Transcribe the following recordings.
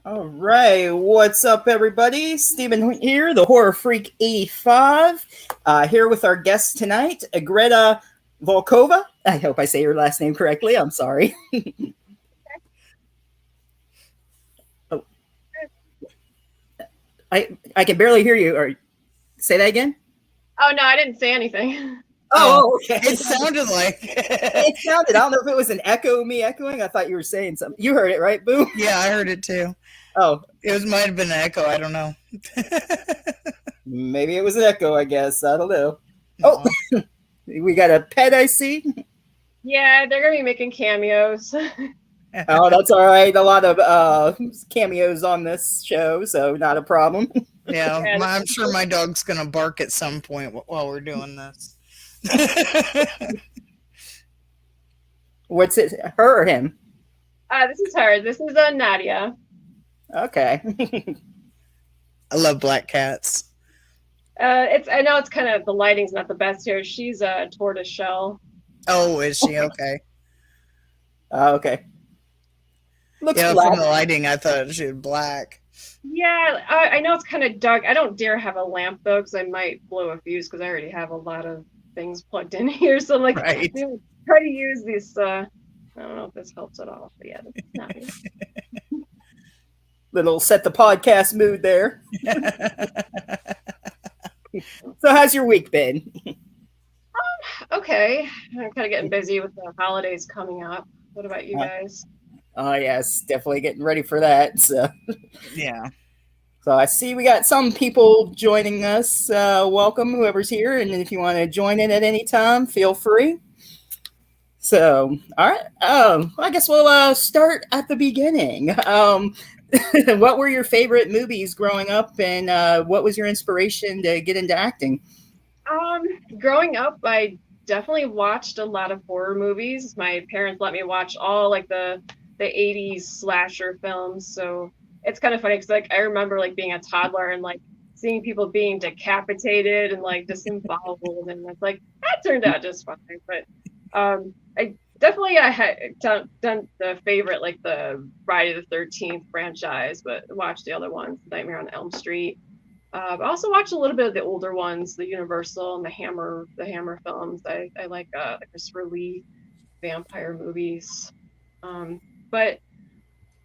All right, what's up, everybody? Steven here, the Horror Freak 85, here with our guest tonight, Greta Volkova. I hope I say your last name correctly. I'm sorry. Oh, I can barely hear you. Or say that again. Oh no, I didn't say anything. Oh, okay. It sounded like it sounded. I don't know if it was an echo, me echoing. I thought you were saying something. You heard it, right, Boo? Yeah, I heard it too. Oh, it might have been an echo. I don't know. Maybe it was an echo. I guess I don't know. Oh, we got a pet. I see. Yeah, they're gonna be making cameos. Oh, that's all right. A lot of cameos on this show, so not a problem. Yeah, I'm sure my dog's gonna bark at some point while we're doing this. What's it? Her or him? This is her. This is Nadia. Okay. I love black cats. I know it's kind of the lighting's not the best here. She's a tortoise shell. Oh, is she okay? Okay. Looks black. From the lighting, I thought she was black. Yeah, I know it's kind of dark. I don't dare have a lamp though, because I might blow a fuse. Because I already have a lot of things plugged in here. So I'm like, right. Try to use this. I don't know if this helps at all, but yeah, it's not. Little set the podcast mood there. So how's your week been? Okay. I'm kind of getting busy with the holidays coming up. What about you guys? Oh, yes, definitely getting ready for that. So. Yeah. So I see we got some people joining us. Welcome, whoever's here. And if you want to join in at any time, feel free. So, all right. I guess we'll start at the beginning. What were your favorite movies growing up, and what was your inspiration to get into acting? Growing up, I definitely watched a lot of horror movies. My parents let me watch all like the 80s slasher films. So it's kind of funny because like I remember like being a toddler and like seeing people being decapitated and like disemboweled, and it's like that turned out just fine. But I had done the favorite, like the Friday the 13th franchise, but watched the other ones, Nightmare on Elm Street. I also watched a little bit of the older ones, the Universal and the Hammer films. I like the Christopher Lee vampire movies. But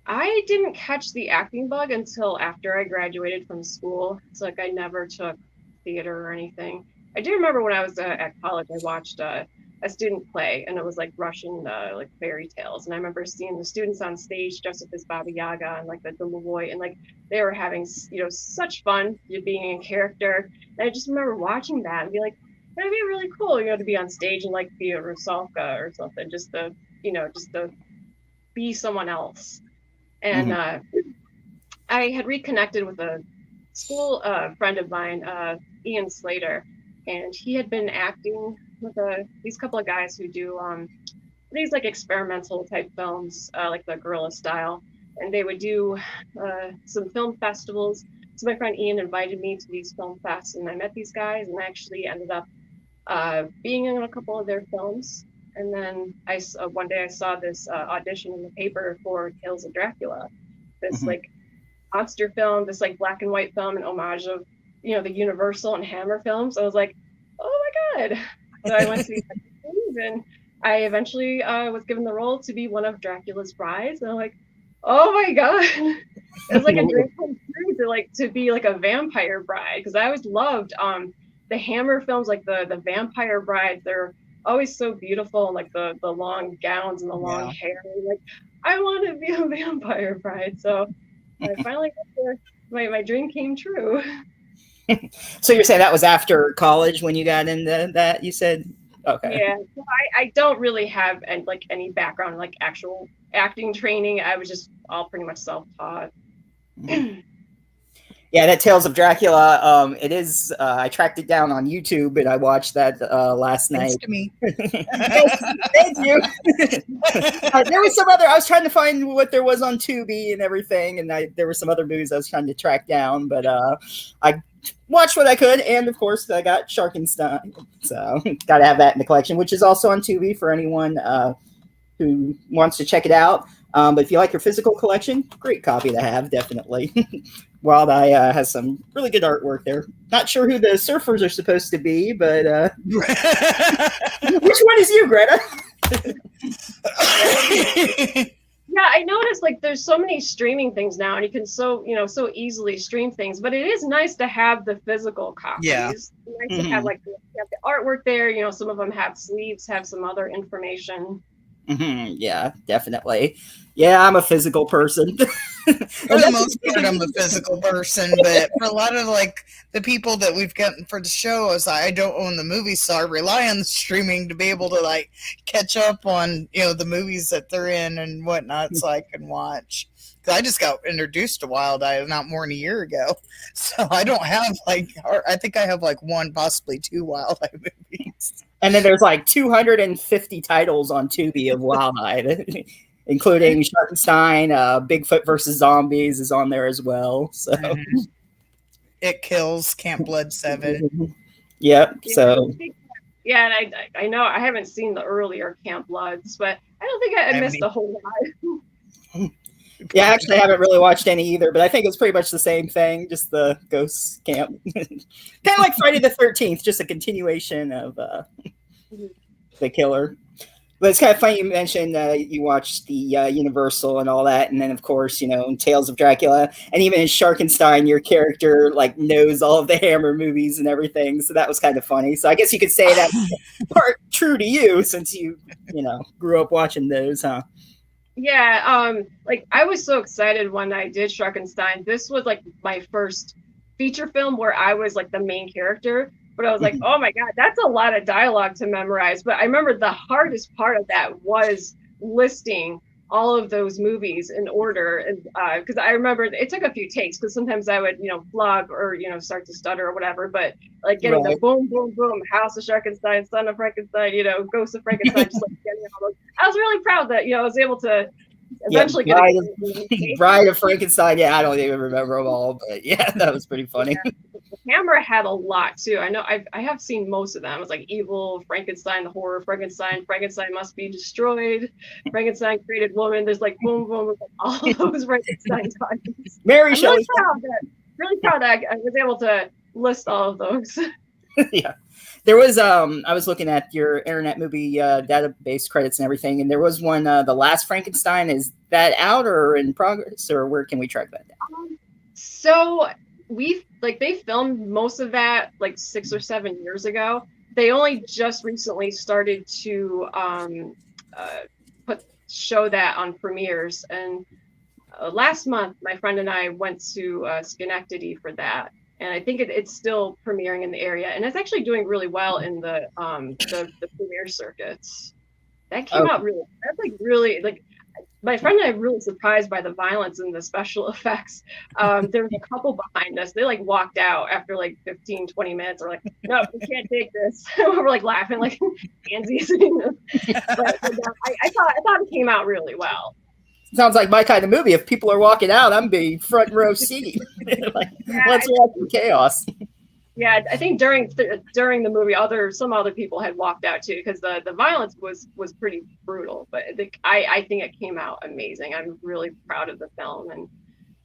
I didn't catch the acting bug until after I graduated from school. So like I never took theater or anything. I do remember when I was at college, I watched a student play, and it was like Russian like fairy tales, and I remember seeing the students on stage dressed up as Baba Yaga and like the Domovoi, and like they were having such fun being in character. And I just remember watching that and be like, that'd be really cool, to be on stage and like be a Rusalka or something, just to be someone else. And I had reconnected with a school friend of mine, Ian Slater, and he had been acting with these couple of guys who do these like experimental type films, like the Guerrilla Style, and they would do some film festivals. So my friend Ian invited me to these film fests, and I met these guys, and I actually ended up being in a couple of their films. And then one day I saw this audition in the paper for Tales of Dracula, this like monster film, this like black and white film, an homage of the Universal and Hammer films. I was like, oh my god! So I went to these auditions, and I eventually was given the role to be one of Dracula's brides. And I'm like, oh my god! It was like a dream come true to be like a vampire bride, because I always loved the Hammer films, like the vampire brides. They're always so beautiful, and like the long gowns and the long hair. And, like, I want to be a vampire bride. So I finally got my dream came true. So you're saying that was after college when you got into that? You said, okay. Yeah, so I don't really have any background, like actual acting training. I was just all pretty much self-taught. Yeah, that Tales of Dracula. It is. I tracked it down on YouTube, and I watched that last night. Thanks to me. Thank you. There was some other. I was trying to find what there was on Tubi and everything, and there were some other movies I was trying to track down, but I watched what I could, and of course I got Sharkenstein, so got to have that in the collection, which is also on Tubi for anyone who wants to check it out. But if you like your physical collection, great copy to have, definitely. Wild Eye has some really good artwork there. Not sure who the surfers are supposed to be, but which one is you, Greta? Yeah, I noticed like there's so many streaming things now, and you can so easily stream things. But it is nice to have the physical copies. Yeah. It's nice to have like the artwork there. Some of them have sleeves, have some other information. Yeah, definitely. Yeah, I'm a physical person. For the most part, I'm a physical person, but for a lot of like the people that we've gotten for the show, I don't own the movies, so I rely on the streaming to be able to like catch up on the movies that they're in and whatnot, so I can watch. Because I just got introduced to Wild Eye not more than a year ago, so I don't have I think I have like one, possibly two Wild Eye movies. And then there's like 250 titles on Tubi of Wild Eye, including Sharkenstein, Bigfoot versus Zombies is on there as well. So It Kills, Camp Blood 7. Yep. So yeah, and I know I haven't seen the earlier Camp Bloods, but I don't think I missed a whole lot. Yeah, actually, I haven't really watched any either, but I think it's pretty much the same thing, just the ghost camp. Kind of like Friday the 13th, just a continuation of the killer. But it's kind of funny you mentioned you watched the Universal and all that, and then, of course, Tales of Dracula, and even in Sharkenstein, your character, like, knows all of the Hammer movies and everything, so that was kind of funny. So I guess you could say that's part true to you, since you grew up watching those, huh? Yeah, like I was so excited when I did Sharkenstein. This was like my first feature film where I was like the main character, but I was like, oh my God, that's a lot of dialogue to memorize. But I remember the hardest part of that was listing all of those movies in order. And because I remember it took a few takes, because sometimes I would, flub or, start to stutter or whatever, but like getting the boom, boom, boom, House of Sharkenstein, Son of Frankenstein, Ghost of Frankenstein, just like getting all those. I was really proud that, I was able to eventually get Bride of Frankenstein. Yeah, I don't even remember them all, but yeah, that was pretty funny. Yeah. Hammer had a lot too. I know I have seen most of them. It's like Evil, Frankenstein, the Horror, Frankenstein Must Be Destroyed, Frankenstein Created Woman. There's like boom, boom, like all those Frankenstein titles. Mary I'm Shelley. Really proud that I was able to list all of those. Yeah. There was I was looking at your Internet Movie database credits and everything, and there was one, The Last Frankenstein. Is that out or in progress, or where can we track that down? So they filmed most of that like 6 or 7 years ago. They only just recently started to show that on premieres, and last month my friend and I went to Schenectady for that. And I think it's still premiering in the area, and it's actually doing really well in the premiere circuits. That came out really. That's like really like. My friend and I were really surprised by the violence and the special effects. There was a couple behind us. They like walked out after like 15, 20 minutes. We're like, no, we can't take this. We're like laughing like pansies. But I thought it came out really well. Sounds like my kind of movie. If people are walking out, I'm being front row seat. Let's watch the chaos. Yeah, I think during the movie, some other people had walked out too, because the violence was pretty brutal. But I think it came out amazing. I'm really proud of the film, and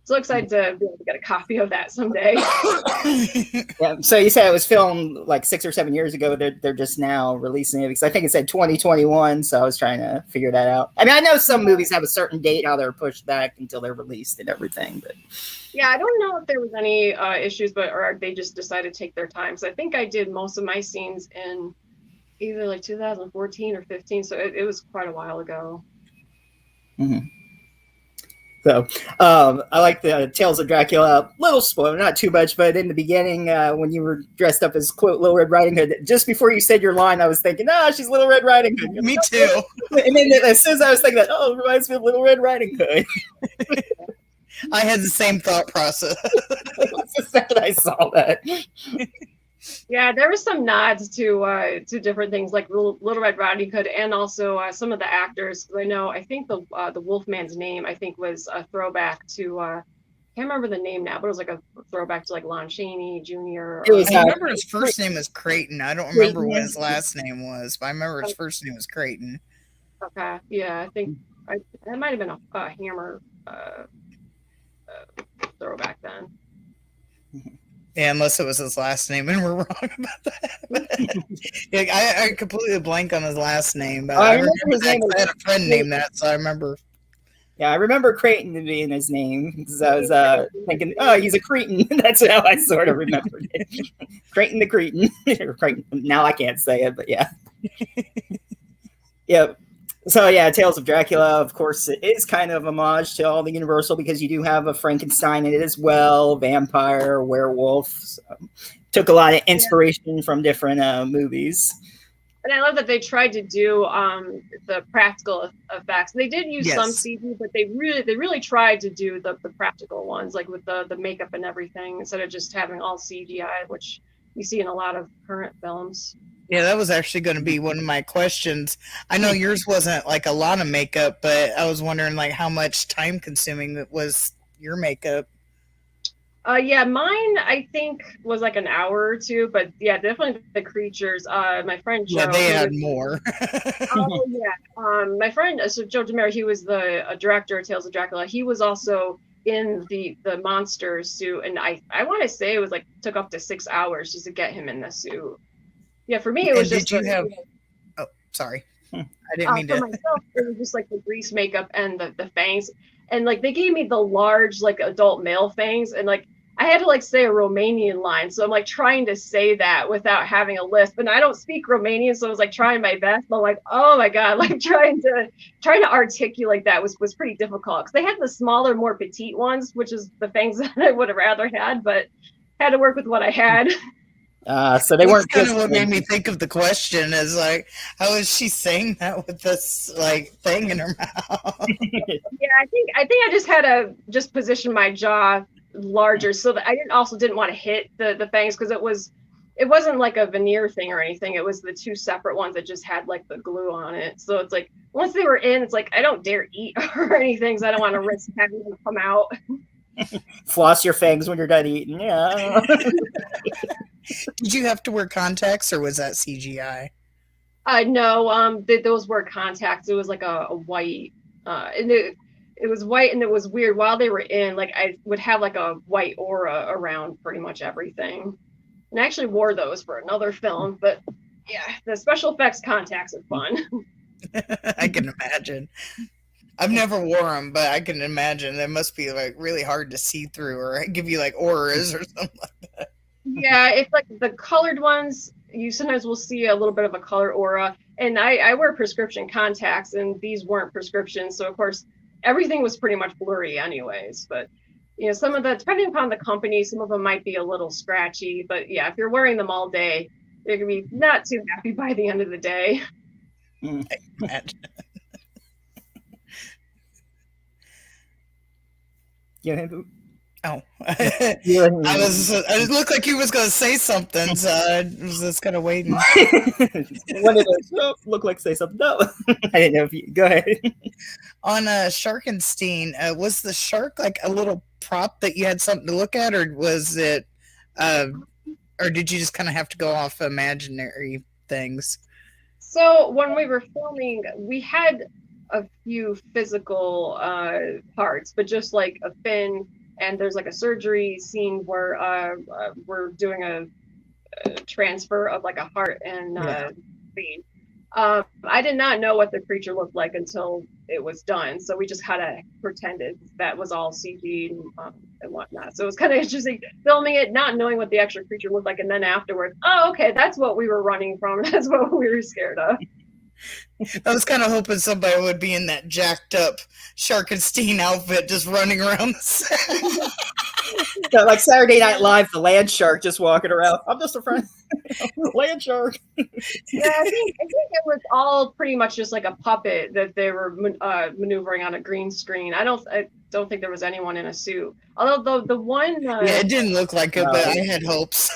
so excited to be able to get a copy of that someday. Yeah, so you said it was filmed like 6 or 7 years ago. They're just now releasing it, because I think it said 2021. So I was trying to figure that out. I mean, I know some movies have a certain date, how they're pushed back until they're released and everything. But yeah, I don't know if there was any issues, or they just decided to take their time. So I think I did most of my scenes in either like 2014 or 15. So it was quite a while ago. Mm-hmm. So I like the Tales of Dracula. Little spoiler, not too much, but in the beginning, when you were dressed up as, quote, Little Red Riding Hood, just before you said your line, I was thinking, she's Little Red Riding Hood. Me too. And then as soon as I was thinking that, it reminds me of Little Red Riding Hood. I had the same thought process. The second I saw that. Yeah, there were some nods to different things like Little Red Riding Hood, and also some of the actors. I think the Wolfman's name was a throwback to can't remember the name now, but it was like a throwback to like Lon Chaney Jr. I remember his first name was Creighton. I don't remember what his last name was, but I remember his first name was Creighton. Okay. Yeah, I think that might have been a Hammer throwback then. Yeah, unless it was his last name and we're wrong about that. Yeah, I completely blank on his last name, but I remember his name. I had a friend named that, so I remember. Yeah, I remember Creighton being his name because I was thinking, oh, he's a cretin. That's how I sort of remembered it. Creighton the Cretin. Creighton. Now I can't say it, but yeah. Yep. So yeah, Tales of Dracula, of course, it is kind of homage to all the Universal because you do have a Frankenstein in it as well, vampire, werewolf. So, took a lot of inspiration from different movies. And I love that they tried to do the practical effects. They did use some CG, but they really tried to do the practical ones, like with the makeup and everything, instead of just having all CGI, which you see in a lot of current films. Yeah, that was actually going to be one of my questions. I know yours wasn't like a lot of makeup, but I was wondering like how much time consuming was your makeup. Yeah, mine I think was like an hour or two, but yeah, definitely the creatures. My friend Joe. Yeah, they had more. Oh yeah, my friend so Joe DeMera, he was the director of Tales of Dracula. He was also in the monster suit, and I want to say it was like took up to 6 hours just to get him in the suit. Yeah, for me it was just. Did you have? Oh, sorry, I didn't mean to. For myself, it was just like the grease makeup and the fangs, and like they gave me the large like adult male fangs, and like I had to like say a Romanian line, so I'm like trying to say that without having a lisp, and I don't speak Romanian, so I was like trying my best. But I'm like, oh my god, like trying to articulate that was pretty difficult because they had the smaller, more petite ones, which is the fangs that I would have rather had, but had to work with what I had. So they weren't kind of what made me think of the question is like, how is she saying that with this like thing in her mouth? Yeah, I think I just had to just position my jaw larger so that I didn't want to hit the fangs because it wasn't like a veneer thing or anything. It was the two separate ones that just had like the glue on it. So it's like once they were in, it's like I don't dare eat or anything, so I don't want to risk having them come out. Floss your fangs when you're done eating. Yeah. Did you have to wear contacts or was that CGI? No, those were contacts. It was like a white, and it was white, and it was weird. While they were in, like I would have like a white aura around pretty much everything. And I actually wore those for another film, but yeah, the special effects contacts are fun. I can imagine. I've never wore them, but I can imagine they must be like really hard to see through or give you like auras or something like that. Yeah, it's like the colored ones, you sometimes will see a little bit of a color aura. And I wear prescription contacts, and these weren't prescription. So, of course, everything was pretty much blurry anyways. But, you know, some of the, depending upon the company, some of them might be a little scratchy. But, yeah, if you're wearing them all day, you're going to be not too happy by the end of the day. I can imagine. Yeah. Oh, I looked like you was going to say something, so I was just kind of waiting. When did it look like say something? No, I didn't know if you go ahead. On Sharkenstein, was the shark like a little prop that you had something to look at, or was it, or did you just kind of have to go off imaginary things? So when we were filming, we had a few physical parts, but just like a fin. And there's like a surgery scene where we're doing a transfer of like a heart and vein. I did not know what the creature looked like until it was done. So we just kind of pretended that was all CG and whatnot. So it was kind of interesting filming it, not knowing what the actual creature looked like. And then afterwards, oh, okay, that's what we were running from. That's what we were scared of. I was kind of hoping somebody would be in that jacked up Sharkenstein outfit just running around the set. So, like Saturday Night Live, the land shark just walking around. I'm just a friend. Land shark. Yeah, I think it was all pretty much just like a puppet that they were maneuvering on a green screen. I don't think there was anyone in a suit. Although the one yeah, it didn't look like it, but I had hopes.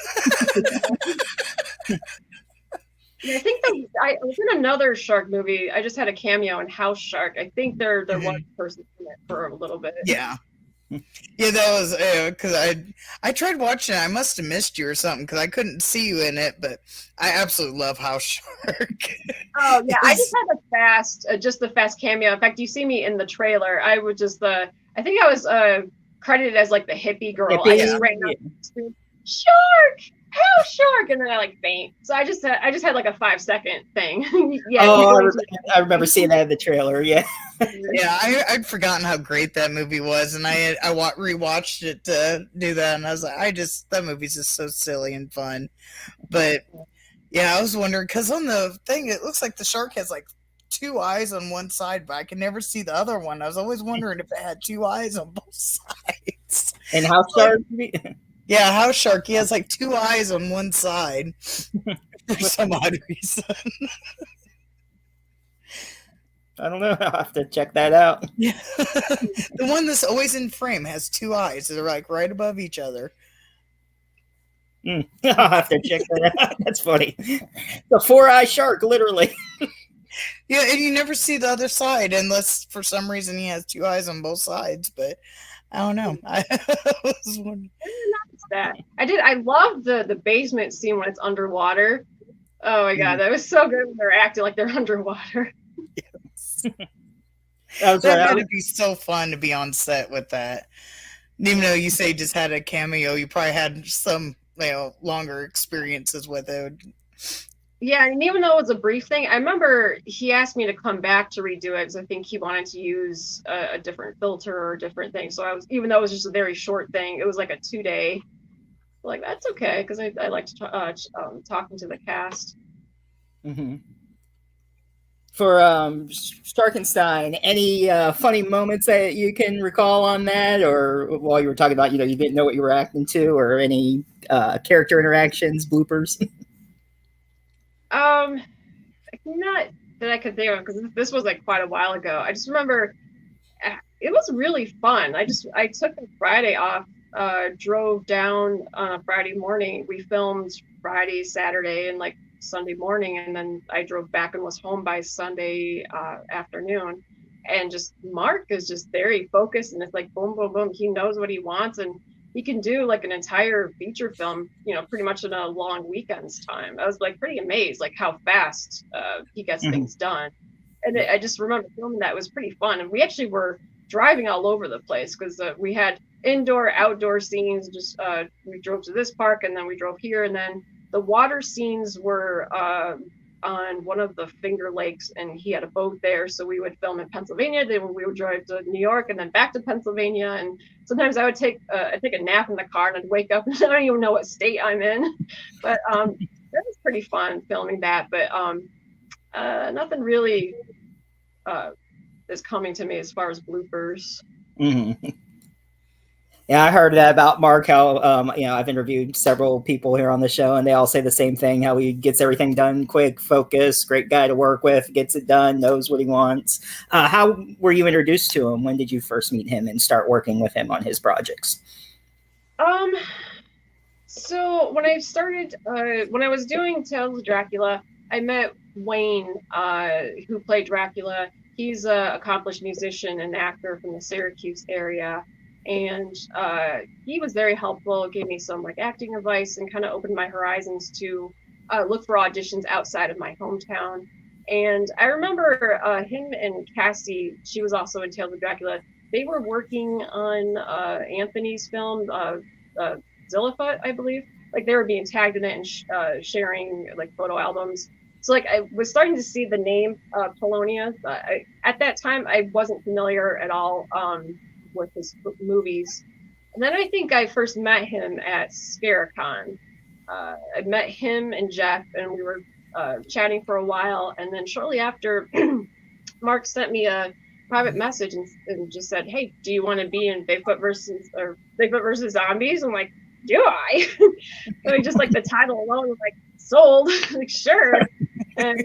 I think I was in another shark movie. I just had a cameo in House Shark. I think there was a person in it for a little bit. Yeah. Yeah, that was because I tried watching it. I must have missed you or something because I couldn't see you in it. But I absolutely love House Shark. Oh yeah, I just It's- had just the fast cameo. In fact, you see me in the trailer. I would just I think I was credited as like the hippie girl. I just Hippie. ran out and screamed, "Shark! House Shark!" And then I like faint. So I just had like a 5 second thing. Yeah, you Oh, going to I remember seeing that in the trailer. Yeah. yeah, I'd forgotten how great that movie was, and rewatched it to do that, and I was like, that movie's just so silly and fun. But yeah, I was wondering because on the thing, it looks like the shark has like two eyes on one side, but I can never see the other one. I was always wondering if it had two eyes on both sides. And House Like, Shark. yeah, House Shark, he has like two eyes on one side for some odd reason. I don't know. I'll have to check that out. Yeah. The one that's always in frame has two eyes. They're like right above each other. I'll have to check that out. That's funny. The 4-eye shark, literally. Yeah, and you never see the other side unless for some reason he has two eyes on both sides. But I don't know. I was wondering. that. I love the basement scene when it's underwater. Oh my god, that was so good when they're acting like they're underwater. That That would be so fun to be on set with that. Even though you say you just had a cameo, you probably had some longer experiences with it. Yeah, and even though it was a brief thing, I remember he asked me to come back to redo it because I think he wanted to use a different filter or a different thing. So even though it was just a very short thing, it was like a 2-day. Like that's okay because I like to talking to the cast. Mm-hmm. For Sharkenstein, any funny moments that you can recall on that, or while you were talking about, you didn't know what you were acting to, or any character interactions, bloopers? Not that I could think of because this was like quite a while ago. I just remember it was really fun. I took a Friday off, drove down on a Friday morning. We filmed Friday, Saturday, and like Sunday morning, and then I drove back and was home by Sunday afternoon. And just Mark is just very focused, and it's like boom, boom, boom. He knows what he wants, and he can do like an entire feature film, pretty much in a long weekend's time. I was like pretty amazed, like how fast he gets things done. And I just remember filming that. It was pretty fun, and we actually were driving all over the place because we had indoor, outdoor scenes. Just we drove to this park, and then we drove here, and then the water scenes were on one of the Finger Lakes, and he had a boat there, so we would film in Pennsylvania. Then we would drive to New York, and then back to Pennsylvania. And sometimes I would take a nap in the car, and I'd wake up, and I don't even know what state I'm in. But that was pretty fun filming that. But nothing really is coming to me as far as bloopers. Mm-hmm. Yeah, I heard that about Mark, how, I've interviewed several people here on the show, and they all say the same thing, how he gets everything done quick, focused, great guy to work with, gets it done, knows what he wants. How were you introduced to him? When did you first meet him and start working with him on his projects? So when I started, when I was doing Tales of Dracula, I met Wayne, who played Dracula. He's an accomplished musician and actor from the Syracuse area. And he was very helpful, gave me some like acting advice and kind of opened my horizons to look for auditions outside of my hometown. And I remember him and Cassie, she was also in Tales of Dracula. They were working on Anthony's film, Zillifut, I believe. Like they were being tagged in it and sharing like photo albums. So like I was starting to see the name Polonia. At that time, I wasn't familiar at all with his movies. And then I think I first met him at Scaricon. I met him and Jeff, and we were chatting for a while. And then shortly after, Mark sent me a private message and just said, "Hey, do you want to be in Bigfoot versus Zombies?" I'm like, "Do I?" I mean, just like the title alone was like sold. Like sure. And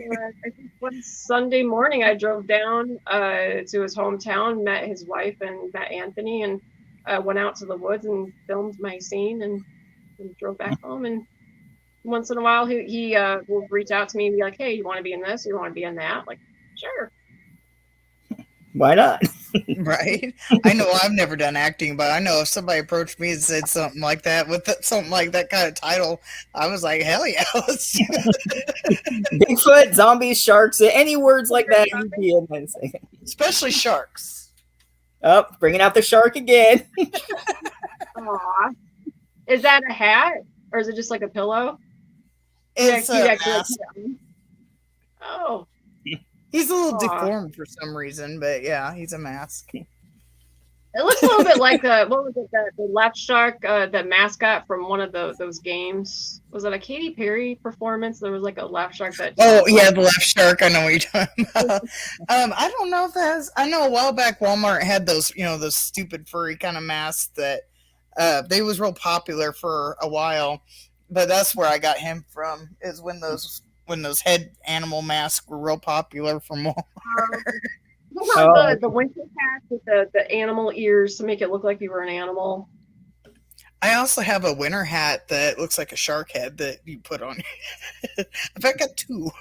I think one Sunday morning, I drove down to his hometown, met his wife, and met Anthony, and went out to the woods and filmed my scene, and drove back home. And once in a while, he will reach out to me and be like, "Hey, you want to be in this? Or you want to be in that?" Like, sure. Why not? Right? I know I've never done acting, but I know if somebody approached me and said something like that with something like that kind of title, I was like, hell yeah, let's do it. Bigfoot, zombies, sharks, any words like that, you'd be in this. Especially sharks. Oh, bringing out the shark again. Aw. Is that a hat or is it just like a pillow? It's You'd a actually like mask. put it on? Oh. He's a little Aw. deformed for some reason, but yeah, he's a mask. It looks a little bit like what was it, the left shark, the mascot from one of those games. Was it a Katy Perry performance? There was like a left shark that. Oh yeah, the left shark. I know what you're talking about. I don't know if that has. I know a while back Walmart had those, those stupid furry kind of masks that they was real popular for a while. But that's where I got him from. Is when those head animal masks were real popular from Walmart. The winter hat with the animal ears to make it look like you were an animal. I also have a winter hat that looks like a shark head that you put on. In fact, I got two.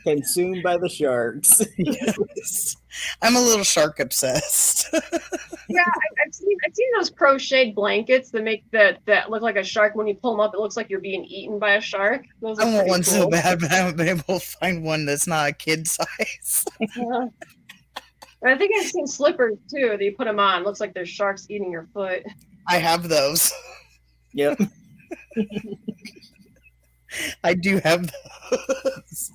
Consumed by the sharks. Yes. I'm a little shark obsessed. Yeah, I've seen those crocheted blankets that make that look like a shark. When you pull them up, it looks like you're being eaten by a shark. Those I are want one cool. so bad, but I haven't been able to find one that's not a kid size. Yeah. And I think I've seen slippers too. That you put them on, looks like there's sharks eating your foot. I have those. Yep. I do have those.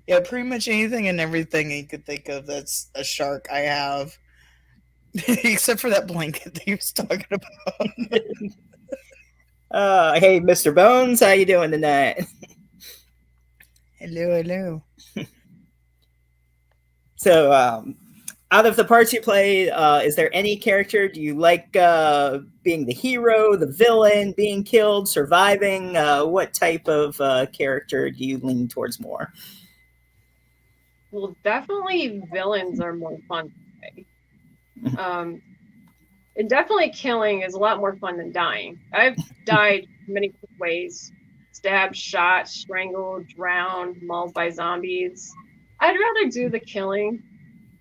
Yeah, pretty much anything and everything you could think of that's a shark I have. Except for that blanket that he was talking about. Hey, Mr. Bones, how you doing tonight? Hello. So, out of the parts you played, is there any character? Do you like being the hero, the villain, being killed, surviving? What type of character do you lean towards more? Well, definitely villains are more fun to play. And definitely killing is a lot more fun than dying. I've died many ways: stabbed, shot, strangled, drowned, mauled by zombies. I'd rather do the killing.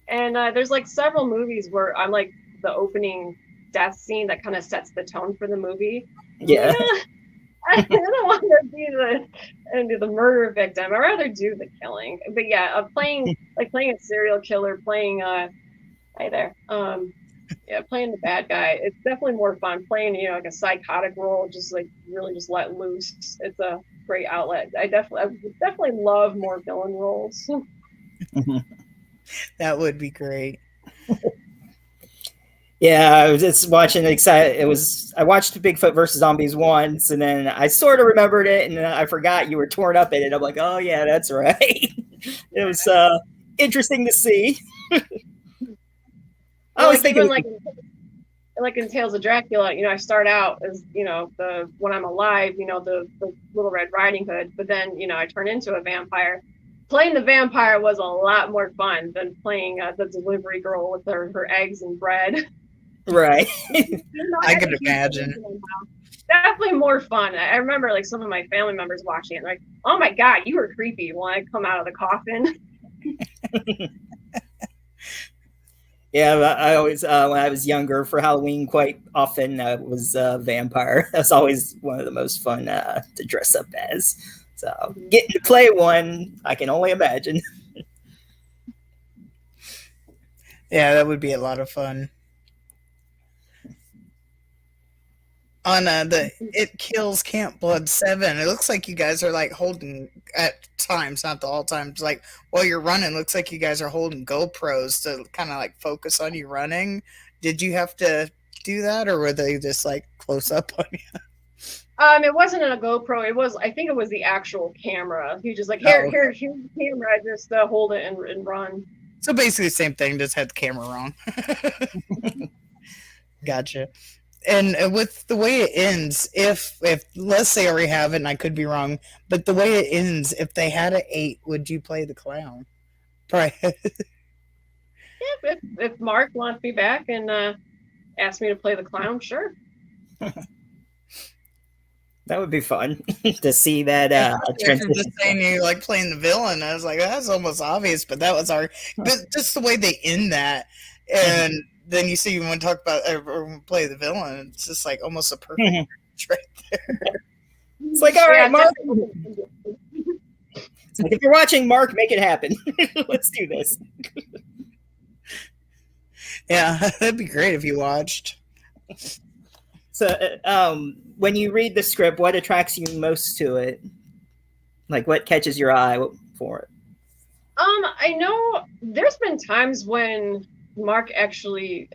And there's like several movies where I'm like the opening death scene that kind of sets the tone for the movie. Yeah. I don't want to be the murder victim. I'd rather do the killing. But yeah, playing a serial killer, playing hi there. Playing the bad guy. It's definitely more fun. Playing, like a psychotic role, just like really just let loose. It's a great outlet. I would definitely love more villain roles. That would be great. Yeah, I was just watching. I watched Bigfoot versus Zombies once, and then I sort of remembered it, and then I forgot you were torn up in it. I'm like, oh yeah, that's right. It was interesting to see. I was thinking, like in Tales of Dracula, I start out as when I'm alive, the Little Red Riding Hood, but then I turn into a vampire. Playing the vampire was a lot more fun than playing the delivery girl with her eggs and bread. Right. I could imagine. Definitely more fun. I remember like some of my family members watching it, like, "Oh my god, you were creepy" when I come out of the coffin. Yeah, I always, when I was younger for Halloween, quite often was a vampire. That's always one of the most fun to dress up as. So getting to play one, I can only imagine. Yeah, that would be a lot of fun. On the It Kills Camp Blood 7, it looks like you guys are like holding, at times, not the all times, like while you're running, looks like you guys are holding GoPros to kind of like focus on you running. Did you have to do that, or were they just like close up on you? It wasn't a GoPro. I think it was the actual camera. He just like, here's the camera. Just hold it and run. So basically the same thing, just had the camera wrong. Gotcha. And with the way it ends, if let's say I already have it, and I could be wrong, but the way it ends, if they had an 8, would you play the clown? Right. Yeah, if Mark wants me back and ask me to play the clown, sure. That would be fun to see that From just saying you like playing the villain, I was like, that's almost obvious, but that was but just the way they end that, and then you see when talk about or play the villain, it's just like almost a perfect right there. It's like, all right, Mark. It's like, if you're watching, Mark, make it happen. Let's do this. Yeah, that'd be great if you watched. So, when you read the script, what attracts you most to it? Like, what catches your eye for it? I know there's been times when Mark actually,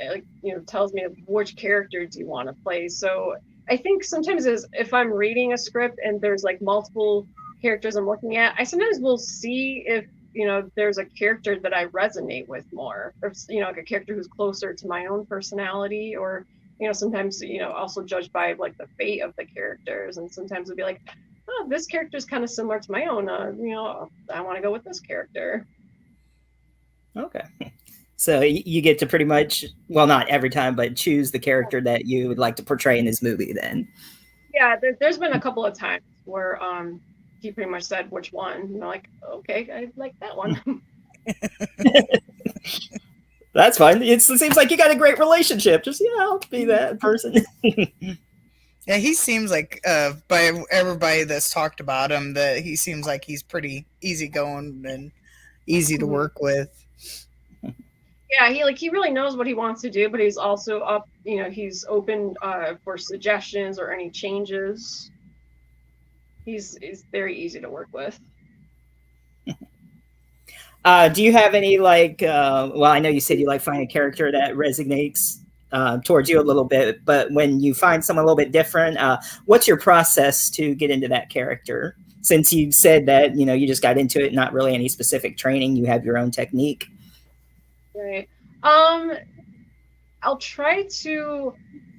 tells me which character do you want to play. So I think sometimes if I'm reading a script and there's like multiple characters I'm looking at, I sometimes will see if there's a character that I resonate with more, or like a character who's closer to my own personality, or sometimes also judged by like the fate of the characters, and sometimes it'll be like, oh, this character is kind of similar to my own. I want to go with this character. Okay. So you get to pretty much, well, not every time, but choose the character that you would like to portray in this movie then. Yeah, there's been a couple of times where he pretty much said which one. Like, okay, I like that one. That's fine. It seems like you got a great relationship. Just, I'll be that person. Yeah, he seems like, by everybody that's talked about him, that he seems like he's pretty easygoing and easy to work with. Yeah, he really knows what he wants to do, but he's also he's open for suggestions or any changes. He's very easy to work with. Do you have any well, I know you said you like finding a character that resonates towards you a little bit, but when you find someone a little bit different, what's your process to get into that character? Since you said that, you just got into it, not really any specific training, you have your own technique. Right. I'll try to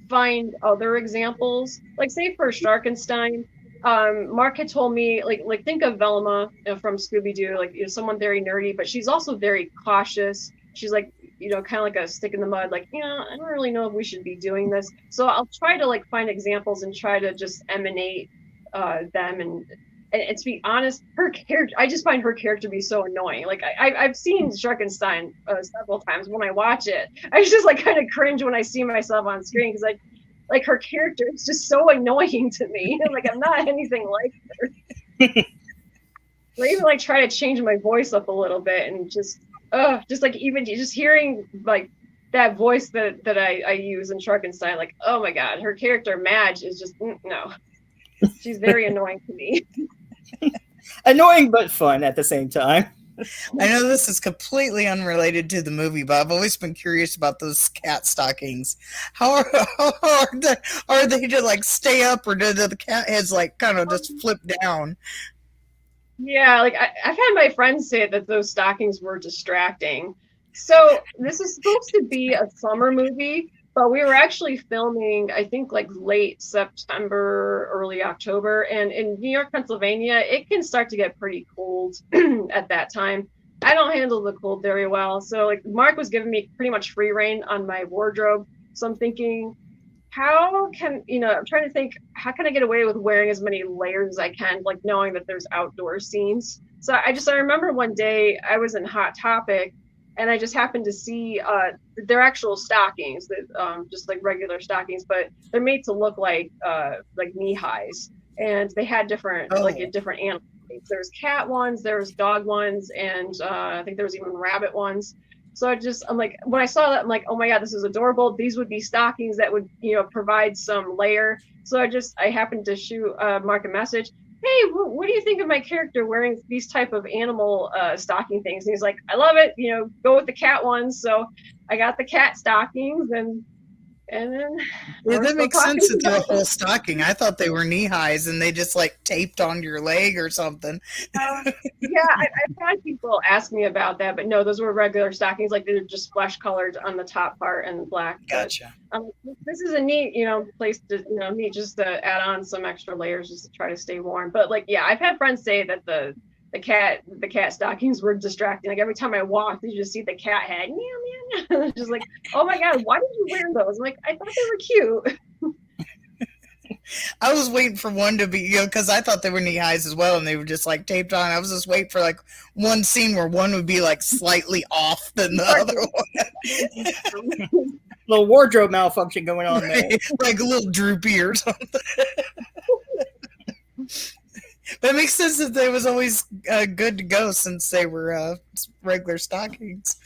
find other examples. Like, say for Sharkenstein, Mark had told me, like think of Velma from Scooby-Doo, like someone very nerdy, but she's also very cautious. She's like, kind of like a stick in the mud, like, I don't really know if we should be doing this. So I'll try to find examples and try to just emanate them. And to be honest, her character, I just find her character to be so annoying. Like I've seen Sharkenstein several times. When I watch it, I just kind of cringe when I see myself on screen, because like her character is just so annoying to me. Like, I'm not anything like her. I even try to change my voice up a little bit, and just even just hearing that voice that I use in Sharkenstein, like, oh my god, her character Madge is just no. She's very annoying to me. Annoying but fun at the same time. I know this is completely unrelated to the movie, but I've always been curious about those cat stockings. How are they to stay up, or do the cat heads kind of just flip down? Yeah, I've had my friends say that those stockings were distracting. So this is supposed to be a summer movie, but we were actually filming, I think, late September, early October. And in New York, Pennsylvania, it can start to get pretty cold at that time. I don't handle the cold very well. So Mark was giving me pretty much free reign on my wardrobe. So I'm thinking, I'm trying to think, how can I get away with wearing as many layers as I can, knowing that there's outdoor scenes? So I remember one day I was in Hot Topic, and I just happened to see they're actual stockings, that just regular stockings, but they're made to look like knee highs, and they had different different animals. There's cat ones, there's dog ones, and I think there was even rabbit ones. So I'm like, when I saw that, I'm like, oh my god, this is adorable. These would be stockings that would provide some layer. So I happened to shoot Mark a message. Hey, what do you think of my character wearing these type of animal stocking things? And he's like, I love it. Go with the cat ones. So I got the cat stockings, and then that makes sense that they're a whole stocking. I thought they were knee highs and they just taped onto your leg or something. Yeah, I've had people ask me about that, but no, those were regular stockings. They're just flesh colored on the top part and black. Gotcha. But, this is a neat, place to, neat just to add on some extra layers just to try to stay warm. But yeah, I've had friends say that the cat stockings were distracting. Every time I walked, you just see the cat head. Just oh my god, why did you wear those? I'm like, I thought they were cute. I was waiting for one to be, because I thought they were knee highs as well, and they were just like taped on. I was just waiting for like one scene where one would be like slightly off than the other one. Little wardrobe malfunction going on there. Like a little droopy or something. That makes sense that they was always good to go since they were regular stockings.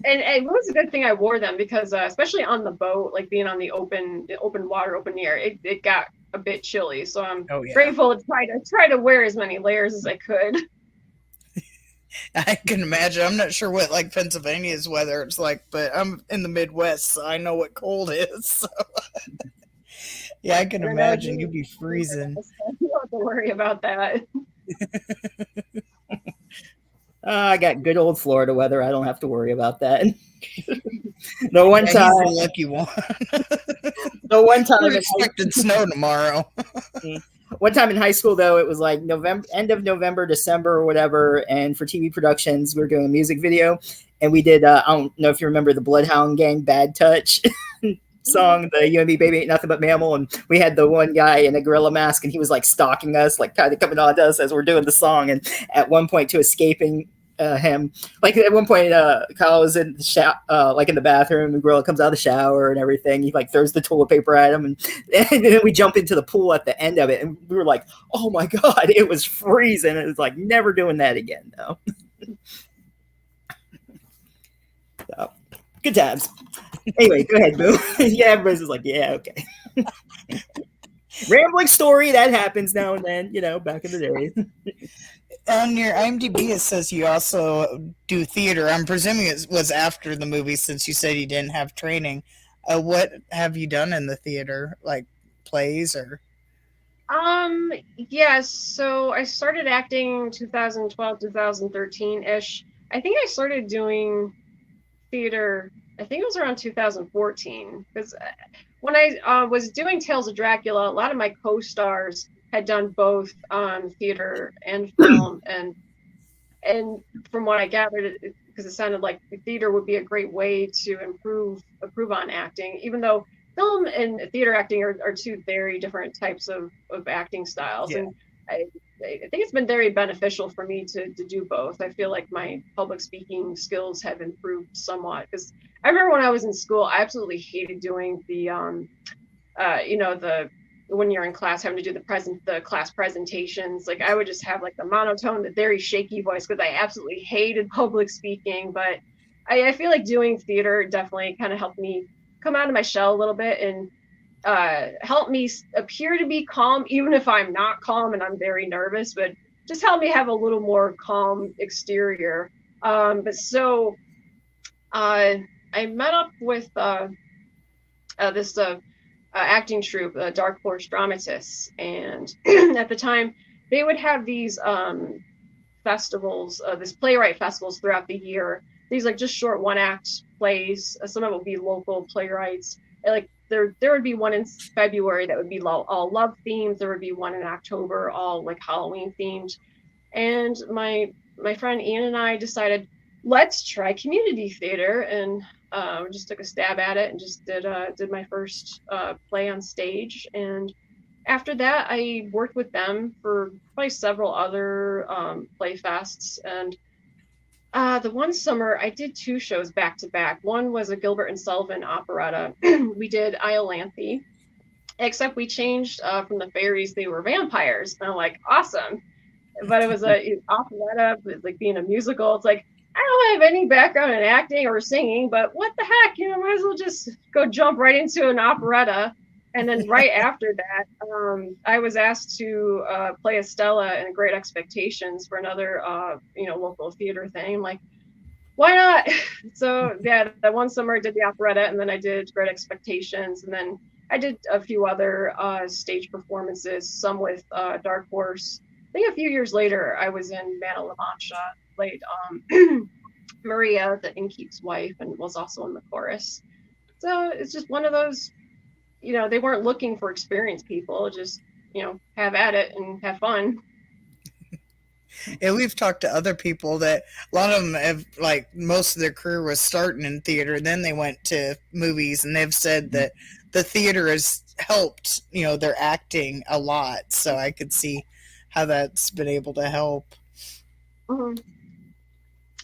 And it was a good thing I wore them because especially on the boat, like being on the open water, open air, it got a bit chilly. So I'm grateful to try to wear as many layers as I could. I can imagine. I'm not sure what like Pennsylvania's weather it's like, but I'm in the Midwest, so I know what cold is. So. Yeah, I can imagine you'd be freezing. You don't have to worry about that. I got good old Florida weather. I don't have to worry about that. The one time, he's the lucky one. The one time, we're expecting snow tomorrow. One time in high school, though, it was like end of November, December, or whatever. And for TV productions, we were doing a music video, and we did. I don't know if you remember the Bloodhound Gang "Bad Touch" song, the "You and Me, Baby Ain't Nothing But Mammal," and we had the one guy in a gorilla mask, and he was like stalking us, like kind of coming on to us as we're doing the song. And at one point, to escaping him, like at one point, Kyle was in the like in the bathroom, and the gorilla comes out of the shower and everything. He like throws the toilet paper at him, and then we jump into the pool at the end of it, and we were like, "Oh my god!" It was freezing. It was like never doing that again, though. So, good times. Anyway, go ahead, Boo. Yeah, everybody's just like, yeah, okay. Rambling story that happens now and then, back in the day. On your IMDb, it says you also do theater. I'm presuming it was after the movie, since you said you didn't have training. What have you done in the theater, like plays or? Yes. So I started acting 2012, 2013-ish. I think I started doing theater. I think it was around 2014, because when I was doing Tales of Dracula, a lot of my co-stars had done both theater and film, and from what I gathered, because it sounded like the theater would be a great way to improve on acting, even though film and theater acting are two very different types of acting styles. Yeah. And I think it's been very beneficial for me to do both. I feel like my public speaking skills have improved somewhat, because I remember when I was in school, I absolutely hated doing the when you're in class having to do the class presentations. Like I would just have like the monotone, the very shaky voice, because I absolutely hated public speaking. But I feel like doing theater definitely kind of helped me come out of my shell a little bit and help me appear to be calm, even if I'm not calm and I'm very nervous, but just help me have a little more calm exterior. I met up with this acting troupe, Dark Horse Dramatists, and at the time they would have these festivals, this playwright festivals throughout the year. These like just short one-act plays. Some of it would be local playwrights. Like there would be one in February that would be all love themed. There would be one in October, all like Halloween themed. And my friend Ian and I decided, let's try community theater, and we just took a stab at it and just did my first play on stage. And after that, I worked with them for probably several other play fests. And the one summer I did two shows back to back. One was a Gilbert and Sullivan operetta. We did Iolanthe, except we changed from the fairies, they were vampires. And I'm like, awesome. But it was a operetta, like being a musical. It's like, I don't have any background in acting or singing, but what the heck, might as well just go jump right into an operetta. And then right after that, I was asked to play Estella in Great Expectations for another, local theater thing. I'm like, why not? So yeah, that one summer I did the operetta, and then I did Great Expectations, and then I did a few other stage performances, some with Dark Horse. I think a few years later, I was in Man of La Mancha, played Maria, the innkeep's wife, and was also in the chorus. So it's just one of those, they weren't looking for experienced people, just, have at it and have fun. Yeah, we've talked to other people that a lot of them have, like, most of their career was starting in theater, then they went to movies, and they've said that the theater has helped, their acting a lot. So I could see how that's been able to help. Mm-hmm.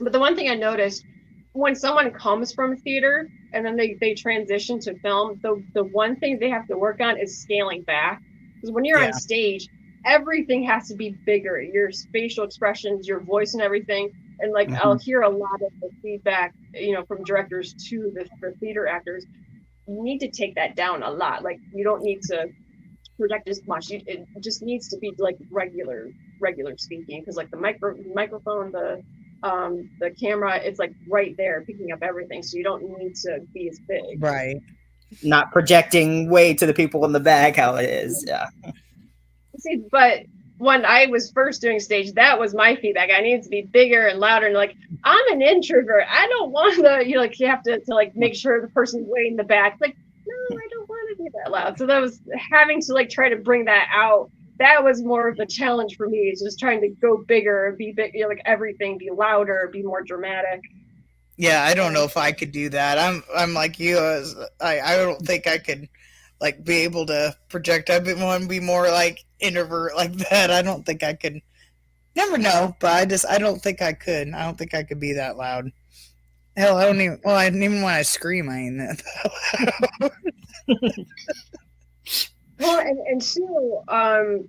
But the one thing I noticed, when someone comes from theater and then they transition to film, the one thing they have to work on is scaling back. Because when you're on stage, everything has to be bigger. Your facial expressions, your voice and everything. And like, I'll hear a lot of the feedback, from directors to the theater actors. You need to take that down a lot. Like, you don't need to project as much. It just needs to be like regular speaking, because like the microphone, the camera, it's like right there picking up everything, so you don't need to be as big. Right. Not projecting way to the people in the back how it is. Yeah. See, but when I was first doing stage, that was my feedback. I needed to be bigger and louder, and like, I'm an introvert. I don't want to, you have to like make sure the person's way in the back. Like, no, I don't want to be that loud. So that was having to like try to bring that out. That was more of the challenge for me, is just trying to go bigger, be big, like everything, be louder, be more dramatic. Yeah, I don't know if I could do that. I'm like you. I don't think I could like be able to project. I want to be more like introvert like that. I don't think I could. Never know, but I don't think I could. I don't think I could be that loud. Hell, I don't even. Well, I didn't even when I scream, I ain't that loud. Well, and too,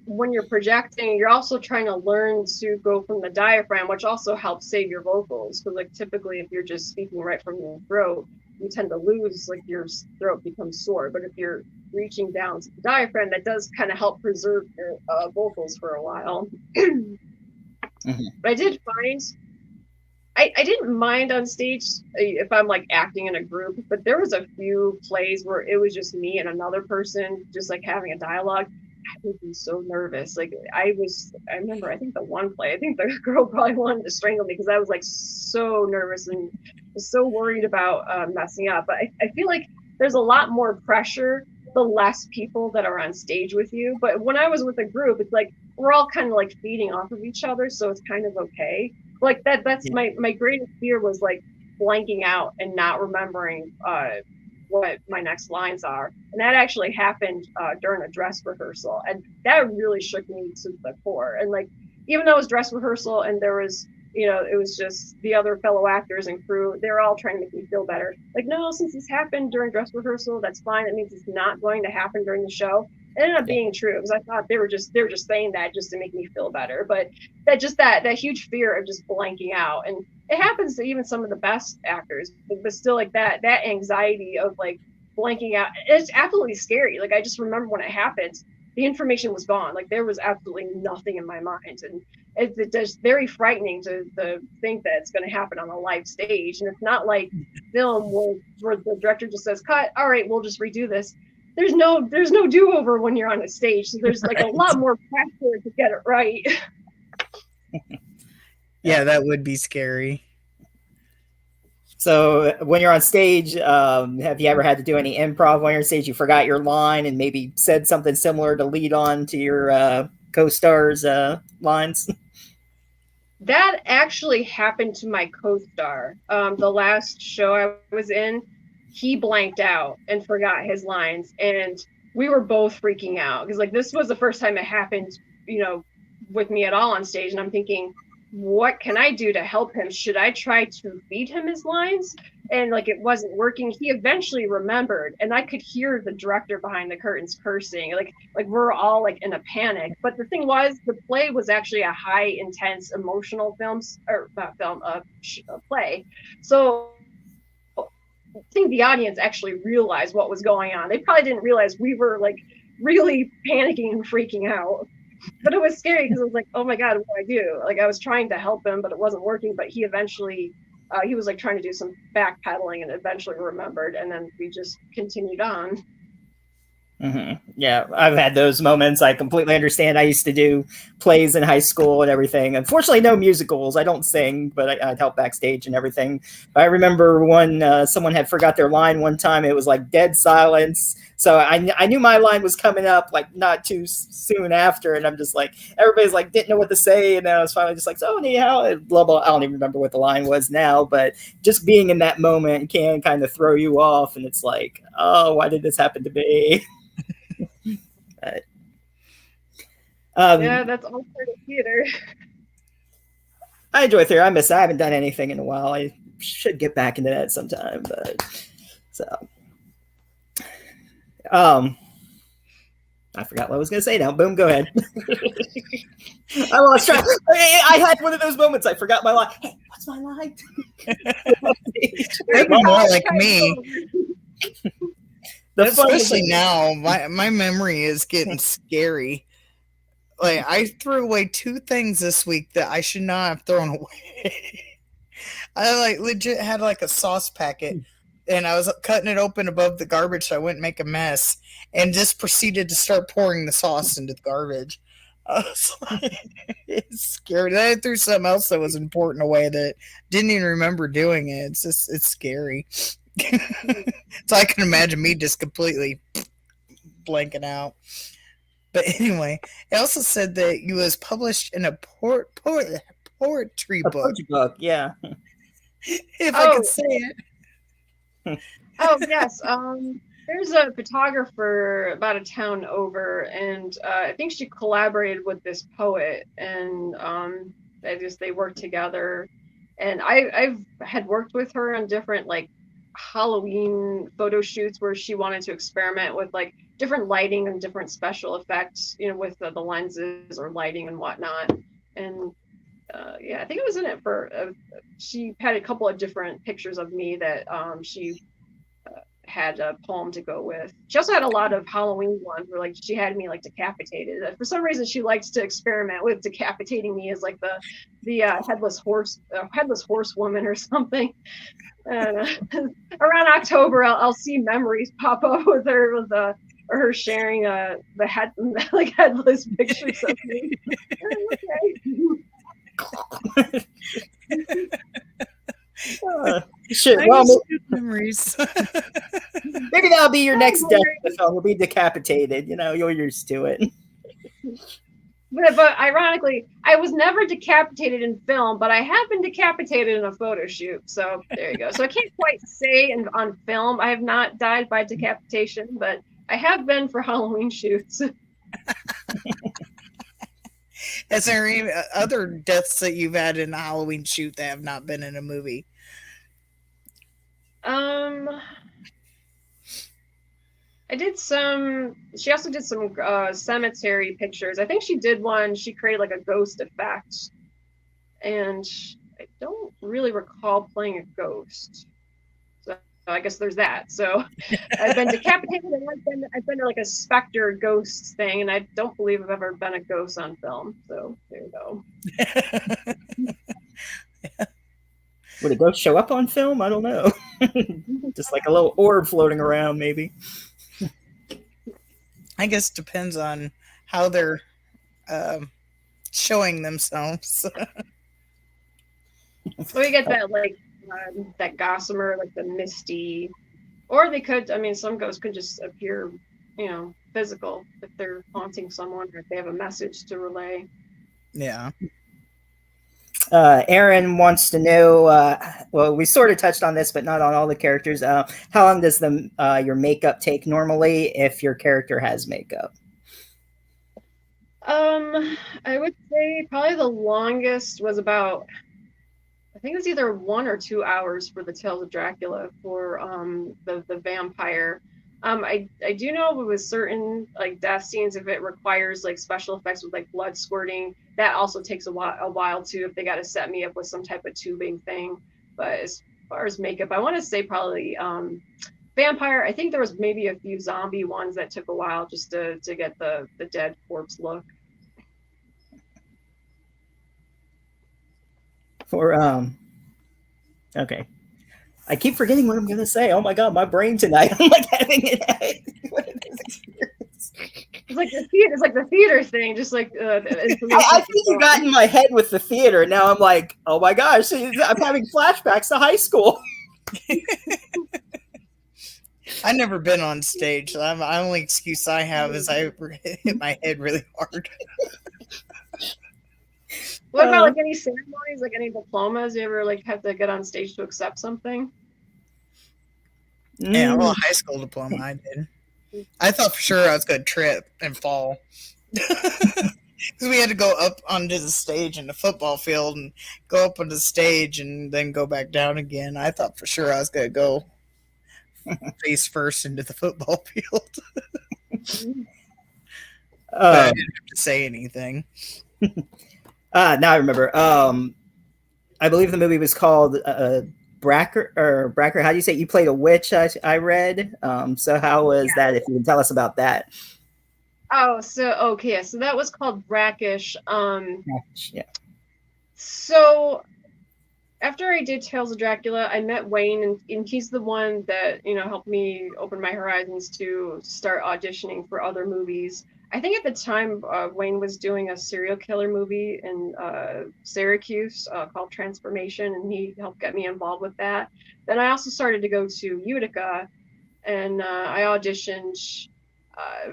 when you're projecting, you're also trying to learn to go from the diaphragm, which also helps save your vocals. Because like typically, if you're just speaking right from your throat, you tend to lose, like your throat becomes sore. But if you're reaching down to the diaphragm, that does kind of help preserve your vocals for a while. But I did find, I didn't mind on stage if I'm like acting in a group, but there was a few plays where it was just me and another person just like having a dialogue. I would be so nervous. Like I remember, I think the one play, I think the girl probably wanted to strangle me because I was like so nervous and so worried about messing up. But I feel like there's a lot more pressure the less people that are on stage with you. But when I was with a group, it's like we're all kind of like feeding off of each other, so it's kind of okay. Like that's my greatest fear was like blanking out and not remembering what my next lines are. And that actually happened during a dress rehearsal, and that really shook me to the core. And like, even though it was dress rehearsal and there was, it was just the other fellow actors and crew, they're all trying to make me feel better. Like, no, since this happened during dress rehearsal, that's fine. It means it's not going to happen during the show. It ended up being true, because I thought they were just saying that just to make me feel better. But that huge fear of just blanking out, and it happens to even some of the best actors, but still like that anxiety of like blanking out, it's absolutely scary. Like I just remember when it happened, the information was gone. Like there was absolutely nothing in my mind, and it's just very frightening to think that it's going to happen on a live stage. And it's not like film where the director just says cut, all right, we'll just redo this. There's no do-over when you're on a stage. So there's like a lot more pressure to get it right. Yeah, that would be scary. So when you're on stage, have you ever had to do any improv when you're on stage? You forgot your line and maybe said something similar to lead on to your co-star's lines? That actually happened to my co-star. The last show I was in, he blanked out and forgot his lines, and we were both freaking out because like this was the first time it happened, with me at all on stage. And I'm thinking, what can I do to help him? Should I try to feed him his lines? And like it wasn't working. He eventually remembered, and I could hear the director behind the curtains cursing. Like we're all like in a panic. But the thing was, the play was actually a high intense emotional play. So I think the audience actually realized what was going on. They probably didn't realize we were like really panicking and freaking out. But it was scary because it was like, oh my God, what do I do? Like I was trying to help him, but it wasn't working. But he eventually, he was like trying to do some backpedaling and eventually remembered. And then we just continued on. Yeah, I've had those moments. I completely understand. I used to do plays in high school and everything. Unfortunately, no musicals. I don't sing, but I'd help backstage and everything. I remember when someone had forgot their line one time. It was like dead silence. So I knew my line was coming up like not too soon after, and I'm just like everybody's like didn't know what to say, and then I was finally just like, so anyhow, blah blah. I don't even remember what the line was now, but just being in that moment can kind of throw you off, and it's like, oh, why did this happen to me? But, Yeah, that's all part of theater. I enjoy theater. I haven't done anything in a while. I should get back into that sometime. But so, I forgot what I was going to say now. Boom, go ahead. I lost track. I had one of those moments. I forgot my line. Hey, what's my line? That'd be more like me. Especially now, my memory is getting scary. Like, I threw away 2 things this week that I should not have thrown away. I like legit had like a sauce packet, and I was cutting it open above the garbage so I wouldn't make a mess, and just proceeded to start pouring the sauce into the garbage. I was like, it's scary. Then I threw something else that was important away that didn't even remember doing it. It's scary. So I can imagine me just completely blanking out. But anyway, it also said that you was published in a poetry book. Yeah. If I could say it. Oh yes. There's a photographer about a town over, and I think she collaborated with this poet, and they worked together. And I've had worked with her on different like Halloween photo shoots where she wanted to experiment with like different lighting and different special effects, with the lenses or lighting and whatnot. And I think it was in it for she had a couple of different pictures of me that she had a poem to go with. She also had a lot of Halloween ones where like she had me like decapitated. For some reason she likes to experiment with decapitating me as like the headless horsewoman or something. And around October I'll see memories pop up with her or her sharing the head like headless pictures of me. Okay. Shit, well, memories. Maybe that'll be your next death in the film. You'll be decapitated. You're used to it. But ironically, I was never decapitated in film, but I have been decapitated in a photo shoot. So there you go. So I can't quite say on film I have not died by decapitation, but I have been for Halloween shoots. Is there any other deaths that you've had in a Halloween shoot that have not been in a movie? I did some. She also did some cemetery pictures. I think she did one. She created like a ghost effect, and I don't really recall playing a ghost. So I guess there's that. So I've been decapitated, and I've been like a specter ghost thing, and I don't believe I've ever been a ghost on film. So there you go. Would a ghost show up on film? I don't know. Just like a little orb floating around, maybe. I guess it depends on how they're showing themselves. So we get that like that gossamer, like the misty, or they could. I mean, some ghosts could just appear, physical if they're haunting someone or if they have a message to relay. Yeah. Aaron wants to know. Well, we sort of touched on this, but not on all the characters. How long does your makeup take normally if your character has makeup? I would say probably the longest was about. I think it's either 1 or 2 hours for the Tales of Dracula for the vampire. I do know with certain like death scenes, if it requires like special effects with like blood squirting, that also takes a while too. If they got to set me up with some type of tubing thing, but as far as makeup, I want to say probably vampire. I think there was maybe a few zombie ones that took a while just to get the dead corpse look. Okay. I keep forgetting what I'm going to say. Oh my God, my brain tonight. I'm like having it. It's like the theater thing, just like I think you got in my head with the theater. Now I'm like, oh my gosh, I'm having flashbacks to high school. I've never been on stage. The only excuse I have is I hit my head really hard. What about like any ceremonies, like any diplomas? You ever like have to get on stage to accept something? Yeah, well, a high school diploma I did. I thought for sure I was going to trip and fall. Because we had to go up onto the stage in the football field and go up on the stage and then go back down again. I thought for sure I was going to go face first into the football field. But I didn't have to say anything. Now I remember. I believe the movie was called Bracker. How do you say it? You played a witch, I read. So how was that? If you can tell us about that. Oh, so that was called brackish. Yeah. So after I did Tales of Dracula, I met Wayne, and he's the one that helped me open my horizons to start auditioning for other movies. I think at the time Wayne was doing a serial killer movie in Syracuse called Transformation, and he helped get me involved with that. Then I also started to go to Utica, and I auditioned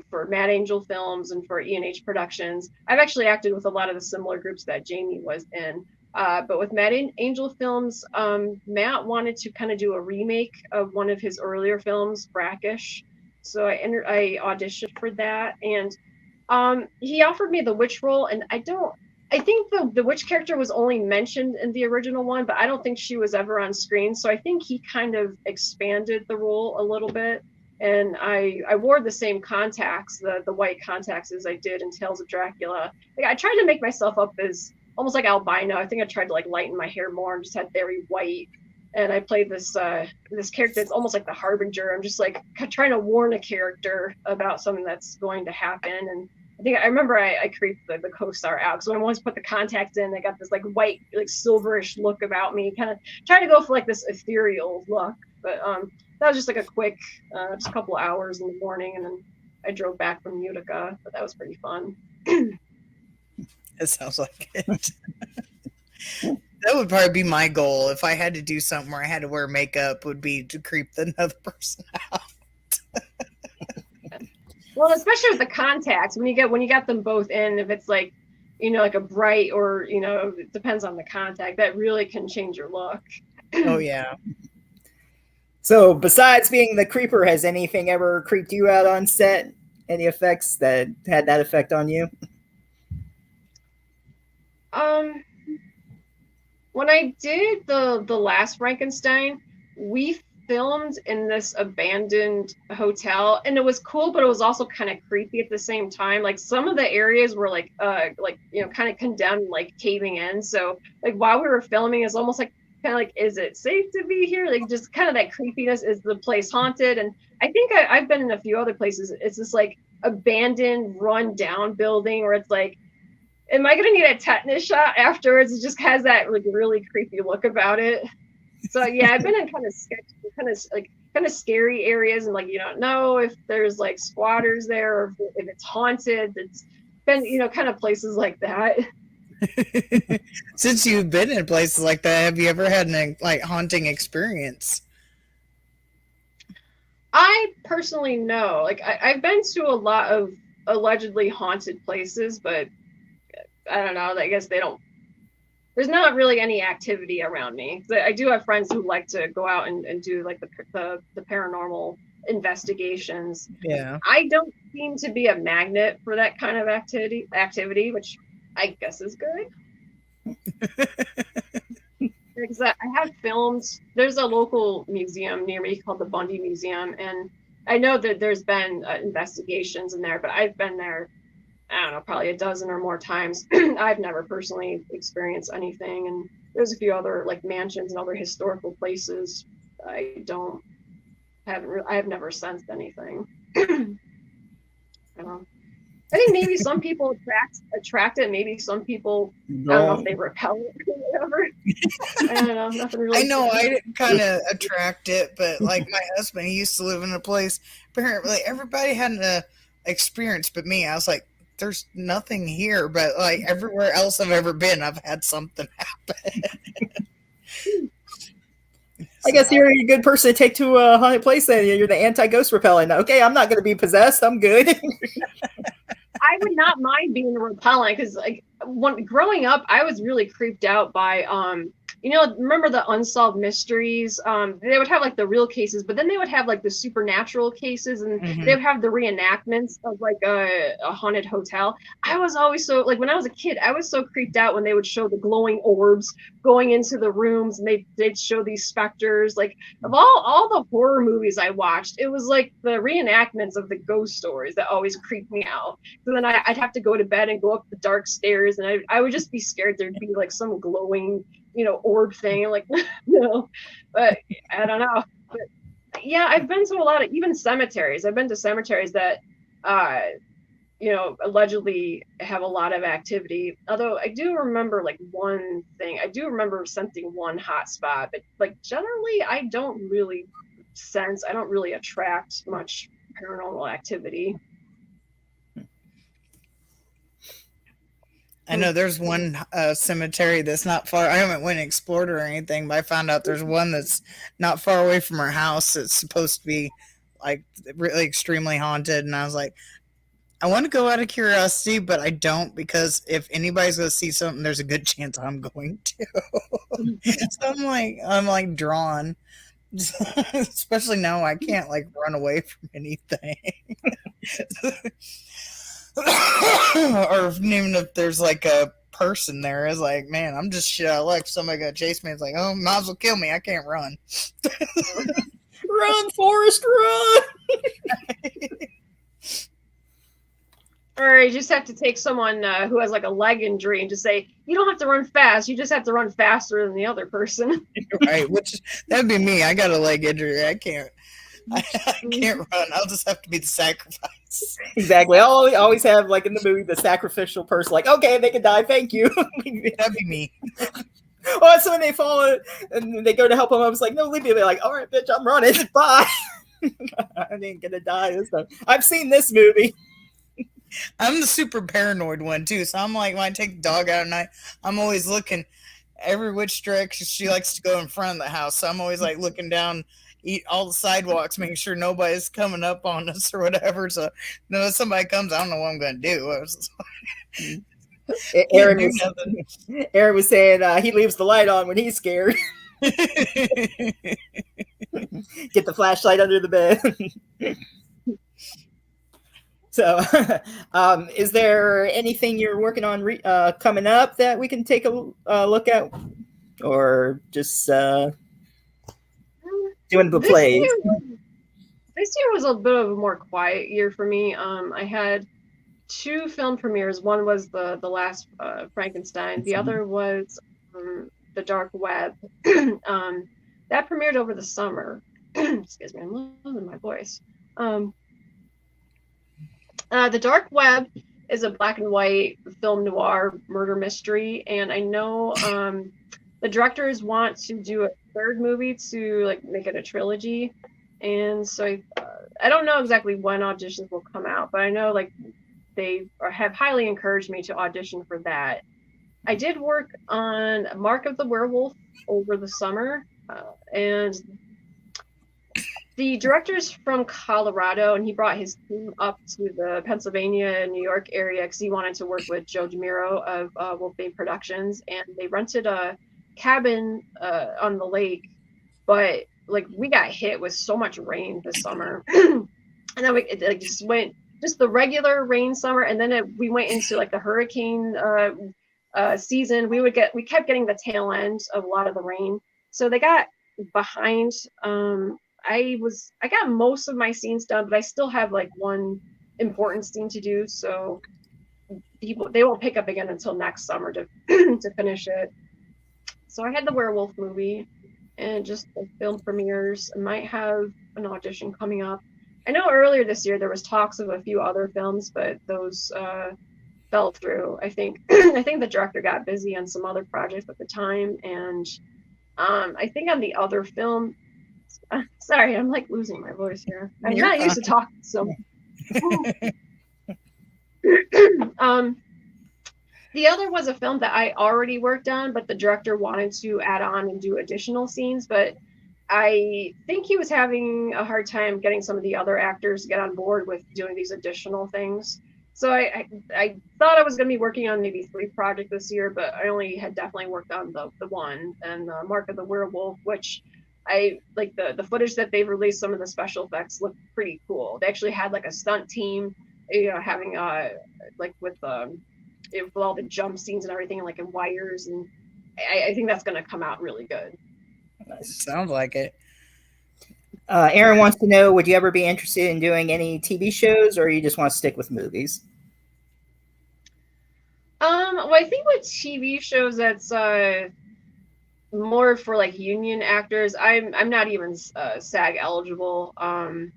for Mad Angel Films and for E&H Productions. I've actually acted with a lot of the similar groups that Jamie was in. But with Mad Angel Films, Matt wanted to kind of do a remake of one of his earlier films, Brackish. So I auditioned for that, and he offered me the witch role, and I think the witch character was only mentioned in the original one, but I don't think she was ever on screen. So I think he kind of expanded the role a little bit, and I wore the same contacts, the white contacts, as I did in Tales of Dracula. Like, I tried to make myself up as almost like albino. I think I tried to like lighten my hair more and just had very white. And I played this character. It's almost like the harbinger. I'm just like trying to warn a character about something that's going to happen. And I remember I creeped the co-star out. So when I once put the contacts in, I got this like white, like silverish look about me, kind of trying to go for like this ethereal look. But that was just like a quick, just a couple hours in the morning, and then I drove back from Utica. But that was pretty fun. It sounds like it. That would probably be my goal if I had to do something where I had to wear makeup, would be to creep another person out. Well, especially with the contacts, when you got them both in, if it's like, like a bright or, it depends on the contact, that really can change your look. Oh, yeah. So besides being the creeper, has anything ever creeped you out on set? Any effects that had that effect on you? When I did the last Frankenstein, we filmed in this abandoned hotel, and it was cool, but it was also kind of creepy at the same time. Like, some of the areas were like kind of condemned, like caving in. So like while we were filming, it's almost like kind of like, is it safe to be here? Like, just kind of that creepiness. Is the place haunted? And I think I've been in a few other places. It's this like abandoned, run down building where it's like, am I gonna need a tetanus shot afterwards? It just has that like really creepy look about it. So yeah, I've been in kind of sketchy, kind of scary areas, and like you don't know if there's like squatters there or if it's haunted. It's been kind of places like that. Since you've been in places like that, have you ever had an like haunting experience? I personally no. Like I've been to a lot of allegedly haunted places, but I don't know. I guess there's not really any activity around me. I do have friends who like to go out and do like the paranormal investigations. Yeah. I don't seem to be a magnet for that kind of activity, which I guess is good. Because I have filmed, there's a local museum near me called the Bundy Museum, and I know that there's been investigations in there, but I've been there, I don't know, probably a dozen or more times. I've never personally experienced anything, and there's a few other like mansions and other historical places. I have never sensed anything. I don't know. I think maybe some people attract it. Maybe some people, I don't know if they repel it or whatever. I don't know. Nothing really. I know I kind of attract it, but like my husband, he used to live in a place. Apparently, everybody had experience but me. I was like, there's nothing here, but like everywhere else I've ever been, I've had something happen. I guess you're a good person to take to a haunted place. Then you're the anti-ghost repellent. Okay, I'm not going to be possessed. I'm good. I would not mind being a repellent because, like, when growing up, I was really creeped out by remember the unsolved mysteries? They would have like the real cases, but then they would have like the supernatural cases, and they would have the reenactments of like a haunted hotel. I was always so, like, when I was a kid, I was so creeped out when they would show the glowing orbs going into the rooms, and they'd show these specters. Like, of all the horror movies I watched, it was like the reenactments of the ghost stories that always creeped me out. So then I'd have to go to bed and go up the dark stairs, and I would just be scared there'd be like some glowing, orb thing. Like, no, but I don't know. But yeah, I've been to a lot of, even cemeteries. I've been to cemeteries that, allegedly have a lot of activity. Although I do remember like one thing. I do remember sensing one hot spot, but like generally I don't really attract much paranormal activity. I know there's one cemetery that's not far. I haven't went and explored or anything, but I found out there's one that's not far away from our house. It's supposed to be like really extremely haunted, and I was like, I want to go out of curiosity, but I don't, because if anybody's going to see something, there's a good chance I'm going to. So I'm like drawn, especially now I can't like run away from anything. Or even if there's like a person there, is like, man, I'm just shit out of luck. Somebody gonna chase me. It's like, oh, might as well kill me. I can't run. Run, Forrest, run! Or you just have to take someone who has like a leg injury and just say, you don't have to run fast. You just have to run faster than the other person. Right, which that'd be me. I got a leg injury. I can't run. I'll just have to be the sacrifice. Exactly. I'll always have, like in the movie, the sacrificial person. Like, okay, they can die. Thank you. That'd be me. Oh, so when they fall and they go to help them, I was like, no, leave me. They're like, all right, bitch, I'm running. Bye. I ain't gonna die this time. I've seen this movie. I'm the super paranoid one too. So I'm like, when I take the dog out at night, I'm always looking every which direction. She likes to go in front of the house, so I'm always like looking down, eat all the sidewalks, making sure nobody's coming up on us or whatever. So if somebody comes, I don't know what I'm gonna do. Aaron was saying he leaves the light on when he's scared. Get the flashlight under the bed. So, is there anything you're working on coming up that we can take a look at, or just doing the plays? This year was a bit of a more quiet year for me. I had 2 film premieres. One was the last Frankenstein. The other was The Dark Web. That premiered over the summer. Excuse me, I'm losing my voice. The Dark Web is a black and white film noir murder mystery, and I know the directors want to do a 3rd movie to like make it a trilogy, and so I don't know exactly when auditions will come out, but I know like they have highly encouraged me to audition for that. I did work on Mark of the Werewolf over the summer, and the director's from Colorado, and he brought his team up to the Pennsylvania and New York area because he wanted to work with Joe DeMiro of Wolfbane Productions, and they rented a cabin on the lake, but like we got hit with so much rain this summer, and then it just went just the regular rain summer, and then we went into like the hurricane season. We kept getting the tail end of a lot of the rain, so they got behind. I got most of my scenes done, but I still have like one important scene to do. So they won't pick up again until next summer to finish it. So I had the werewolf movie and just the film premieres. I might have an audition coming up. I know earlier this year there was talks of a few other films, but those fell through. I think the director got busy on some other projects at the time, and I think on the other film. Sorry, I'm like losing my voice here. I'm not used to talking so. The other was a film that I already worked on, but the director wanted to add on and do additional scenes, but I think he was having a hard time getting some of the other actors to get on board with doing these additional things. So I thought I was going to be working on maybe 3 projects this year, but I only had definitely worked on the one, and Mark of the Werewolf, which I like the footage that they've released. Some of the special effects look pretty cool. They actually had like a stunt team, having like with all the jump scenes and everything, like in wires, and I think that's going to come out really good. Nice. Sounds like it. Aaron wants to know, would you ever be interested in doing any TV shows, or you just want to stick with movies? Well, I think with TV shows, that's more for like union actors. I'm not even SAG eligible. I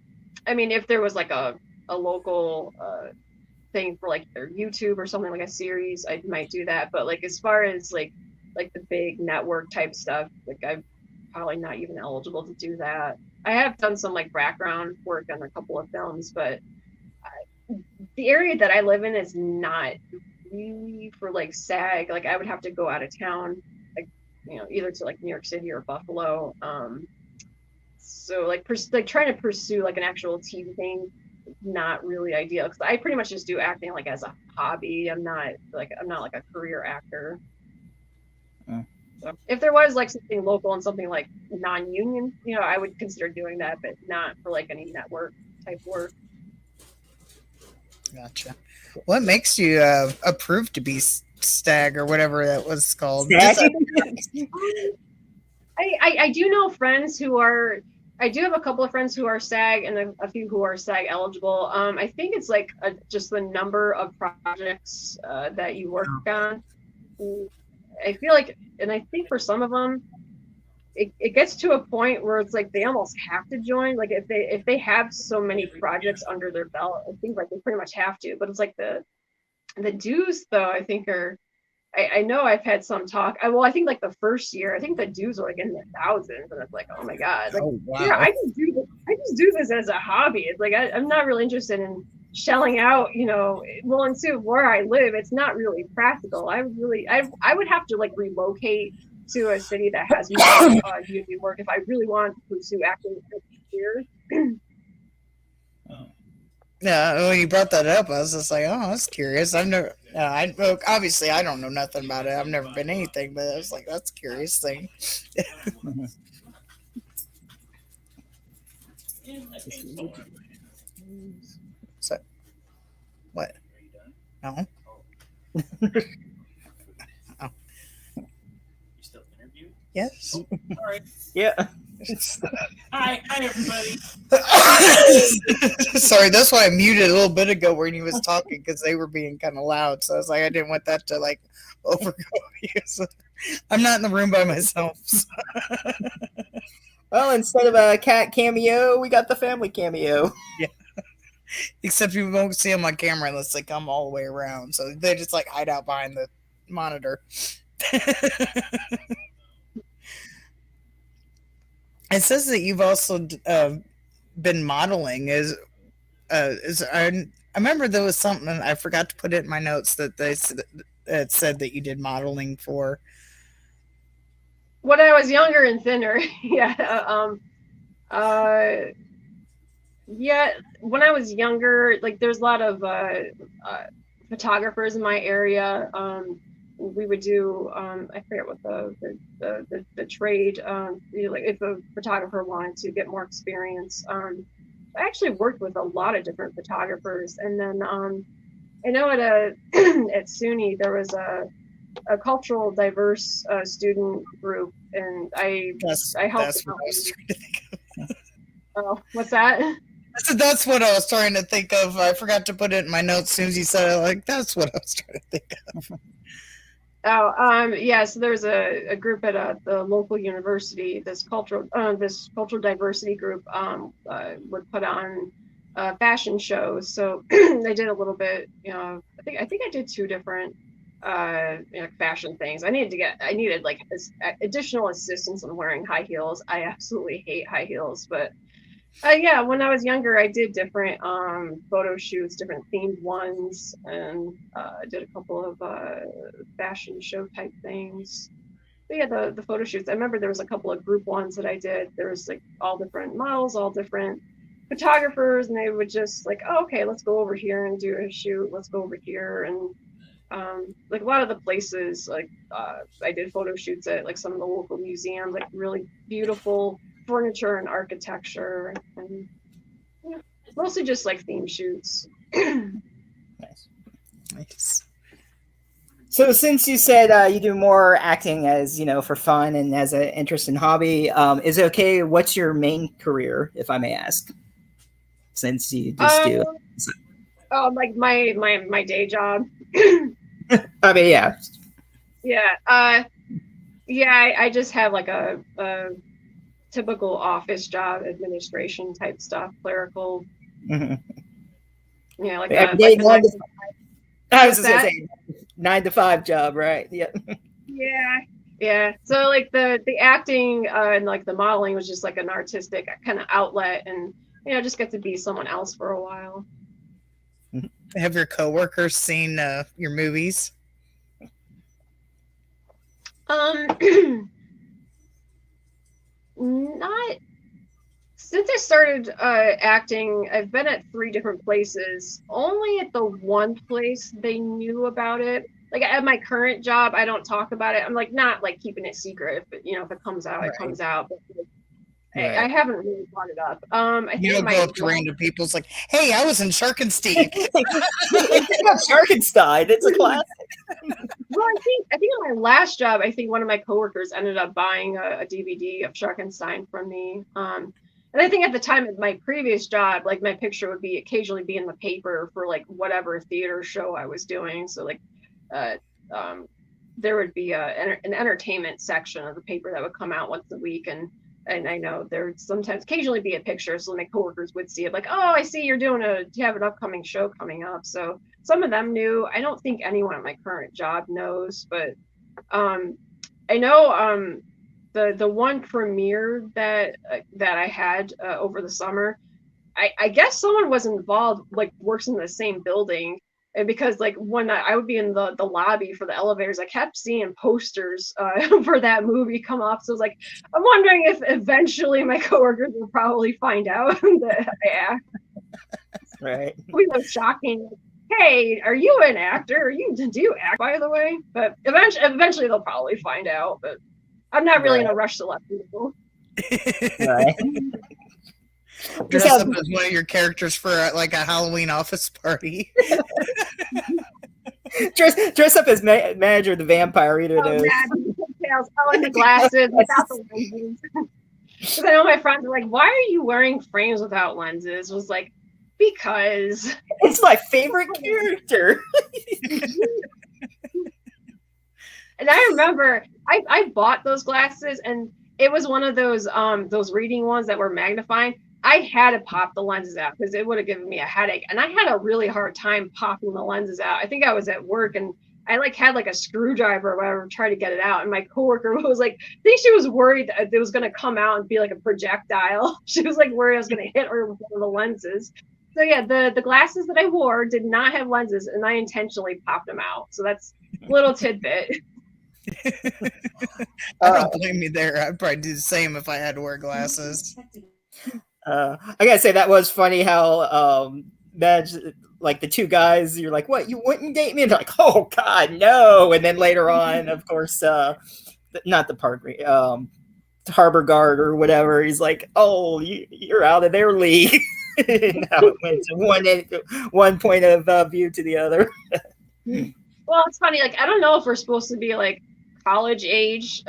mean, if there was like a local thing for like their YouTube or something, like a series, I might do that. But like as far as like the big network type stuff, like I'm probably not even eligible to do that. I have done some like background work on a couple of films, but the area that I live in is not really for like SAG. Like I would have to go out of town, like either to like New York City or Buffalo. So like trying to pursue like an actual TV thing, not really ideal, because I pretty much just do acting like as a hobby. I'm not like a career actor. So if there was like something local and something like non-union, I would consider doing that, but not for like any network type work. Gotcha. What makes you approved to be STAG or whatever that was called? I do know friends who are. I do have a couple of friends who are SAG and a few who are SAG eligible. I think it's like just the number of projects that you work on. I feel like, and I think for some of them, it gets to a point where it's like they almost have to join. Like if they have so many projects under their belt, I think like they pretty much have to. But it's like the dues though, I think are. I know I've had some talk. I think like the first year, I think the dues were like in the thousands, and it's like, oh my god, like wow. yeah, I just do this as a hobby. It's like I'm not really interested in shelling out, well, and so where I live, it's not really practical. I would have to like relocate to a city that has more union work if I really want to pursue acting here. Yeah, when you brought that up, I was just like, oh, that's curious. I've never, obviously, I don't know nothing about it. I've never been anything, but I was like, that's a curious thing. So, what? No. Oh. You still interviewing? Yes. All right. Yeah. Hi, everybody. Sorry, that's why I muted a little bit ago when he was talking, because they were being kind of loud. So I was like, I didn't want that to like overgo you. So I'm not in the room by myself. So. Well, instead of a cat cameo, we got the family cameo. Yeah. Except you won't see them on camera unless they come all the way around. So they just like hide out behind the monitor. It says that you've also been modeling. I remember there was something I forgot to put it in my notes that it said that you did modeling for. When I was younger and thinner, yeah. Yeah, when I was younger, like there's a lot of photographers in my area. We would do I forget what the trade, like if a photographer wanted to get more experience. I actually worked with a lot of different photographers, and then I know at at SUNY there was a cultural diverse student group, and I helped. That's what I was trying to think of. Oh, what's that? So that's what I was trying to think of. I forgot to put it in my notes as soon as you said it. Like, that's what I was trying to think of. Oh, yeah. So there's a group at the local university. This cultural diversity group would put on fashion shows. So I did a little bit. I think I did 2 different fashion things. I needed like additional assistance in wearing high heels. I absolutely hate high heels, but Yeah, when I was younger, I did different photo shoots, different themed ones, and I did a couple of fashion show type things. But yeah, the photo shoots. I remember there was a couple of group ones that I did. There was like all different models, all different photographers, and they would just like, oh, okay, let's go over here and do a shoot. Let's go over here, and like a lot of the places, like I did photo shoots at like some of the local museums, like really beautiful furniture and architecture, and yeah, mostly just like theme shoots. Nice. Nice. So since you said you do more acting as, for fun and as an interest and hobby, is it okay? What's your main career, if I may ask? Since you just do. Like my day job. I mean, yeah. Yeah. I just have like a typical office job, administration type stuff, clerical. Mm-hmm. Yeah, like I was just gonna say 9 to 5 job, right? Yeah. Yeah. So like the acting and like the modeling was just like an artistic kind of outlet, and just get to be someone else for a while. Have your coworkers seen your movies? Not since I started acting. I've been at 3 different places. Only at the one place they knew about it. Like at my current job, I don't talk about it. I'm like not like keeping it secret. If it comes out, it comes out. But Right. I haven't really brought it up. I You don't go up to random people. It's like, hey, I was in Sharkenstein. Sharkenstein. It's a classic. Well, I think in my last job, I think one of my coworkers ended up buying a DVD of Sharkenstein from me. And I think at the time of my previous job, like my picture would be occasionally be in the paper for like whatever theater show I was doing. So like, there would be an entertainment section of the paper that would come out once a week, and I know there would sometimes occasionally be a picture, so my coworkers would see it, like, oh, I see you have an upcoming show coming up. So some of them knew. I don't think anyone at my current job knows, but I know the one premiere that I had over the summer, I guess someone was involved, like works in the same building. And because like when I would be in the lobby for the elevators, I kept seeing posters for that movie come up. So I was like, I'm wondering if eventually my coworkers will probably find out that I act. Right. It was shocking. Hey, are you an actor? Do you act, by the way? But eventually they'll probably find out. But I'm not really in a rush to let people. Right. Dress up as one of your characters for like a Halloween office party. dress up as manager of the vampire eater. And the glasses without the lenses. Because I know my friends are like, "Why are you wearing frames without lenses?" It was like, because it's my favorite character. And I remember I bought those glasses, and it was one of those reading ones that were magnifying. I had to pop the lenses out because it would have given me a headache, and I had a really hard time popping the lenses out. I think I was at work, and I had a screwdriver or whatever, try to get it out. And my coworker was like, I think she was worried that it was going to come out and be like a projectile. She was like worried I was going to hit her with one of the lenses. So yeah, the glasses that I wore did not have lenses, and I intentionally popped them out. So that's a little tidbit. I don't blame you there. I'd probably do the same if I had to wear glasses. I gotta say that was funny how like the 2 guys, you're like, what, you wouldn't date me? And they're like, oh god, no. And then later on, of course, not the park, harbor guard or whatever, he's like, oh, you're out of their league. Now it went to one point of view to the other. Well, it's funny, like I don't know if we're supposed to be like college age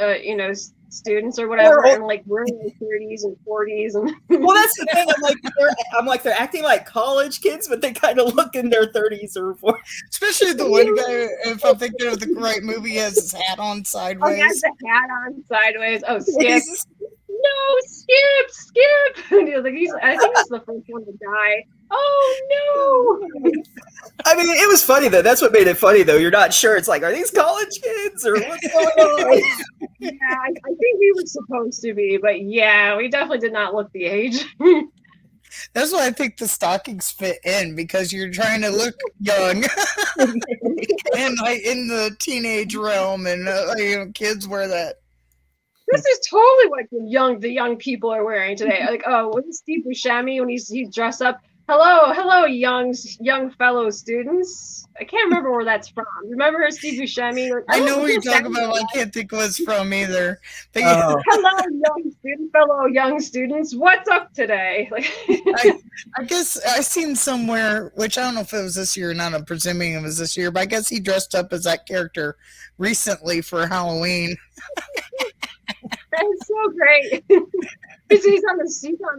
students or whatever, and like we're in their 30s and 40s, and well, that's the thing. I'm like they're acting like college kids, but they kind of look in their 30s or 40s. Especially the one guy, if I'm thinking of the right movie, he has his hat on sideways. Oh, he has the hat on sideways. Oh, Skip. No, Skip. And he was like, I think he's the first one to die. Oh no. I mean, it was funny though. That's what made it funny though. You're not sure. It's like, are these college kids or what's going on? Yeah, I think we were supposed to be, but yeah, we definitely did not look the age. That's why I think the stockings fit in, because you're trying to look young and like in the teenage realm, and kids wear that. This is totally what the young people are wearing today. Like, oh, was it Steve Buscemi when he's dressed up? Hello, young fellow students. I can't remember where that's from. Remember Steve Buscemi? Like, I know what you're talking about. I can't think what it's from either. But Hello, fellow young students. What's up today? Like, I guess I seen somewhere, which I don't know if it was this year or not. I'm presuming it was this year, but I guess he dressed up as that character recently for Halloween. That is so great. He's on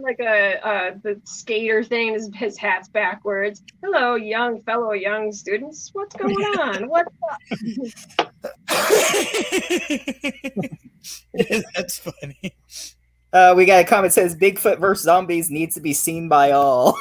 like the skater thing. His hat's backwards. Hello, fellow young students. What's going on? What's up? That's funny. We got a comment that says Bigfoot vs. Zombies needs to be seen by all.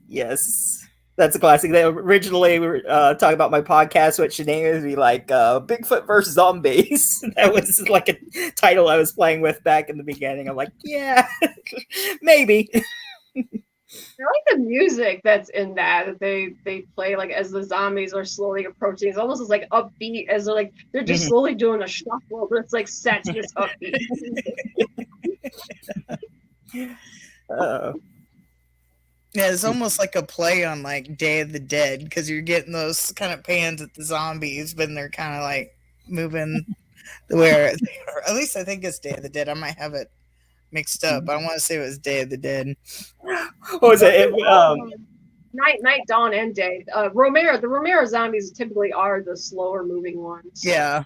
Yes. That's a classic. They originally we were talking about my podcast, what should name is be like Bigfoot versus Zombies. That was like a title I was playing with back in the beginning. I'm like, yeah, maybe. I like the music that's in that they play like as the zombies are slowly approaching. It's almost as like upbeat as they're just slowly doing a shuffle, but it's like set to this upbeat. Yeah, it's almost like a play on like Day of the Dead, because you're getting those kind of pans at the zombies, but they're kind of like moving the way, or at least I think it's Day of the Dead. I might have it mixed up. I want to say it was Day of the Dead. What was it? Night, dawn, and day. The Romero zombies typically are the slower moving ones. Yeah.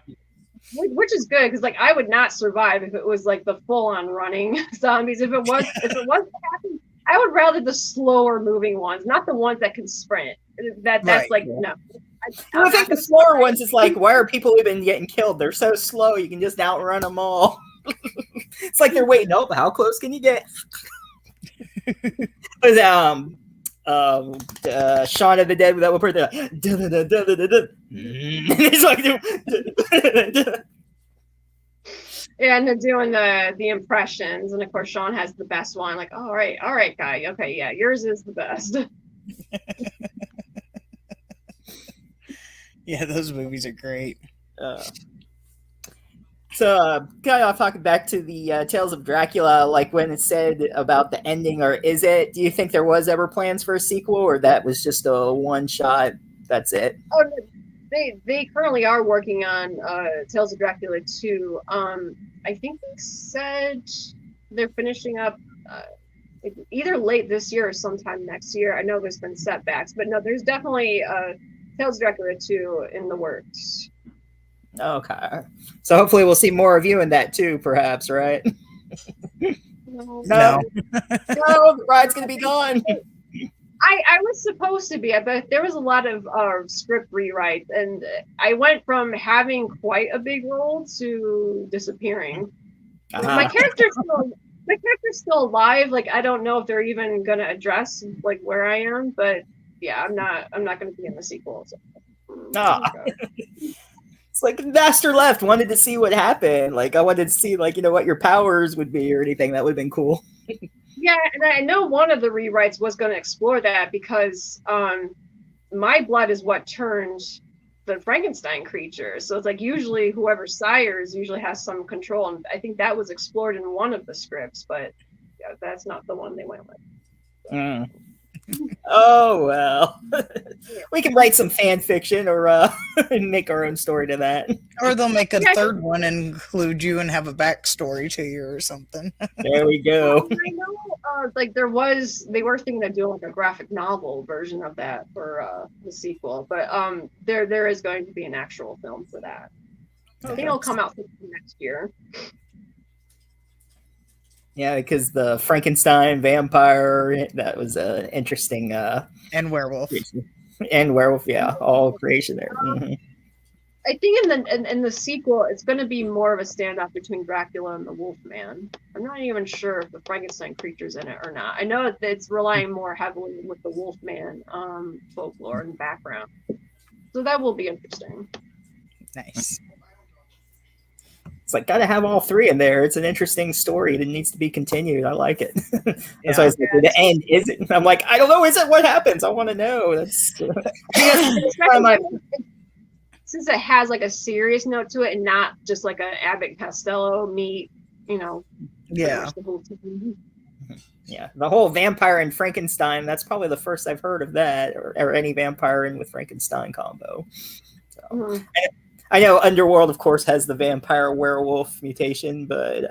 Which is good, because like I would not survive if it was like the full on running zombies. If it was happening, I would rather the slower moving ones, not the ones that can sprint. That's right, like yeah. no. I think the slower ones is like, why are people even getting killed? They're so slow, you can just outrun them all. It's like they're waiting. Oh, how close can you get? Shaun of the Dead with that one part. It's like, yeah, and they're doing the impressions, and of course Shaun has the best one. Like, all right, guy, okay, yeah, yours is the best. Yeah, those movies are great. So, kind of talking back to the Tales of Dracula, like when it said about the ending, or is it? Do you think there was ever plans for a sequel, or that was just a one shot? That's it. Oh, they currently are working on Tales of Dracula 2. I think they said they're finishing up either late this year or sometime next year. I know there's been setbacks, but no, there's definitely Tales of Dracula 2 in the works. Okay. So hopefully we'll see more of you in that too, perhaps, right? No. No, the ride's going to be gone. I was supposed to be, but there was a lot of script rewrites, and I went from having quite a big role to disappearing. My character's still alive. Like, I don't know if they're even going to address like where I am, but yeah, I'm not going to be in the sequel. So. It's like Master left, wanted to see what happened. Like, I wanted to see like, what your powers would be or anything. That would have been cool. Yeah, and I know one of the rewrites was going to explore that, because my blood is what turned the Frankenstein creature. So it's like usually whoever sires usually has some control, and I think that was explored in one of the scripts, but yeah, that's not the one they went with. So. Oh well, we can write some fan fiction or make our own story to that. Or they'll make a third one and include you and have a backstory to you or something. There we go. I know, like they were thinking of doing like a graphic novel version of that for the sequel, but there is going to be an actual film for that. I think it'll come out next year. Yeah, because the Frankenstein vampire, that was an interesting and werewolf. And werewolf, yeah, all creation there. Mm-hmm. I think in the sequel, it's going to be more of a standoff between Dracula and the Wolfman. I'm not even sure if the Frankenstein creature's in it or not. I know it's relying more heavily with the Wolfman folklore and background, so that will be interesting. Nice. It's like gotta have all three in there. It's an interesting story that needs to be continued. I like it. That's Yeah. why I was like, the end is it? I'm like, I don't know. Is it what happens? I want to know. That's since it has like a serious note to it and not just like a Abbott Costello meet, you know. Yeah. The whole team. Yeah, the whole vampire and Frankenstein. That's probably the first I've heard of that, or any vampire in with Frankenstein combo. So, Mm-hmm. I know Underworld, of course, has the vampire werewolf mutation, but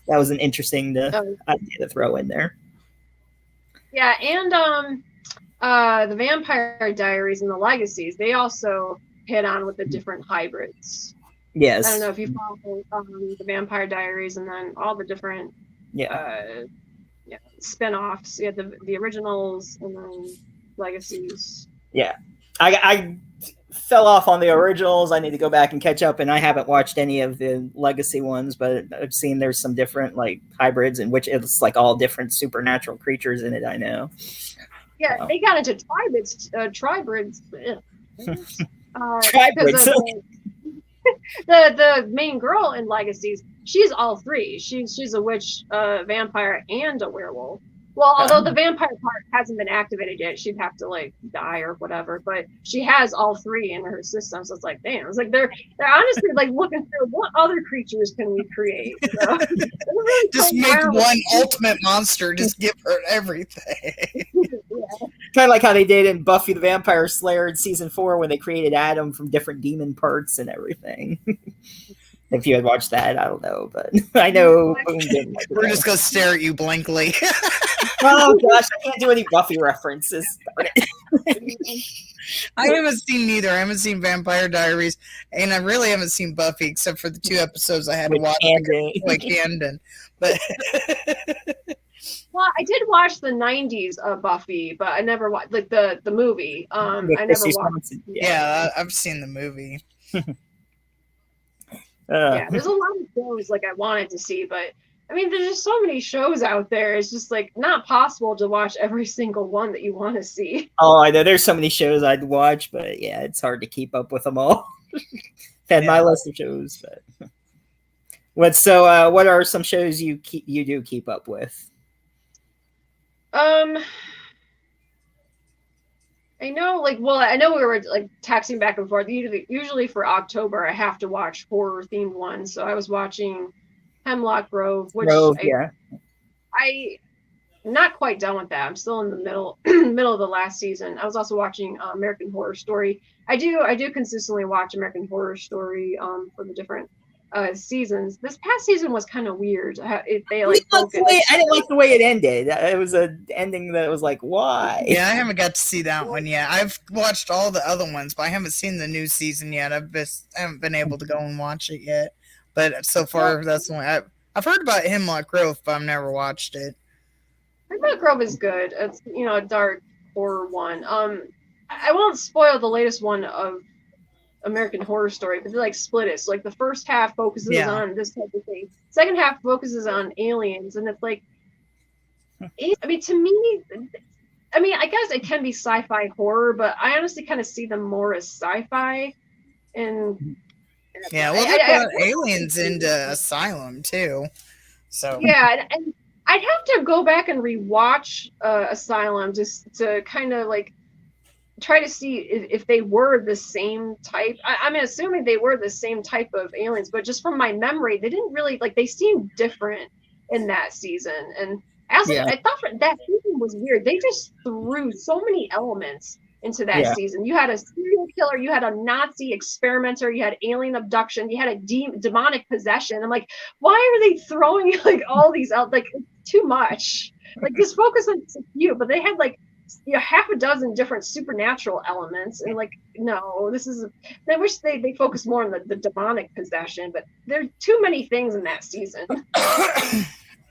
that was an interesting idea to throw in there. Yeah, and the Vampire Diaries and the Legacies, they also hit on with the different hybrids. Yes. I don't know if you follow the Vampire Diaries and then all the different spin-offs. You had the originals and then Legacies. Yeah. I fell off on the originals. I need to go back and catch up, and I haven't watched any of the legacy ones, but I've seen there's some different like hybrids in which it's like all different supernatural creatures in it. I know. Yeah, they got into tribrids. Tribrids. The main girl in Legacies, she's all three. She's a witch, vampire, and a werewolf. Well, although the vampire part hasn't been activated yet, she'd have to like die or whatever. But she has all three in her system, so it's like, damn, it's like they're honestly like looking through what other creatures can we create. So, really just make one ultimate monster. Just give her everything. Kind of like how they did in Buffy the Vampire Slayer in season 4 when they created Adam from different demon parts and everything. If you had watched that, I don't know, but I know Boom didn't. We're just gonna stare at you blankly. Oh gosh, I can't do any Buffy references. I haven't seen neither. I haven't seen Vampire Diaries, and I really haven't seen Buffy except for the 2 episodes I had to watch like Camden. But well, I did watch the '90s Buffy, but I never watched like the movie. I never watched. Yeah, I've seen the movie. Yeah, there's a lot of shows like I wanted to see, but I mean, there's just so many shows out there. It's just like not possible to watch every single one that you want to see. Oh, I know there's so many shows I'd watch, but yeah, it's hard to keep up with them all. Had my list of shows, but what are some shows you do keep up with? I know we were like texting back and forth. Usually for October, I have to watch horror themed ones. So I was watching Hemlock Grove, which I'm not quite done with that. I'm still in the middle of the last season. I was also watching American Horror Story. I do consistently watch American Horror Story for the different seasons. This past season was kind of weird. I didn't like the way it ended. It was an ending that was like, why? Yeah, I haven't got to see that one yet. I've watched all the other ones, but I haven't seen the new season yet. I haven't been able to go and watch it yet. But so far, that's the one I've heard about Hemlock Grove, but I've never watched it. Hemlock Grove is good. It's a dark horror one. I won't spoil the latest one of American Horror Story, but they like split it. So like the first half focuses on this type of thing. Second half focuses on aliens, and it's like, I mean, to me, I guess it can be sci-fi horror, but I honestly kind of see them more as sci-fi. And yeah, well, they brought aliens into Asylum too. So yeah, and I'd have to go back and rewatch Asylum just to kind of like try to see if they were the same type. I'm assuming they were the same type of aliens, but just from my memory, they didn't really they seemed different in that season. And I thought that season was weird. They just threw so many elements into that season. You had a serial killer, you had a Nazi experimenter, you had alien abduction, you had a demonic possession. I'm like, why are they throwing all these out? Like, too much. Like, just focus on a few. But they had half a dozen different supernatural elements, and no, this is. I wish they focused more on the demonic possession, but there are too many things in that season.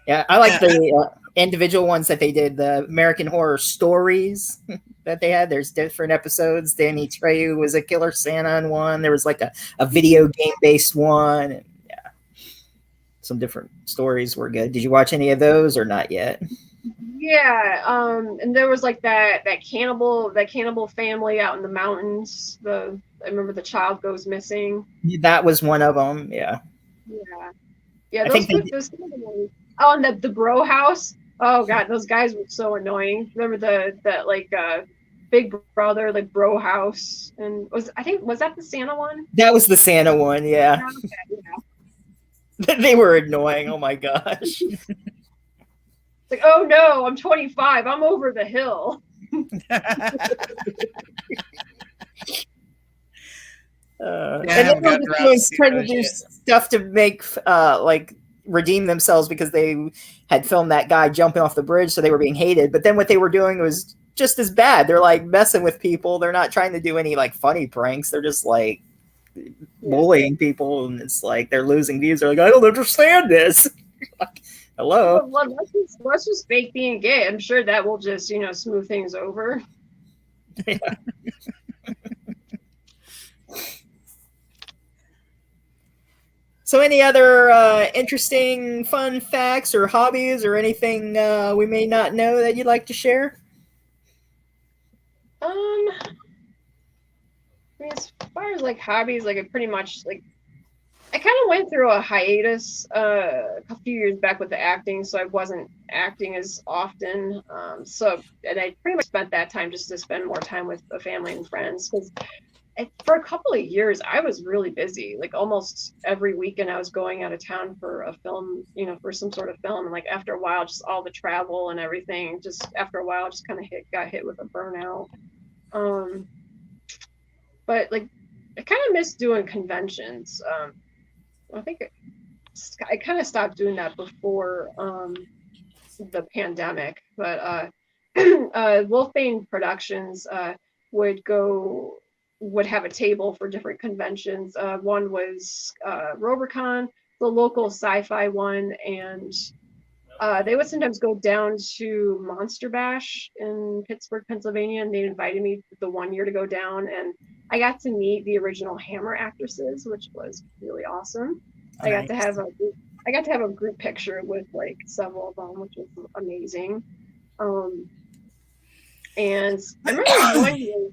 Yeah, I like the individual ones that they did, the American Horror Stories that they had. There's different episodes. Danny Trejo was a Killer Santa in one. There was a video game based one. And, some different stories were good. Did you watch any of those or not yet? Yeah, and there was that cannibal family out in the mountains. I remember the child goes missing. That was one of them. Yeah. Yeah, I think they those oh, and the bro house. Oh god, those guys were so annoying. Remember the like Big Brother like bro house, and was that the Santa one? that was the Santa one. Yeah, Yeah. they were annoying. Oh my gosh. It's like, oh no, I'm 25. I'm over the hill. And I they haven't were gotten just around to see trying to those do yet. stuff to make like redeem themselves because they had filmed that guy jumping off the bridge, so they were being hated. But then what they were doing was just as bad. They're like messing with people. They're not trying to do any like funny pranks. They're just like bullying people, and it's like they're losing views. They're like, I don't understand this. Like, hello. Well, let's just fake being gay. I'm sure that will just smooth things over. Yeah. So, any other interesting, fun facts or hobbies or anything we may not know that you'd like to share? I mean, as far as like hobbies, like I pretty much like I kind of went through a hiatus a few years back with the acting, so I wasn't acting as often. And I pretty much spent that time just to spend more time with the family and friends because for a couple of years I was really busy. Like almost every weekend I was going out of town for a film, for some sort of film. And like after a while, just all the travel and everything, just after a while, just kind of got hit with a burnout. But like I kind of miss doing conventions. I think I kind of stopped doing that before the pandemic, but Wolfbane Productions would have a table for different conventions. One was Robercon, the local sci-fi one, and they would sometimes go down to Monster Bash in Pittsburgh, Pennsylvania, and they invited me the one year to go down, and I got to meet the original Hammer actresses, which was really awesome. I got to have a group picture with like several of them, which was amazing. And I remember one year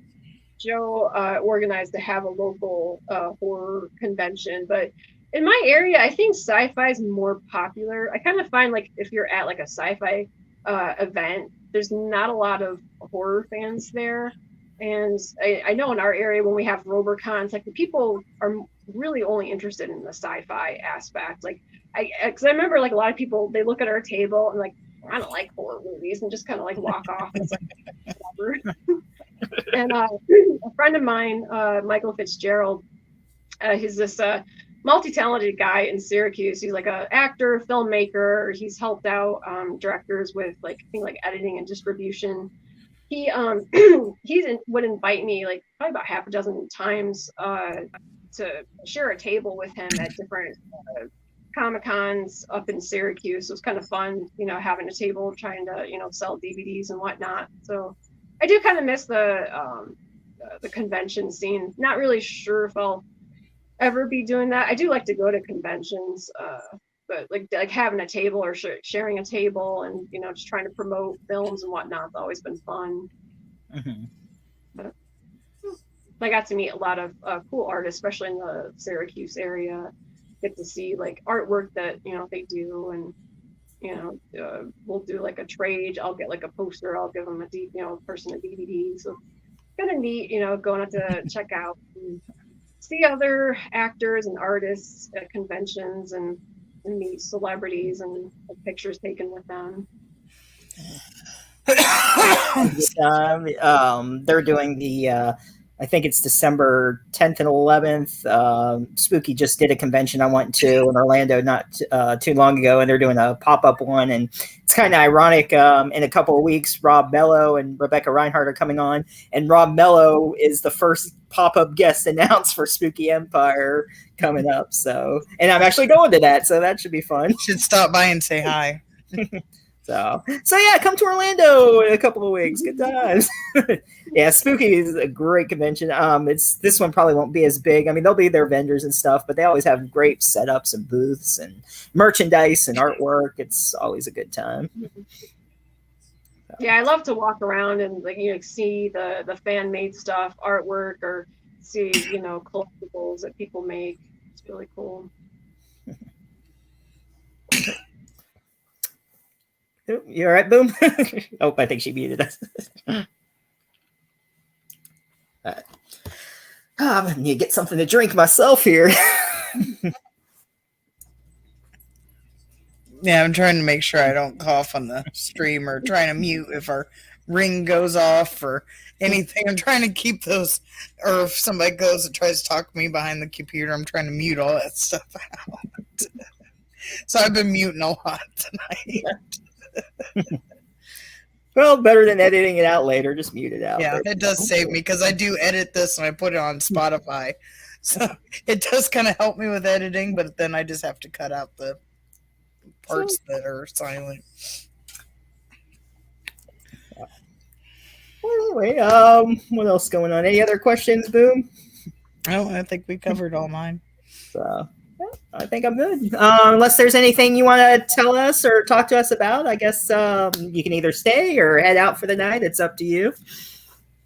Joe organized to have a local horror convention, but in my area, I think sci-fi is more popular. I kind of find like if you're at like a sci-fi event, there's not a lot of horror fans there. And I know in our area when we have Robercons, like the people are really only interested in the sci-fi aspect. Like because I remember like a lot of people, they look at our table and like, I don't like horror movies, and just kind of like walk off. It's like, whatever. And a friend of mine, Michael Fitzgerald, he's this multi-talented guy in Syracuse. He's like an actor, filmmaker. He's helped out directors with like I think like editing and distribution. He would invite me like probably about half a dozen times to share a table with him at different Comic-Cons up in Syracuse. It was kind of fun, having a table trying to sell DVDs and whatnot. So I do kind of miss the convention scene. Not really sure if I'll ever be doing that. I do like to go to conventions, but like having a table or sharing a table and just trying to promote films and whatnot, it's always been fun. Mm-hmm. But I got to meet a lot of cool artists, especially in the Syracuse area. Get to see like artwork that they do, and we'll do like a trade. I'll get like a poster. I'll give them a person a DVD. So kind of neat, going out to check out and see other actors and artists at conventions and meet celebrities and have pictures taken with them. They're doing the I think it's December 10th and 11th. Spooky just did a convention I went to in Orlando not too long ago, and they're doing a pop-up one. And it's kind of ironic. In a couple of weeks, Rob Mello and Rebecca Reinhardt are coming on, and Rob Mello is the first pop-up guest announced for Spooky Empire coming up. So, and I'm actually going to that, so that should be fun. Should stop by and say hi. So yeah, come to Orlando in a couple of weeks. Good times. Yeah, Spooky is a great convention. This one probably won't be as big. I mean, they'll be their vendors and stuff, but they always have great setups and booths and merchandise and artwork. It's always a good time. Yeah, I love to walk around and see the fan made stuff, artwork, or see collectibles that people make. It's really cool. You all right, Boom? Oh, I think she muted us. All right. I need to get something to drink myself here. Yeah, I'm trying to make sure I don't cough on the stream or trying to mute if our ring goes off or anything. I'm trying to keep those, or if somebody goes and tries to talk to me behind the computer, I'm trying to mute all that stuff out. So I've been muting a lot tonight. Well, better than editing it out later. Just mute it out. Yeah, it does save me because I do edit this and I put it on Spotify. So it does kind of help me with editing, but then I just have to cut out the parts that are silent. Anyway, what else going on? Any other questions, Boom? Oh, I think we covered all mine. So, I think I'm good. Unless there's anything you want to tell us or talk to us about, I guess you can either stay or head out for the night. It's up to you.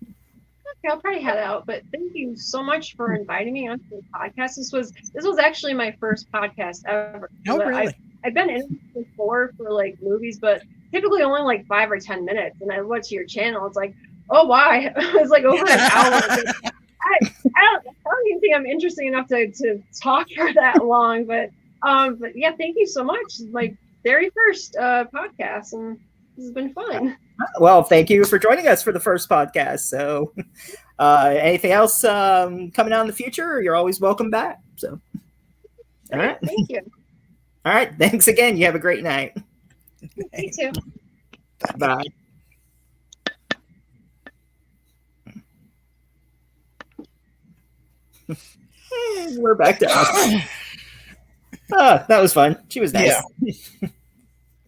Okay, I'll probably head out, but thank you so much for inviting me onto the podcast. This was actually my first podcast ever. Oh, really? I've been in it before for like movies, but typically only like 5 or 10 minutes. And I went to your channel. It's like, oh, why? It's like over an hour. I don't even think I'm interesting enough to talk for that long. But yeah, thank you so much. It's my very first podcast, and this has been fun. Well, thank you for joining us for the first podcast. So, anything else coming out in the future? You're always welcome back. So, all right. Thank you. All right. Thanks again. You have a great night. You too. Bye. We're back to us. Oh, that was fun. She was nice. Yeah.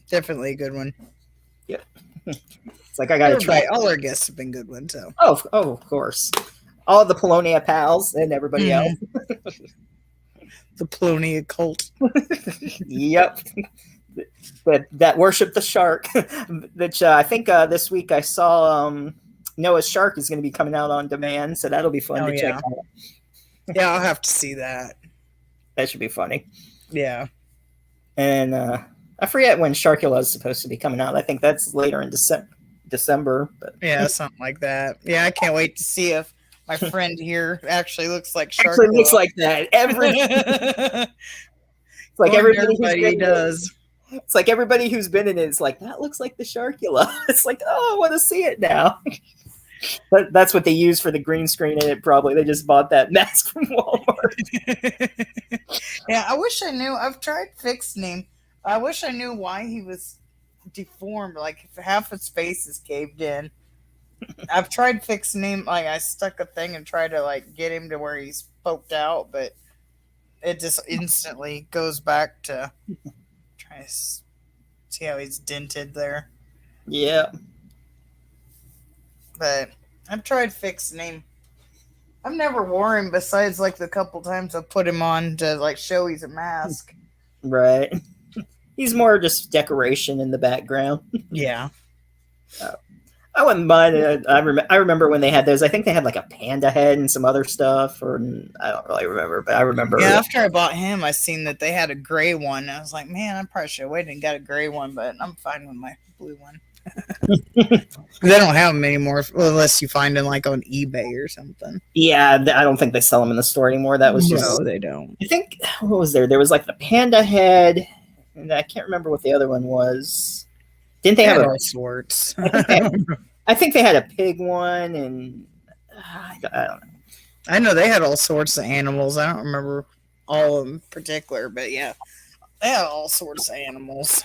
Definitely a good one. Yeah. It's like I got to try. All our guests have been good ones. So. Oh, of course. All the Polonia pals and everybody else. The Polonia cult. Yep. That worship the shark. Which I think this week I saw Noah's Shark is going to be coming out on demand, so that'll be fun to check out. Yeah, I'll have to see that. That should be funny. Yeah. And I forget when Sharkula is supposed to be coming out. I think that's later in December. But yeah, something like that. Yeah, I can't wait to see if my friend here actually looks like Sharkula. Actually looks like that. It's like everybody does. It's like everybody who's been in it is like, that looks like the Sharkula. It's like, oh, I want to see it now. But that's what they use for the green screen in it, probably. They just bought that mask from Walmart. Yeah, I wish I knew. I've tried fixing him. I wish I knew why he was deformed. Like, if half his face is caved in. I've tried fixing him. Like, I stuck a thing and tried to, like, get him to where he's poked out, but it just instantly goes back to try to see how he's dented there. Yeah. But I've tried fixing him. I've never wore him besides like the couple times I've put him on to like show he's a mask. Right. He's more just decoration in the background. Yeah. I wouldn't mind. I remember when they had those. I think they had like a panda head and some other stuff, or I don't really remember, but I remember. Yeah, after I bought him, I seen that they had a gray one. I was like, man, I probably should have waited and got a gray one, but I'm fine with my blue one. They don't have them anymore unless you find them like on eBay or something. Yeah, I don't think they sell them in the store anymore. That was just. No, they don't. I think, what was there? There was like the panda head, and I can't remember what the other one was. Didn't they have all sorts? I think they had a pig one, and I don't know. I know they had all sorts of animals. I don't remember all of them in particular, but yeah, they had all sorts of animals.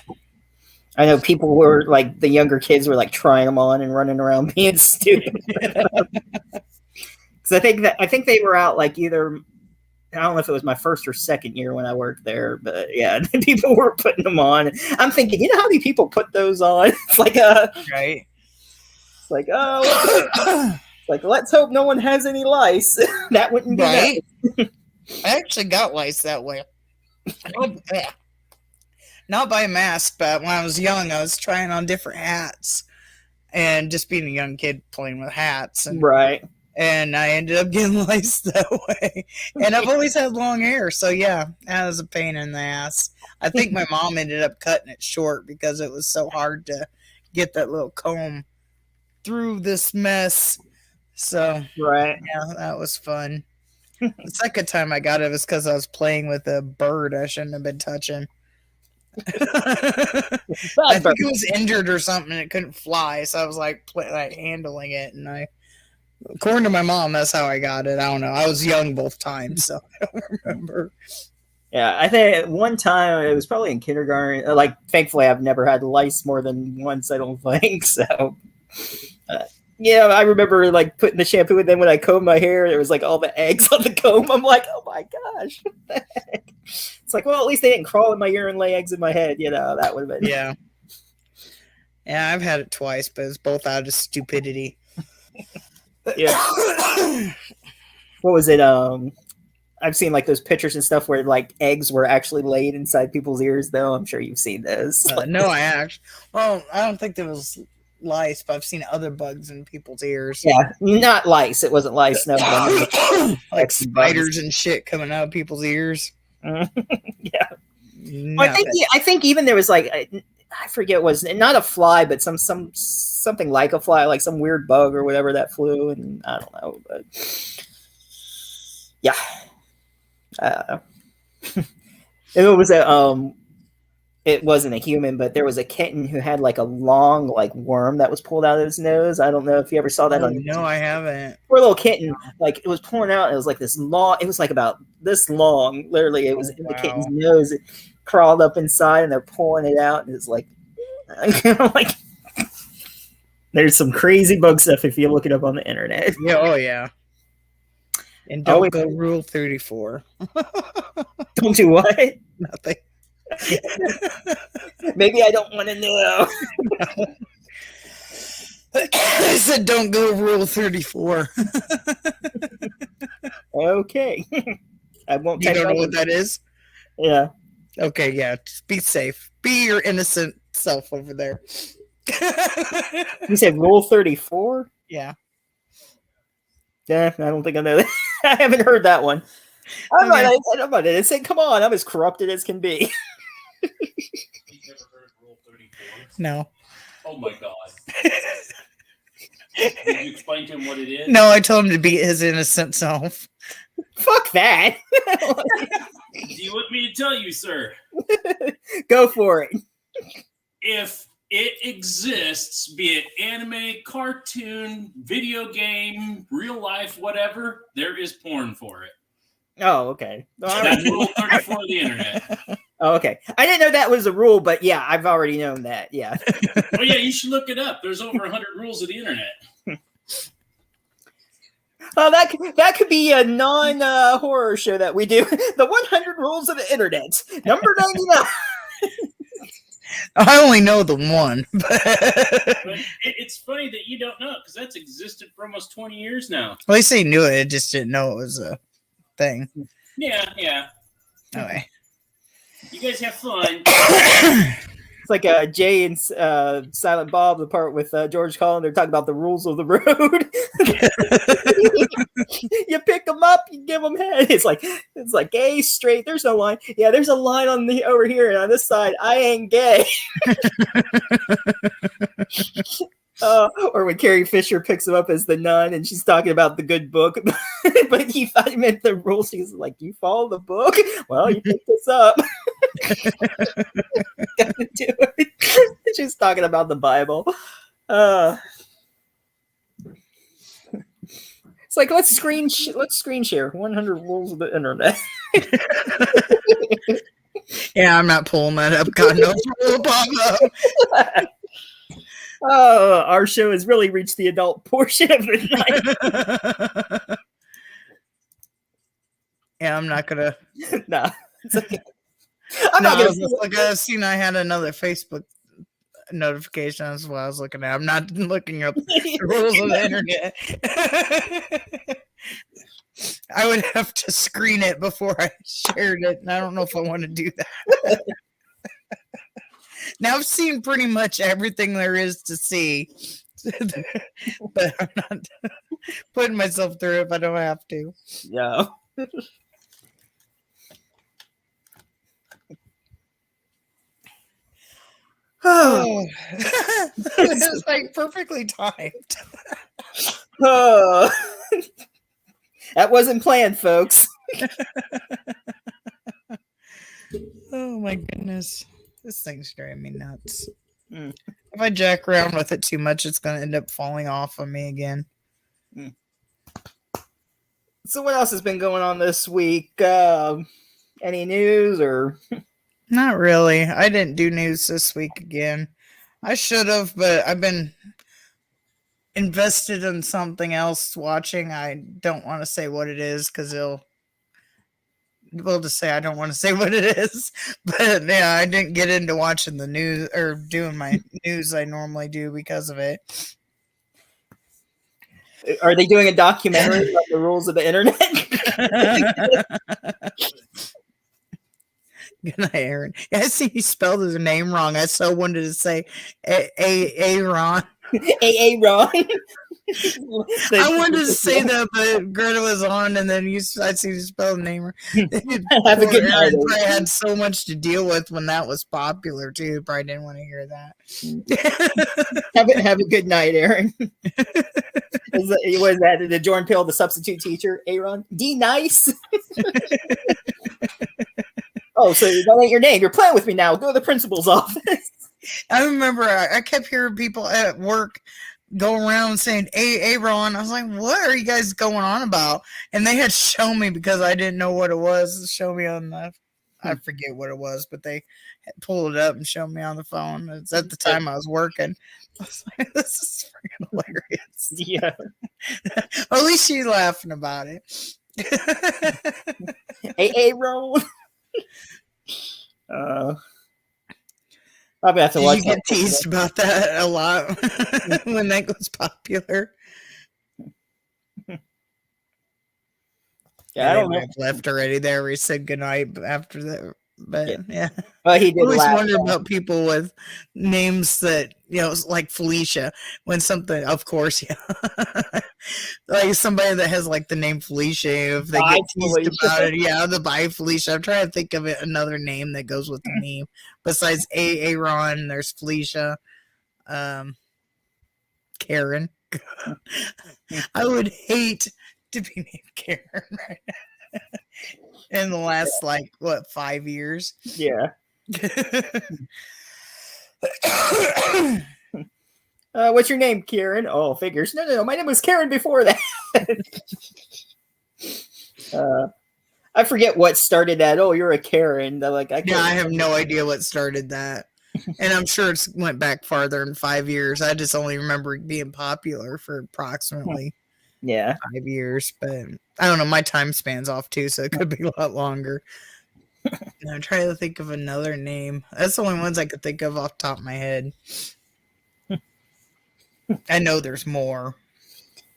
I know people were like, the younger kids were like trying them on and running around being stupid. Because I think they were out like either, I don't know if it was my first or second year when I worked there, but yeah, people were putting them on. I'm thinking, you know how many people put those on? It's like right. It's like, oh, like let's hope no one has any lice. That wouldn't be right. Nice. I actually got lice that way. Not by a mask, but when I was young, I was trying on different hats and just being a young kid playing with hats. And right. and I ended up getting laced that way. And I've always had long hair, so yeah, that was a pain in the ass. I think my mom ended up cutting it short because it was so hard to get that little comb through this mess. So Right. yeah, that was fun. The second time I got it was because I was playing with a bird I shouldn't have been touching. I think it was injured or something and it couldn't fly, so I was like handling it, and according to my mom, that's how I got it. I don't know. I was young both times, so I don't remember. Yeah, I think at one time it was probably in kindergarten. Like, thankfully, I've never had lice more than once. I don't think so. Yeah, I remember like putting the shampoo, and then when I combed my hair, there was like all the eggs on the comb. I'm like, oh my gosh. It's like, well, at least they didn't crawl in my ear and lay eggs in my head. That would have been. Yeah. Yeah, I've had it twice, but it's both out of stupidity. Yeah. What was it? I've seen like those pictures and stuff where like eggs were actually laid inside people's ears, though. I'm sure you've seen those. No, I don't think there was lice, but I've seen other bugs in people's ears. Yeah, not lice. It wasn't lice. No, like spiders and shit coming out of people's ears. Yeah. Well, I think even there was like I forget, it was not a fly, but something like a fly, like some weird bug or whatever that flew, and I don't know, but yeah. It was it wasn't a human, but there was a kitten who had like a long like worm that was pulled out of his nose. I don't know if you ever saw that on YouTube. No, I haven't. Poor little kitten, like it was pulling out, and it was like this long, it was like about this long, literally. It was in the kitten's nose. It crawled up inside, and they're pulling it out, and it's like like there's some crazy bug stuff if you look it up on the internet. Yeah, oh yeah. And don't go Rule 34. Don't do what? Nothing. Maybe I don't want to know. I said don't go Rule 34. Okay. I won't. You don't know what that is? Yeah. Okay, yeah. Just be safe. Be your innocent self over there. You said Rule 34? Yeah. Yeah, I don't think I know that. I haven't heard that one. I'm not innocent. Come on, I'm as corrupted as can be. You've never heard Rule 34? No. Oh my god. Did you explain to him what it is? No, I told him to be his innocent self. Fuck that. Do you want me to tell you, sir? Go for it. If it exists, be it anime, cartoon, video game, real life, whatever, there is porn for it. Oh, okay. That's Rule 34 of the internet. Oh, okay. I didn't know that was a rule, but yeah, I've already known that. Yeah. Well, yeah, you should look it up. There's over 100 rules of the internet. Oh, that could be a non-horror show that we do. The 100 Rules of the Internet, number 99. I only know the one. But it's funny that you don't know, because that's existed for almost 20 years now. Well, they say knew it, just didn't know it was a thing. Yeah. Anyway. You guys have fun. It's like Jay and Silent Bob, the part with George Collin. They're talking about the rules of the road. You pick them up, you give them head. It's like gay, straight. There's no line. Yeah, there's a line on the over here, and on this side, I ain't gay. Or when Carrie Fisher picks him up as the nun, and she's talking about the good book, but he thought he meant the rules. She's like, "You follow the book? Well, you pick this up." Gotta do it. She's talking about the Bible. It's like let's screen share 100 rules of the internet. Yeah, I'm not pulling that up. God knows it'll pop up. Our show has really reached the adult portion of the night. Yeah, I'm not gonna. Nah, it's okay. I've seen I had another Facebook notification. That's what I was looking at. I'm not looking up the rules of the internet. I would have to screen it before I shared it, and I don't know if I want to do that. Now I've seen pretty much everything there is to see, But I'm not putting myself through it if I don't have to. Yeah. Oh, it's like perfectly timed. Oh. That wasn't planned, folks. Oh my goodness. This thing's driving me nuts. Mm. If I jack around with it too much, it's going to end up falling off on me again. So what else has been going on this week? Any news or? Not really. I didn't do news this week again. I should have, but I've been invested in something else watching. I don't want to say what it is because we'll just say I don't want to say what it is. But yeah, I didn't get into watching the news or doing my news I normally do because of it. Are they doing a documentary about the rules of the internet? Good night, Aaron. Yeah, I see you spelled his name wrong. I so wanted to say Aaron. Ron. I wanted to say that, but Greta was on, and then I see you spell the name wrong. Have a good night. Aaron probably had so much to deal with when that was popular too. Probably didn't want to hear that. Have a good night, Aaron. Was that the Jordan Peele, the substitute teacher? Aaron D. Nice. Oh, so that ain't your name. You're playing with me now. Go to the principal's office. I remember I kept hearing people at work go around saying, hey, Ron. I was like, what are you guys going on about? And they had shown me because I didn't know what it was. Show me on the, I forget what it was, but they pulled it up and showed me on the phone. It's at the time I was working. I was like, this is freaking hilarious. Yeah. At least she's laughing about it. Hey, Ron. Probably have to watch. You get teased about that a lot when that goes popular. Yeah, I don't know. I've left already there. We said goodnight after that. But yeah. Well, he did. I always laugh. wonder about people with names that, like Felicia. When something, of course, yeah. Like somebody that has like the name Felicia, if they get teased Felicia. about it, yeah, the bye Felicia. I'm trying to think of another name that goes with the name. Besides Aaron, there's Felicia. Karen. I would hate to be named Karen right now. In the last 5 years. Yeah. What's your name, Karen? Oh, figures. No. My name was Karen before that. I forget what started that. Oh, you're a Karen. I have no idea what started that. And I'm sure it went back farther than 5 years. I just only remember it being popular for approximately 5 years. But I don't know. My time span's off too, so it could be a lot longer. I'm trying to think of another name. That's the only ones I could think of off the top of my head. I know there's more.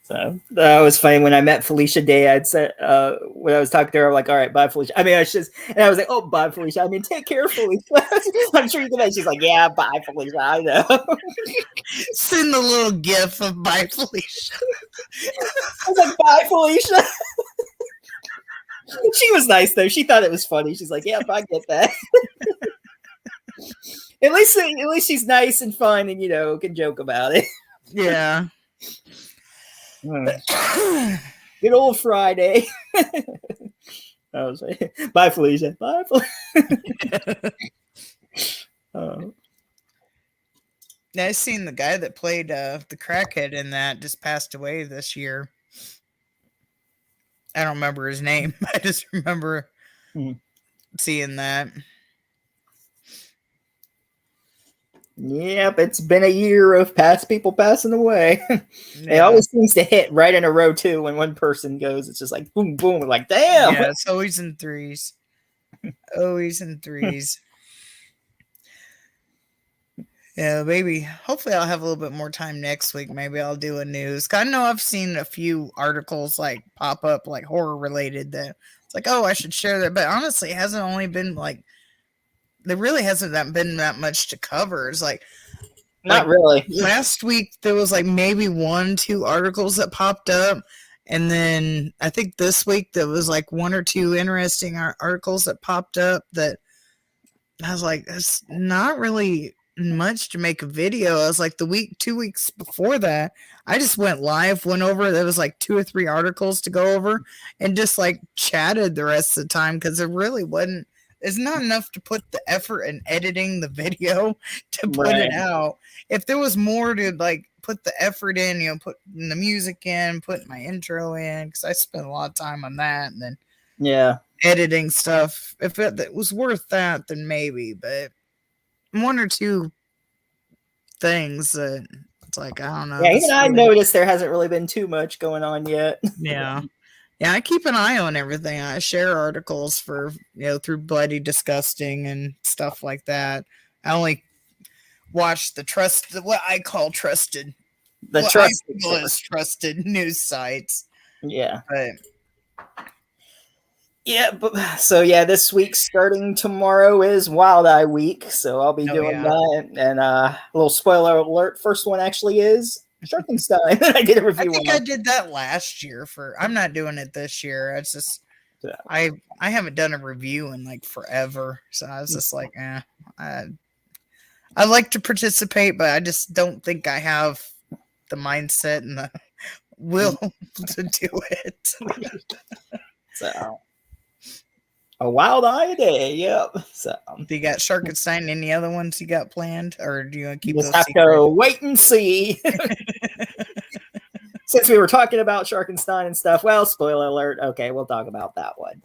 So that was funny when I met Felicia Day. I'd said when I was talking to her, I'm like, "All right, bye, Felicia." I mean, and I was like, "Oh, bye, Felicia." I mean, take care, Felicia. I'm sure you can. She's like, "Yeah, bye, Felicia." I know. Send the little gif of bye, Felicia. I was like, "Bye, Felicia." She was nice though. She thought it was funny. She's like, "Yep, I get that." At least she's nice and fun, and can joke about it. Yeah. Good old Friday. I was like, bye, Felicia. Bye, Felicia. I seen the guy that played the crackhead in that just passed away this year. I don't remember his name. I just remember seeing that. Yep, it's been a year of people passing away. It always seems to hit right in a row too. When one person goes, it's just like boom, boom. We're like, damn. Yeah, it's always in threes. Always in threes. Yeah, maybe. Hopefully, I'll have a little bit more time next week. Maybe I'll do a news. I know I've seen a few articles pop up horror related that it's like, oh, I should share that. But honestly, it hasn't only been there really hasn't been that much to cover. It's like Not really. Last week there was like maybe 1-2 articles that popped up, and then I think this week there was like 1 or 2 interesting articles that popped up that I was like, that's not really much to make a video. I was like, 2 weeks before that, I just went live, went over. There was like 2 or 3 articles to go over, and just like chatted the rest of the time because it really wasn't. It's not enough to put the effort in editing the video to put it out. If there was more to like put the effort in, put the music in, put my intro in, because I spent a lot of time on that, and then editing stuff. If it was worth that, then maybe. But 1 or 2 things that it's like, I don't know. Yeah, even I noticed there hasn't really been too much going on yet. Yeah. Yeah, I keep an eye on everything. I share articles for, through Bloody Disgusting and stuff like that. I only watch what I call trusted. Trusted news sites. Yeah. But yeah, this week starting tomorrow is Wild Eye Week, so I'll be doing that. And a little spoiler alert, first one actually is Sharkenstein. I did a review. I think I did that last year. I'm not doing it this year. It's just I haven't done a review in like forever, so I was just like, I like to participate, but I just don't think I have the mindset and the will to do it. So a Wild Eye day, yep. So do you got Sharkenstein? Any other ones you got planned, or do you want to keep those have secret? to wait and see. Since we were talking about Sharkenstein and stuff, well, spoiler alert. Okay, we'll talk about that one.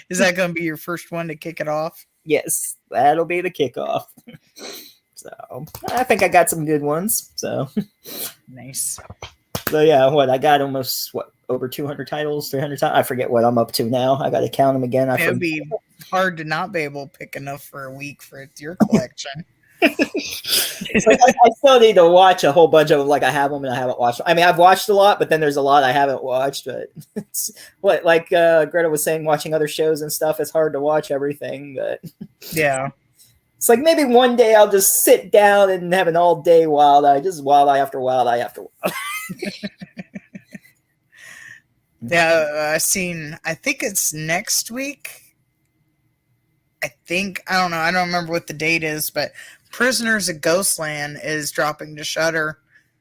Is that going to be your first one to kick it off? Yes, that'll be the kickoff. So I think I got some good ones. So nice. So yeah, I got almost over 200 titles, 300 titles. I forget what I'm up to now. I got to count them again. It would be hard to not be able to pick enough for a week for your collection. I still need to watch a whole bunch of them. Like I have them and I haven't watched them. I mean, I've watched a lot, but then there's a lot I haven't watched. But it's like Greta was saying, watching other shows and stuff, it's hard to watch everything. But yeah. It's like maybe one day I'll just sit down and have an all day Wild Eye, just Wild Eye after Wild Eye after Wild Eye. Yeah, I think it's next week. I don't know. I don't remember what the date is, but Prisoners of Ghostland is dropping to Shudder.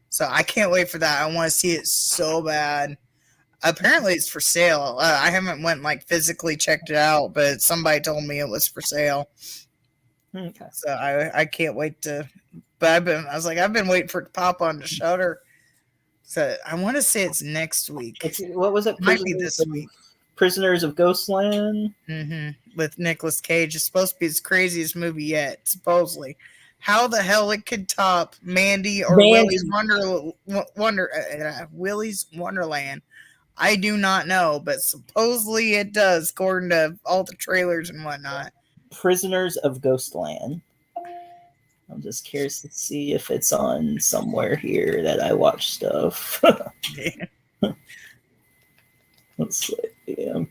So I can't wait for that. I want to see it so bad. Apparently it's for sale. I haven't went physically checked it out, but somebody told me it was for sale. Okay. So I can't wait to. But I've been waiting for it to pop on to Shudder. So I want to say it's next week. What was it? Might be this week. Prisoners of Ghostland. Mm-hmm. With Nicolas Cage. It's supposed to be his craziest movie yet, supposedly. How the hell it could top Mandy or Willy's Wonderland, I do not know, but supposedly it does, according to all the trailers and whatnot. Prisoners of Ghostland. I'm just curious to see if it's on somewhere here that I watch stuff. Let's see. Yeah.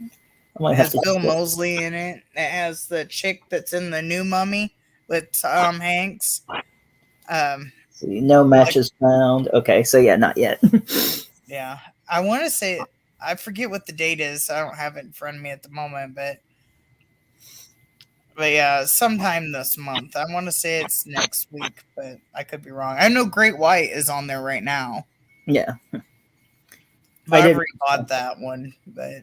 I might have to Bill Moseley in it. It has the chick that's in the new Mummy with Tom Hanks. See, no matches found. Okay, so yeah, not yet. Yeah, I want to say, I forget what the date is. I don't have it in front of me at the moment, but yeah, sometime this month. I want to say it's next week, but I could be wrong. I know Great White is on there right now. Yeah. I already bought that one, but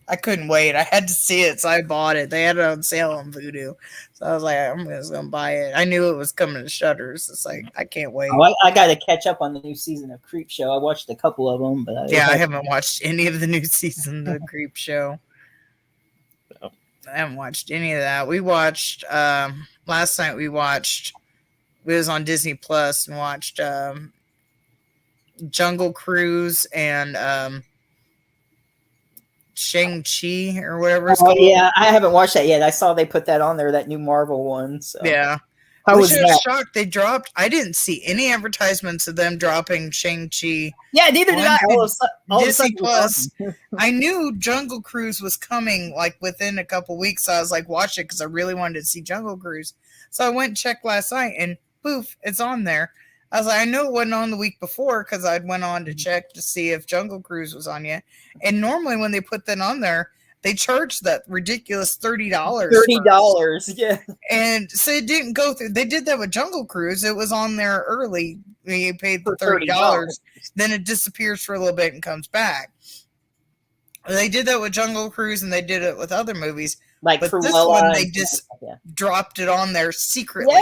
I couldn't wait. I had to see it, so I bought it. They had it on sale on Vudu. So I was like, I'm just going to buy it. I knew it was coming to Shudders. It's like, I can't wait. Oh, I got to catch up on the new season of Creep Show. I watched a couple of them, but I haven't watched any of the new season of the Creep Show. I haven't watched any of that. We watched, last night we was on Disney Plus and watched Jungle Cruise and Shang-Chi or whatever it's called. Yeah, I haven't watched that yet. I saw they put that on there, that new Marvel one. So. Yeah. I was shocked they dropped. I didn't see any advertisements of them dropping Shang-Chi. Yeah, neither did I. Disney Plus. I knew Jungle Cruise was coming within a couple weeks. So I was watch it because I really wanted to see Jungle Cruise. So I went and checked last night, and poof, it's on there. I was like, I know it wasn't on the week before because I'd went on to check to see if Jungle Cruise was on yet. And normally when they put that on there, they charge that ridiculous $30. $30, yeah. And so it didn't go through. They did that with Jungle Cruise. It was on there early. You paid the $30. Then it disappears for a little bit and comes back. They did that with Jungle Cruise and they did it with other movies. Like but for this one, they just dropped it on there secretly.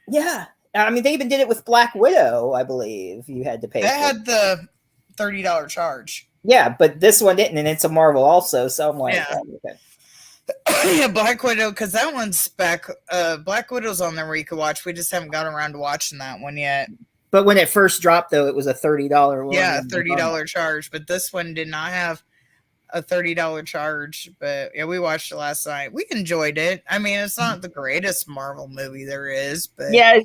Yeah. I mean, they even did it with Black Widow, I believe. You had to pay. That had the $30 charge. Yeah, but this one didn't, and it's a Marvel also, so I'm like, yeah. Oh, okay. Yeah, Black Widow, because that one's back. Black Widow's on there where you could watch. We just haven't got around to watching that one yet. But when it first dropped, though, it was a $30 one. Yeah, $30 charge. But this one did not have a $30 charge. But yeah, we watched it last night. We enjoyed it. I mean, it's not the greatest Marvel movie there is, but yeah,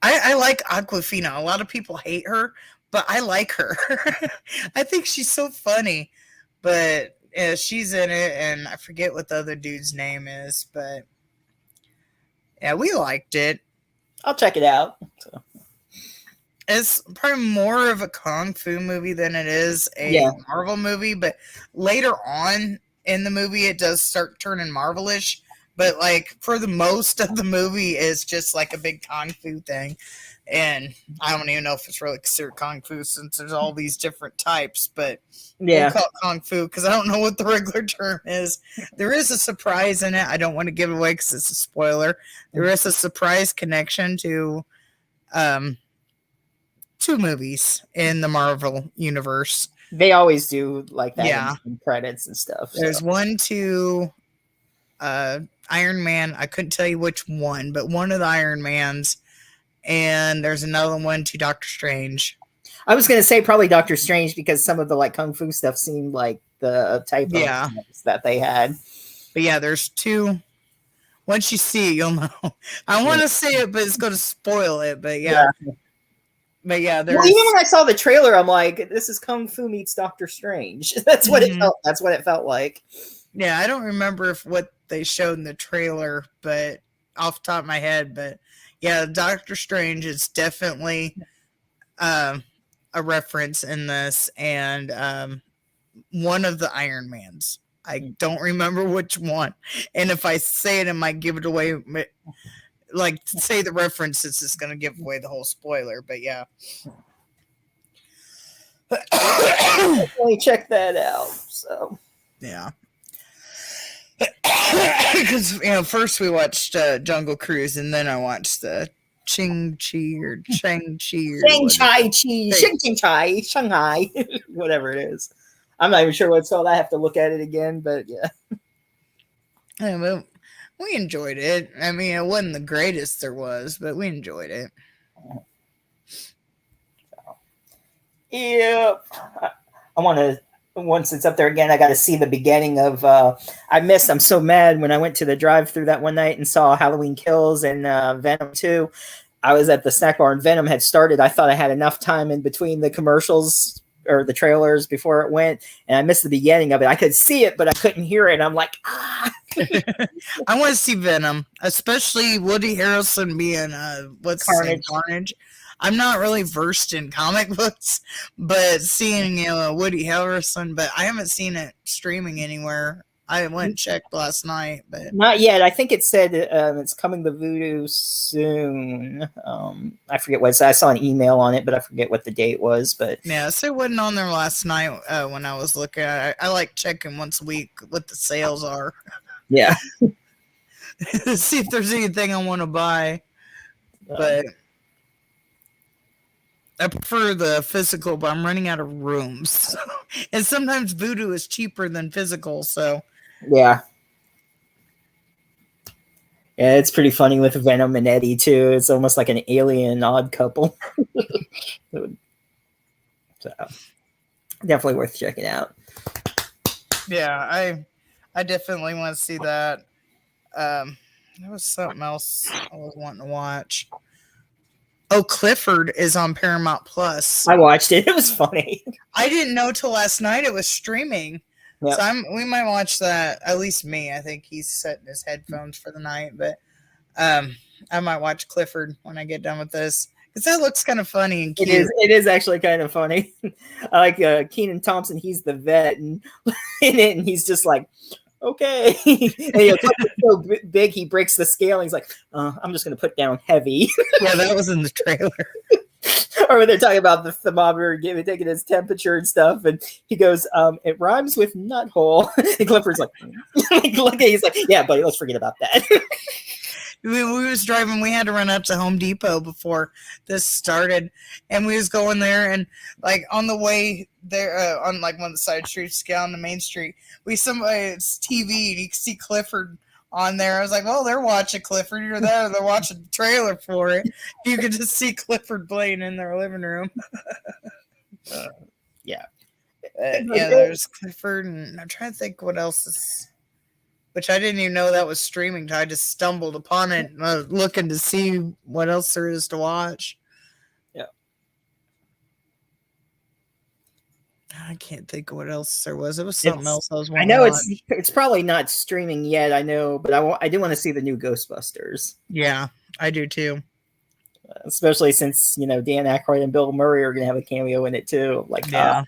I like Awkwafina. A lot of people hate her, but I like her. I think she's so funny. But yeah, she's in it, and I forget what the other dude's name is, but yeah, we liked it. I'll check it out. So. It's probably more of a kung fu movie than it is a Marvel movie, but later on in the movie, it does start turning Marvelish. But like for the most of the movie, it's just like a big kung fu thing. And I don't even know if it's really considered kung fu since there's all these different types, but we'll call it kung fu because I don't know what the regular term is. There is a surprise in it. I don't want to give it away because it's a spoiler. There is a surprise connection to two movies in the Marvel universe. They always do like that in credits and stuff. There's one to Iron Man. I couldn't tell you which one, but one of the Iron Mans. And there's another one to Doctor Strange. I was going to say probably Doctor Strange because some of the like kung fu stuff seemed like the type of that they had. But yeah, there's two. Once you see it, you'll know. I want to say it, but it's going to spoil it. But yeah. But yeah, there's... Well, even when I saw the trailer, I'm like, this is Kung Fu meets Doctor Strange. That's what it felt. That's what it felt like. Yeah, I don't remember what they showed in the trailer, but off the top of my head, but yeah, Doctor Strange is definitely a reference in this, and one of the Iron Mans. I don't remember which one, and if I say it, I might give it away. Like, say the reference, it's just going to give away the whole spoiler, but yeah. Definitely check that out. So yeah. Because first we watched Jungle Cruise, and then I watched the Ching-Chi or Shang-Chi or Shanghai, whatever it is. I'm not even sure what it's called. I have to look at it again, but yeah. Well, we enjoyed it. I mean, it wasn't the greatest there was, but we enjoyed it. Yeah. I want to, once it's up there again, I got to see the beginning of, I'm so mad when I went to the drive-through that one night and saw Halloween Kills and Venom 2. I was at the snack bar and Venom had started. I thought I had enough time in between the commercials or the trailers before it went, and I missed the beginning of it. I could see it, but I couldn't hear it. I'm like, ah. I want to see Venom, especially Woody Harrelson being Carnage. I'm not really versed in comic books, but seeing Woody Harrelson, but I haven't seen it streaming anywhere. I went and checked last night, but not yet. I think it said it's coming to Vudu soon. I forget what it said. I saw an email on it, but I forget what the date was. But yeah, so it wasn't on there last night when I was looking at it. I like checking once a week what the sales are. Yeah. See if there's anything I want to buy. But I prefer the physical, but I'm running out of rooms. And sometimes Vudu is cheaper than physical, so yeah. Yeah, it's pretty funny with Venom and Eddie too. It's almost like an alien odd couple. So definitely worth checking out. Yeah, I definitely want to see that. There was something else I was wanting to watch. Oh, Clifford is on Paramount Plus. I watched it. It was funny. I didn't know till last night it was streaming. Yep. So we might watch that. At least me. I think he's setting his headphones for the night. But I might watch Clifford when I get done with this. Because that looks kind of funny and cute. It is actually kind of funny. I like Kenan Thompson. He's the vet and in it, and he's just like, okay. And so big, he breaks the scale. And he's like, I'm just going to put down heavy. Yeah, that was in the trailer. Or when they're talking about the thermometer taking his temperature and stuff, and he goes, it rhymes with nut hole. And Clifford's like, he's like, yeah, buddy, let's forget about that. We was driving, we had to run up to Home Depot before this started, and we was going there, and like on the way there, on like one of the side streets, get on the main street, somebody's TV, and you can see Clifford on there. I was like, well, they're watching Clifford. You're there. They're watching the trailer for it. You can just see Clifford playing in their living room. Yeah. Yeah, there's Clifford, and I'm trying to think what else is... Which I didn't even know that was streaming. I just stumbled upon it, looking to see what else there is to watch. Yeah. I can't think of what else there was. It was something else I was wanting I know to watch. it's probably not streaming yet. I know, but I do want to see the new Ghostbusters. Yeah, I do too. Especially since Dan Aykroyd and Bill Murray are going to have a cameo in it too. Like, yeah.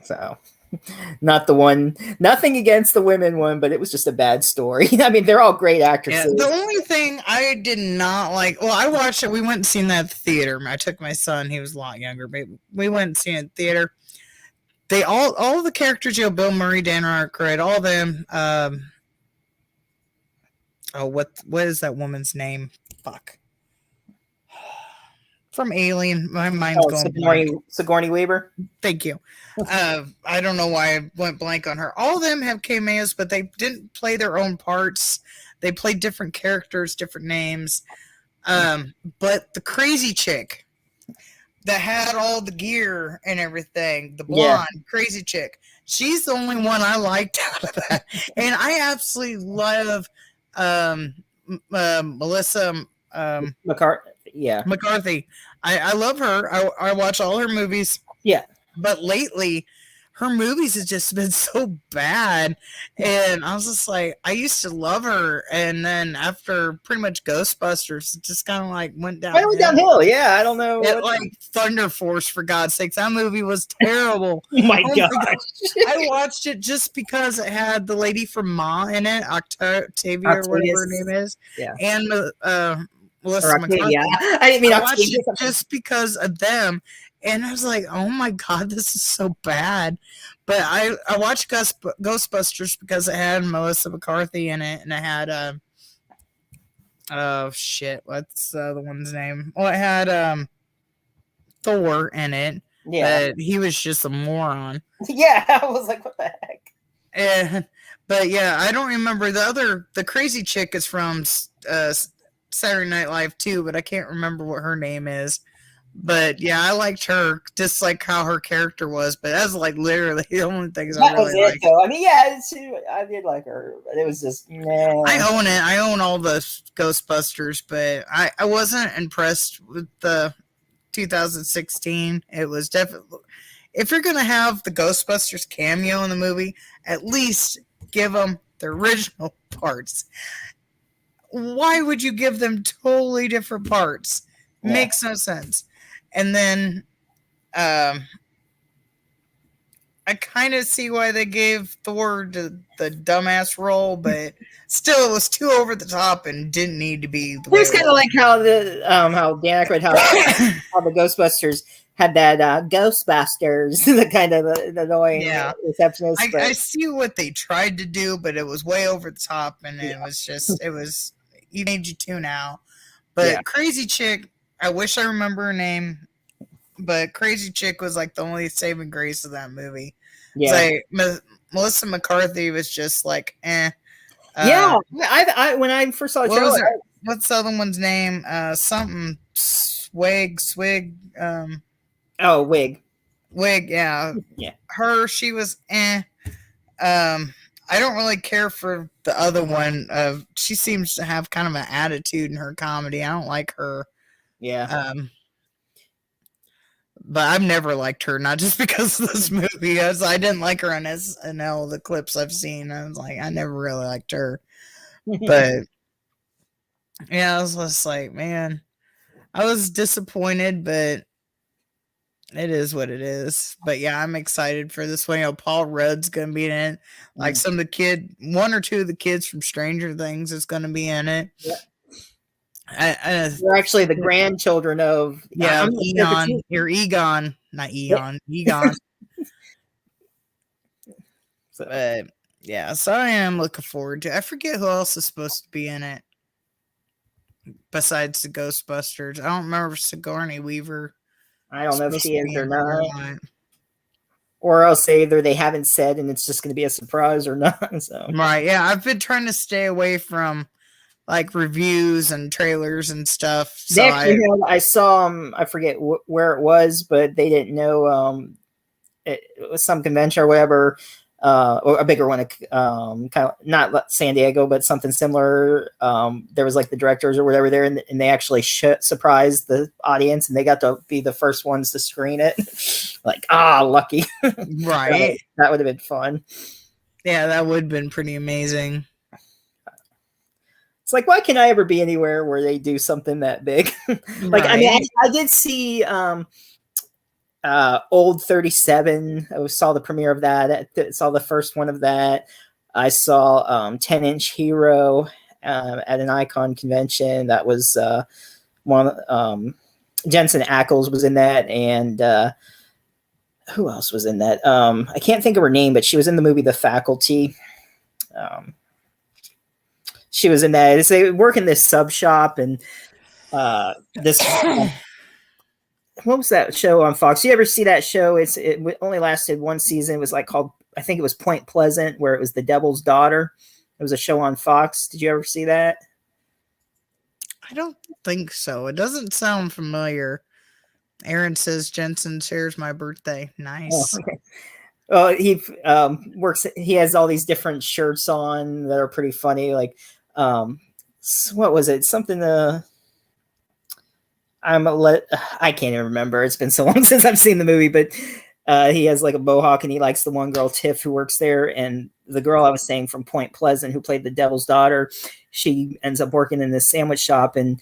So. Not the one, nothing against the women one, but it was just a bad story. I mean, they're all great actresses. Yeah, the only thing I did not like, well, I watched it. We went and seen that at the theater. I took my son. He was a lot younger, but we went and seen it at the theater. They all the characters, Bill Murray, Dan Aykroyd, all of them. What is that woman's name? Fuck. From Alien, my mind's going blank. Sigourney Weaver. Thank you. I don't know why I went blank on her. All of them have cameos, but they didn't play their own parts. They played different characters, different names. But the crazy chick that had all the gear and everything, the blonde crazy chick, she's the only one I liked out of that. And I absolutely love Melissa McCarthy. I love her. I watch all her movies. Yeah. But lately, her movies have just been so bad. And I was just like, I used to love her. And then after pretty much Ghostbusters, it just kind of like went downhill. It went downhill, yeah. I don't know. Like Thunder Force, for God's sakes. That movie was terrible. Oh my gosh. I watched it just because it had the lady from Ma in it, Octavia, or whatever her name is. Yeah. And Melissa McCarthy. Yeah. I didn't mean I watched it just because of them. And I was like, oh my God, this is so bad. But I watched Ghostbusters because it had Melissa McCarthy in it. And it had, what's the other one's name? Well, it had Thor in it. Yeah. But he was just a moron. Yeah, I was like, what the heck? But yeah, I don't remember the crazy chick is from Saturday Night Live too, but I can't remember what her name is. But yeah, I liked her just like how her character was. But that's like literally the only things I really liked. Though. I mean, yeah, I did like her, but it was just nah. I own it. I own all the Ghostbusters, but I wasn't impressed with the 2016. It was definitely, if you're gonna have the Ghostbusters cameo in the movie, at least give them the original parts. Why would you give them totally different parts? Yeah. Makes no sense. And then I kind of see why they gave Thor the dumbass role, but still, it was too over the top and didn't need to be. It was kind of like how how Dan Aykroyd, how the Ghostbusters had that Ghostbusters, the kind of annoying receptionist. I see what they tried to do, but it was way over the top, and it was just you made you tune out. But Crazy Chick, I wish I remember her name, but Crazy Chick was like the only saving grace of that movie. Yeah, like, Melissa McCarthy was just like, eh. I when I first saw the trailer, what's the other one's name? Something Swig. Wig. Yeah. Her, she was eh. I don't really care for the other one. She seems to have kind of an attitude in her comedy. I don't like her. Yeah. But I've never liked her, not just because of this movie. I didn't like her on SNL, the clips I've seen. I was like, I never really liked her. But Yeah, I was just like, man, I was disappointed, but it is what it is. But yeah, I'm excited for this one. You know, Paul Rudd's gonna be in it. Like some of the one or two of the kids from Stranger Things is gonna be in it. Yeah. They're actually the grandchildren of Egon or Egon, not Eon, Egon. So. But yeah, so I am looking forward to. I forget who else is supposed to be in it besides the Ghostbusters. I don't remember if Sigourney Weaver. I don't know if she is or not. Or else either they haven't said and it's just going to be a surprise or not. So. Right, yeah. I've been trying to stay away from like reviews and trailers and stuff. So I saw I forget where it was, but they didn't know it was some convention or whatever. Or a bigger one, kind of not San Diego, but something similar. There was like the directors or whatever there, and they actually surprised the audience, and they got to be the first ones to screen it. Like, lucky. Right. That would have been fun. Yeah, that would have been pretty amazing. It's like, why can't I ever be anywhere where they do something that big? Like, right. I mean, I did see Old 37. I saw the premiere of that. I saw the first one of that. I saw 10-inch Hero at an Icon convention. That was one. Jensen Ackles was in that, and who else was in that? I can't think of her name, but she was in the movie The Faculty. She was in that. They work in this sub shop, and this. What was that show on Fox? You ever see that show? It only lasted one season. It was like called, I think it was Point Pleasant, where it was the Devil's Daughter. It was a show on Fox. Did you ever see that? I don't think so. It doesn't sound familiar. Aaron says Jensen shares my birthday. Nice. Oh, okay. Well, he works. He has all these different shirts on that are pretty funny. Like, what was it? Something. I can't even remember. It's been so long since I've seen the movie, but he has like a mohawk, and he likes the one girl, Tiff, who works there. And the girl I was saying from Point Pleasant, who played the Devil's Daughter, she ends up working in this sandwich shop, and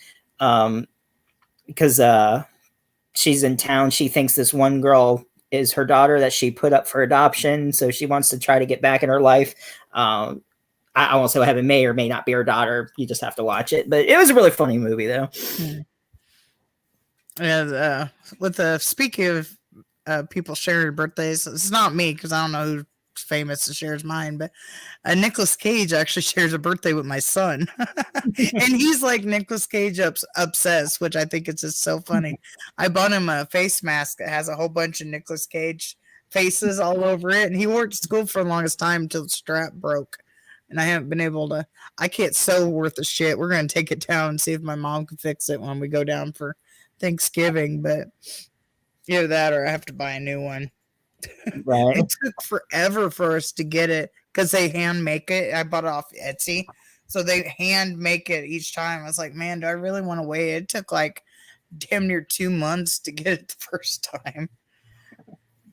because she's in town, she thinks this one girl is her daughter that she put up for adoption, so she wants to try to get back in her life. I won't say what happened. May or may not be her daughter. You just have to watch it. But it was a really funny movie, though. And speaking of people sharing birthdays, it's not me because I don't know who's famous that shares mine, but Nicolas Cage actually shares a birthday with my son. And he's like Nicolas Cage obsessed, which I think is just so funny. I bought him a face mask that has a whole bunch of Nicolas Cage faces all over it, and he wore it to school for the longest time until the strap broke. And I haven't been able to, I can't sew worth of shit. We're going to take it down and see if my mom can fix it when we go down for Thanksgiving, but either that or I have to buy a new one. Right. It took forever for us to get it because they hand make it. I bought it off Etsy, so they hand make it each time. I was like, man, do I really want to wait? It took like damn near 2 months to get it the first time.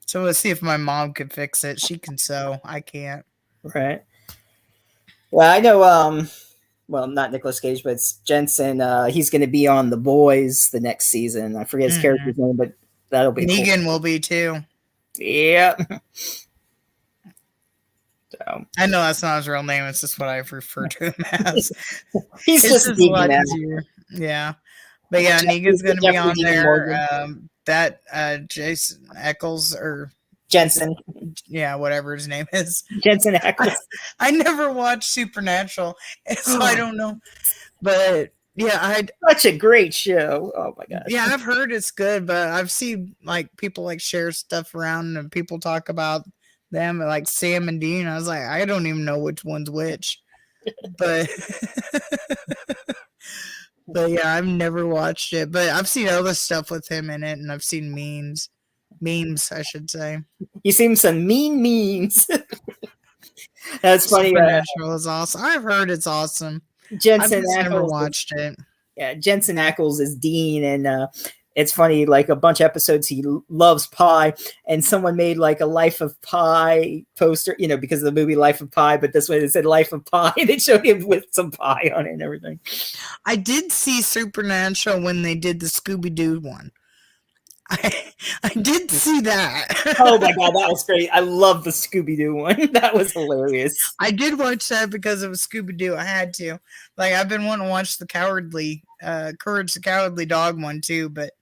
So let's see if my mom can fix it. She can sew. I can't. Right. Well, I know. Well, not Nicolas Cage, but it's Jensen. He's going to be on The Boys the next season. I forget his character's name, but that'll be Negan cool. will be too. Yeah. So. I know that's not his real name. It's just what I've referred to him as. He's just a lot easier. Yeah. But yeah, Negan's going to be on there. Jason Eccles or Jensen. Yeah, whatever his name is. Jensen Ackles. I never watched Supernatural, so I don't know. But yeah, such a great show. Oh my gosh. Yeah, I've heard it's good, but I've seen like people like share stuff around and people talk about them like Sam and Dean. I was like, I don't even know which one's which. But but yeah, I've never watched it. But I've seen other stuff with him in it, and I've seen memes, I should say. You seen some memes. That's funny. Supernatural is awesome. I've heard it's awesome. Jensen I've never watched it. Yeah, Jensen Ackles is Dean, and it's funny, like a bunch of episodes he loves pie, and someone made like a Life of Pi poster, because of the movie Life of Pi, but this way it said Life of Pi. They showed him with some pie on it and everything. I did see Supernatural when they did the Scooby-Doo one. I did see that. Oh my god, that was great. I love the Scooby-Doo one. That was hilarious. I did watch that because it was Scooby-Doo. I had to. Like, I've been wanting to watch the Courage the Cowardly Dog one too, but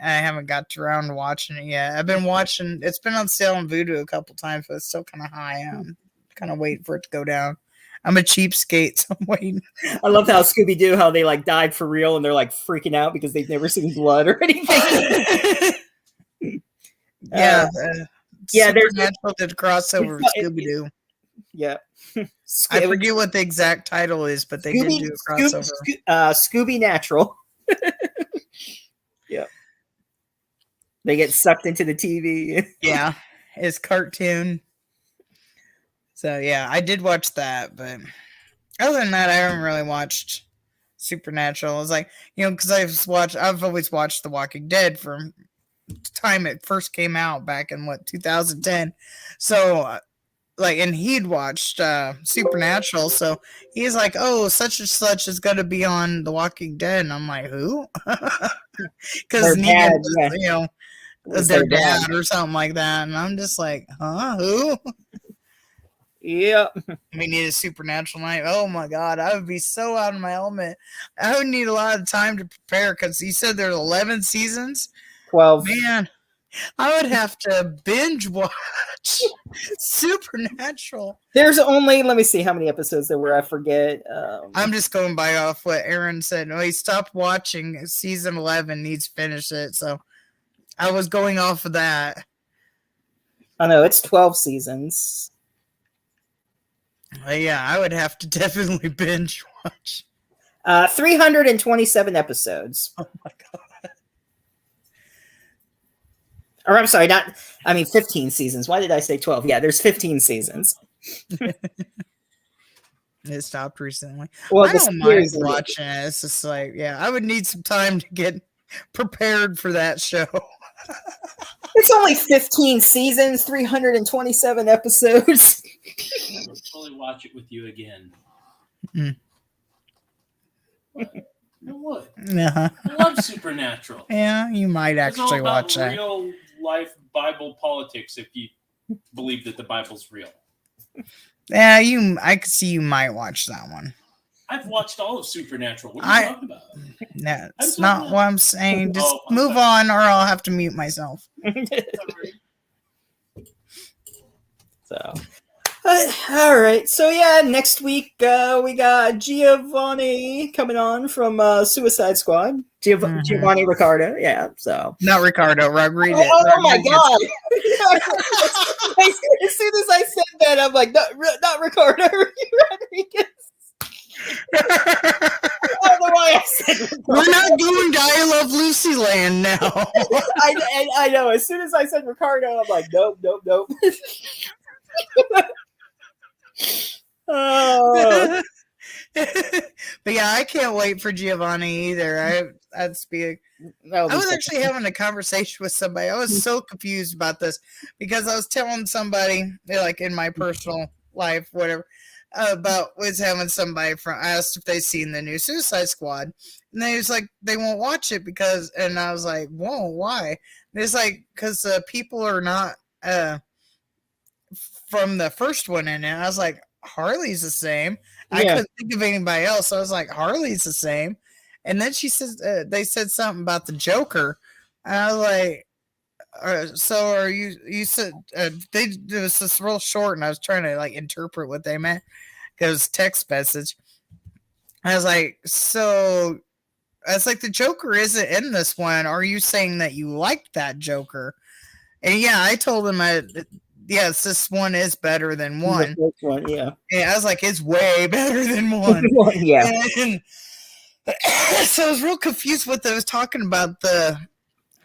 I haven't got around to watching it yet. I've been watching, it's been on sale on Vudu a couple times, but it's still kind of high. I'm kind of waiting for it to go down. I'm a cheapskate, so I'm waiting. I love how Scooby-Doo, how they like died for real and they're like freaking out because they've never seen blood or anything. Yeah. There's Supernatural did a crossover with Scooby-Doo. Yeah. I forget what the exact title is, but they did do a crossover. Scooby Natural. Yeah. They get sucked into the TV. Yeah. It's cartoon. So yeah, I did watch that, but other than that, I haven't really watched Supernatural. I was like, because I've always watched The Walking Dead from the time it first came out back in 2010. So and he'd watched Supernatural, so he's like, oh, such and such is going to be on The Walking Dead, and I'm like, who? Because their dad or something like that, and I'm just like, huh, who? Yeah. We need a Supernatural night. Oh my god, I would be so out of my element. I would need a lot of time to prepare because you said there's 11 seasons. 12. Man, I would have to binge watch Supernatural. There's only, let me see how many episodes there were. I forget. I'm just going by off what Aaron said. No, he stopped watching season 11. Needs to finish it. So I was going off of that. I know it's 12 seasons. Yeah, I would have to definitely binge watch. 327 episodes. Oh my god. Or I'm sorry, 15 seasons. Why did I say 12? Yeah, there's 15 seasons. It stopped recently. Well, I don't mind watching it. It's just like, I would need some time to get prepared for that show. It's only 15 seasons, 327 episodes. I would probably watch it with you again. Mm. What? You know what? Uh-huh. I love Supernatural. Yeah, you might actually watch that. Real life Bible politics, if you believe that the Bible's real. Yeah, I could see you might watch that one. I've watched all of Supernatural. What are you talking about? That's not what I'm saying. Just move on, or I'll have to mute myself. So, all right. So yeah, next week we got Giovanni coming on from Suicide Squad. Giovanni Riccardo. Yeah. So not Ricardo. Rodriguez. Oh my god! As soon as I said that, I'm like, not Ricardo. Rodriguez. I don't know why I said Ricardo. We're not doing I Love Lucy Land now. I know. As soon as I said Ricardo, I'm like, nope. Oh. But yeah, I can't wait for Giovanni either. I was actually having a conversation with somebody. I was so confused about this because I was telling somebody, like in my personal life, whatever, about was having somebody asked if they seen the new Suicide Squad, and they was like they won't watch it because, and I was like, whoa, why? And it's like because people are not from the first one in it. I was like, Harley's the same. I couldn't think of anybody else. So I was like, Harley's the same. And then she says they said something about the Joker. And I was like, so are you said it was this real short, and I was trying to like interpret what they meant because it was text message. I was like, so I was like, the Joker isn't in this one. Are you saying that you liked that Joker? And yeah, I told him yes, this one is better than one. Yeah, I was like, it's way better than one. Yeah. And so I was real confused what they was talking about the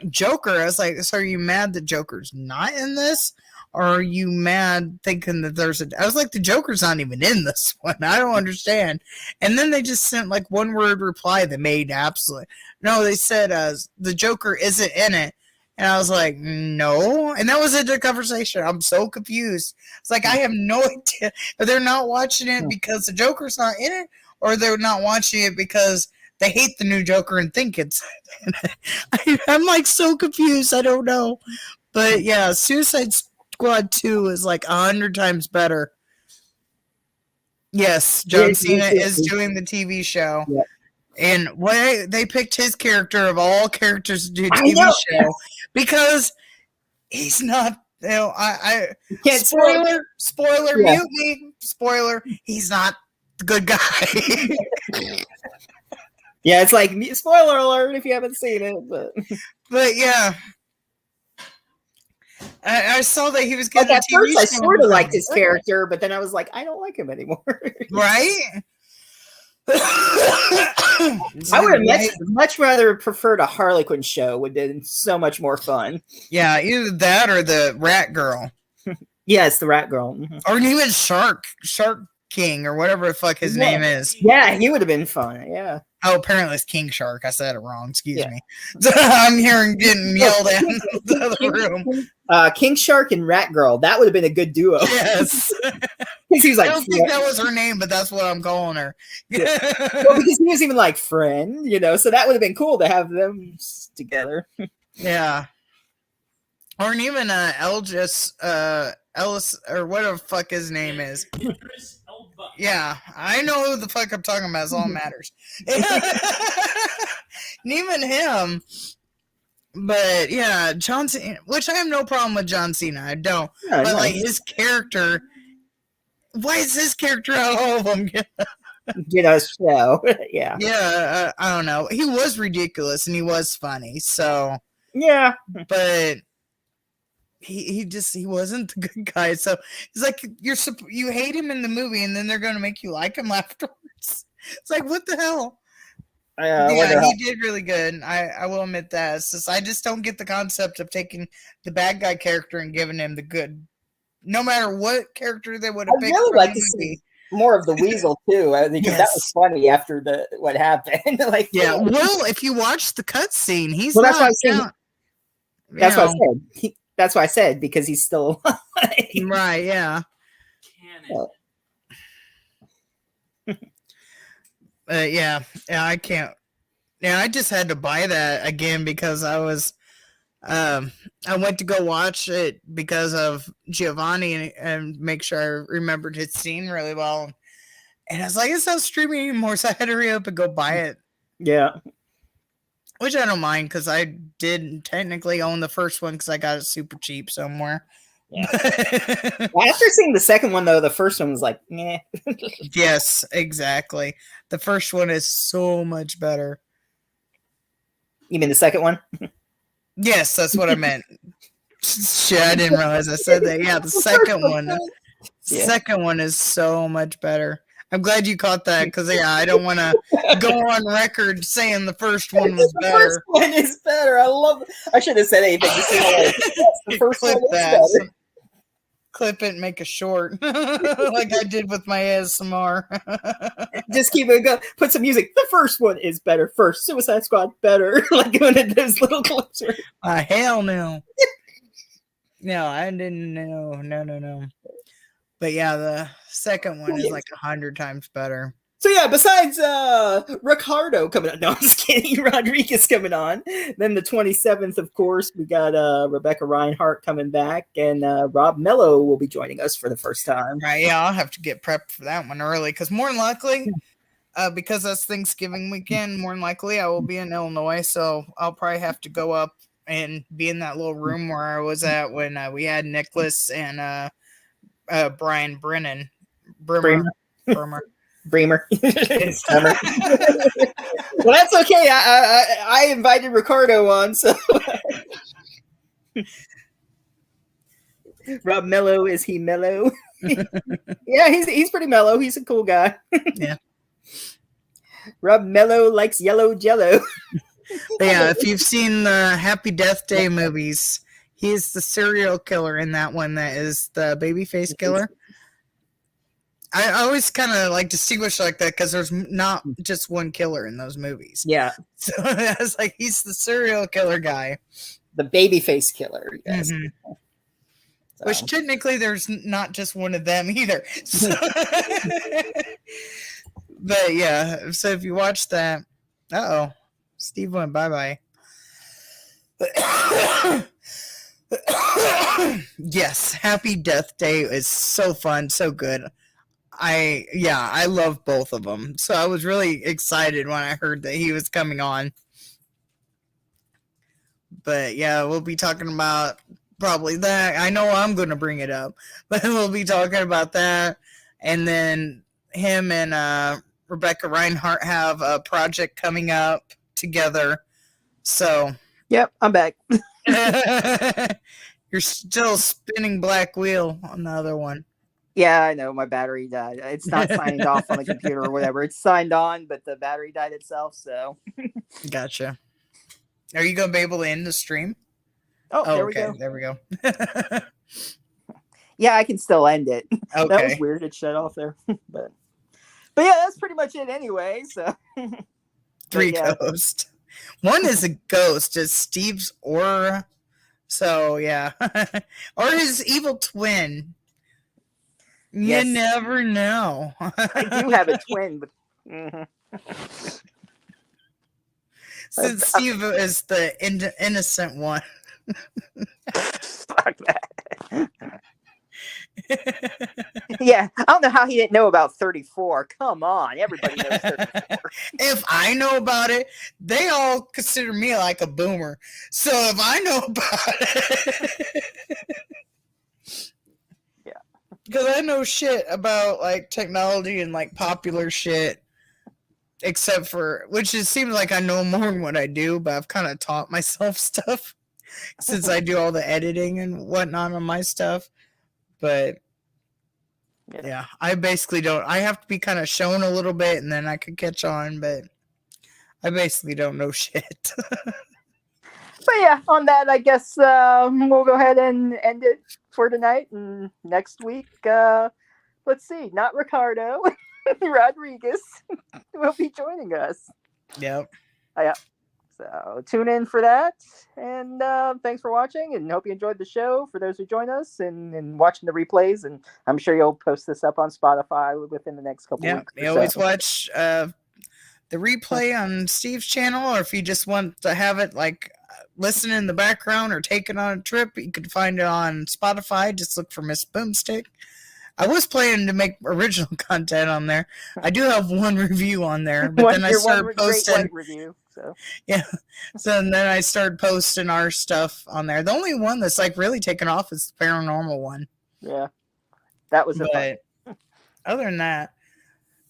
Joker. I was like, so are you mad that Joker's not in this? are you mad thinking that there's a... I was like, the Joker's not even in this one. I don't understand. And then they just sent like one word reply that made absolute... No, they said the Joker isn't in it. And I was like, no. And that was the conversation. I'm so confused. It's like, I have no idea. They're not watching it because the Joker's not in it, or they're not watching it because they hate the new Joker and think it's... I'm like so confused. I don't know. But yeah, Suicide Squad 2 is like 100 times better. Yes, John Cena is doing the TV show. Yeah. And why they picked his character of all characters to do TV show because he's not. You know, I spoiler, yeah. Mute me. Spoiler, he's not the good guy. Yeah, it's like spoiler alert if you haven't seen it, but yeah. I saw that he was getting at first. I sort of liked his character, but then I was like, I don't like him anymore. Right? I would have much rather preferred a Harley Quinn show. Would have been so much more fun. Yeah, either that or the Rat Girl. Yes, the Rat Girl. Mm-hmm. Or even Shark King or whatever the fuck his name is. Yeah, he would have been fun. Yeah. Oh, apparently it's King Shark. I said it wrong. Excuse me. I'm hearing getting yelled at in the other room. King Shark and Rat Girl. That would have been a good duo. Yes. He was like, I don't think that was her name, but that's what I'm calling her. Yeah. Well, because he was even like friend, you know, so that would have been cool to have them together. Yeah. Or even Ellis or whatever the fuck his name is. Yeah, I know who the fuck I'm talking about. It's all that matters. And even him. But yeah, John Cena, which I have no problem with John Cena. I don't. Yeah, but like his character, why is his character out of all of them? You know, show. Yeah. Yeah, I don't know. He was ridiculous and he was funny. So yeah, but he wasn't the good guy. So it's like you hate him in the movie and then they're going to make you like him afterwards. It's like, what the hell? Yeah, he did really good. I will admit that. It's just, I just don't get the concept of taking the bad guy character and giving him the good. No matter what character they would have picked. I really like to see more of the Weasel too, because that was funny after what happened. Like, yeah, well, if you watch the cutscene, he's that's why I said. That's what I said. That's why I said because he's still alive. Right. Yeah. Yeah, I can't. Yeah, I just had to buy that again because I was. I went to go watch it because of Giovanni and make sure I remembered his scene really well. And I was like, it's not streaming anymore, so I had to hurry up and go buy it. Yeah. Which I don't mind because I did technically own the first one because I got it super cheap somewhere. Yeah. Well, after seeing the second one, though, the first one was like, meh. Yes, exactly. The first one is so much better. You mean the second one? Yes, that's what I meant. Shit, I didn't realize I said that. Yeah, the second one. The second one is so much better. I'm glad you caught that because, yeah, I don't want to go on record saying the first one was better. The first one is better. I love it. I should have said anything. The first one is better. Clip it and make a short like I did with my ASMR. Just keep it going. Put some music. The first one is better. First Suicide Squad better. Like one of those little clips. Hell no. No, I didn't know. No. But yeah, the second one is like 100 times better. So yeah, besides Ricardo coming on, no, I'm just kidding. Rodriguez coming on. Then the 27th, of course, we got Rebecca Reinhart coming back, and Rob Mello will be joining us for the first time. Right? Yeah, I'll have to get prepped for that one early because more than likely, because that's Thanksgiving weekend, more than likely I will be in Illinois, so I'll probably have to go up and be in that little room where I was at when we had Nicholas and Brian Brennan. Bremer. Bremer. Well, that's okay. I invited Ricardo on, so Rob Mello, is he mellow? Yeah, he's pretty mellow. He's a cool guy. Yeah. Rob Mello likes yellow jello. Yeah, if you've seen the Happy Death Day movies, He's the serial killer in that one that is the babyface killer. I always kind of like distinguish like that because there's not just one killer in those movies. Yeah. So I was like, he's the serial killer guy. The babyface killer. Yes. Mm-hmm. So. Which technically there's not just one of them either. So but yeah, so if you watch that, Steve went bye-bye. Yes, Happy Death Day is so fun, so good. I love both of them. So I was really excited when I heard that he was coming on. But yeah, we'll be talking about probably that. I know I'm going to bring it up, but we'll be talking about that. And then him and Rebecca Reinhart have a project coming up together. So yep, I'm back. You're still spinning Black Wheel on the other one. Yeah, I know. My battery died. It's not signed off on the computer or whatever. It's signed on, but the battery died itself. So, gotcha. Are you going to be able to end the stream? Oh, there we go. There we go. Yeah, I can still end it. Okay. That was weird. It shut off there. But yeah, that's pretty much it anyway. So 3 ghosts. One is a ghost. It's Steve's aura. So yeah. Or his evil twin. Yes. You never know. I do have a twin, but since Steve is the innocent one. Fuck that. Yeah, I don't know how he didn't know about 34. Come on, everybody knows 34. If I know about it, they all consider me like a boomer. So if I know about it, yeah, because I know shit about like technology and like popular shit, except for which it seems like I know more than what I do, but I've kind of taught myself stuff since I do all the editing and whatnot on my stuff. But yeah, I basically don't. I have to be kind of shown a little bit, and then I could catch on. But I basically don't know shit. But yeah, on that, I guess we'll go ahead and end it for tonight. And next week, let's see, not Ricardo, Rodriguez will be joining us. Yep. Yeah. So tune in for that. And thanks for watching, and hope you enjoyed the show for those who join us and watching the replays. And I'm sure you'll post this up on Spotify within the next couple weeks. You always watch the replay on Steve's channel, or if you just want to have it like listen in the background or take it on a trip, you can find it on Spotify. Just look for Miss Boomstick. I was planning to make original content on there. I do have one review on there, but then I started posting review. So yeah, so then I started posting our stuff on there. The only one that's like really taken off is the paranormal one. Yeah, that was fun. Other than that,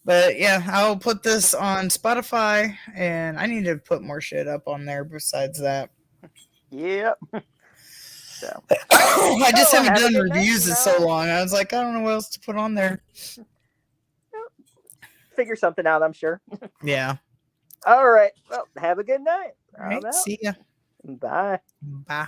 but yeah, I'll put this on Spotify, and I need to put more shit up on there besides that. Yep. So I just haven't done reviews in so long. I was like, I don't know what else to put on there. Figure something out, I'm sure. Yeah. All right. Well, have a good night. All right. See ya. Bye. Bye.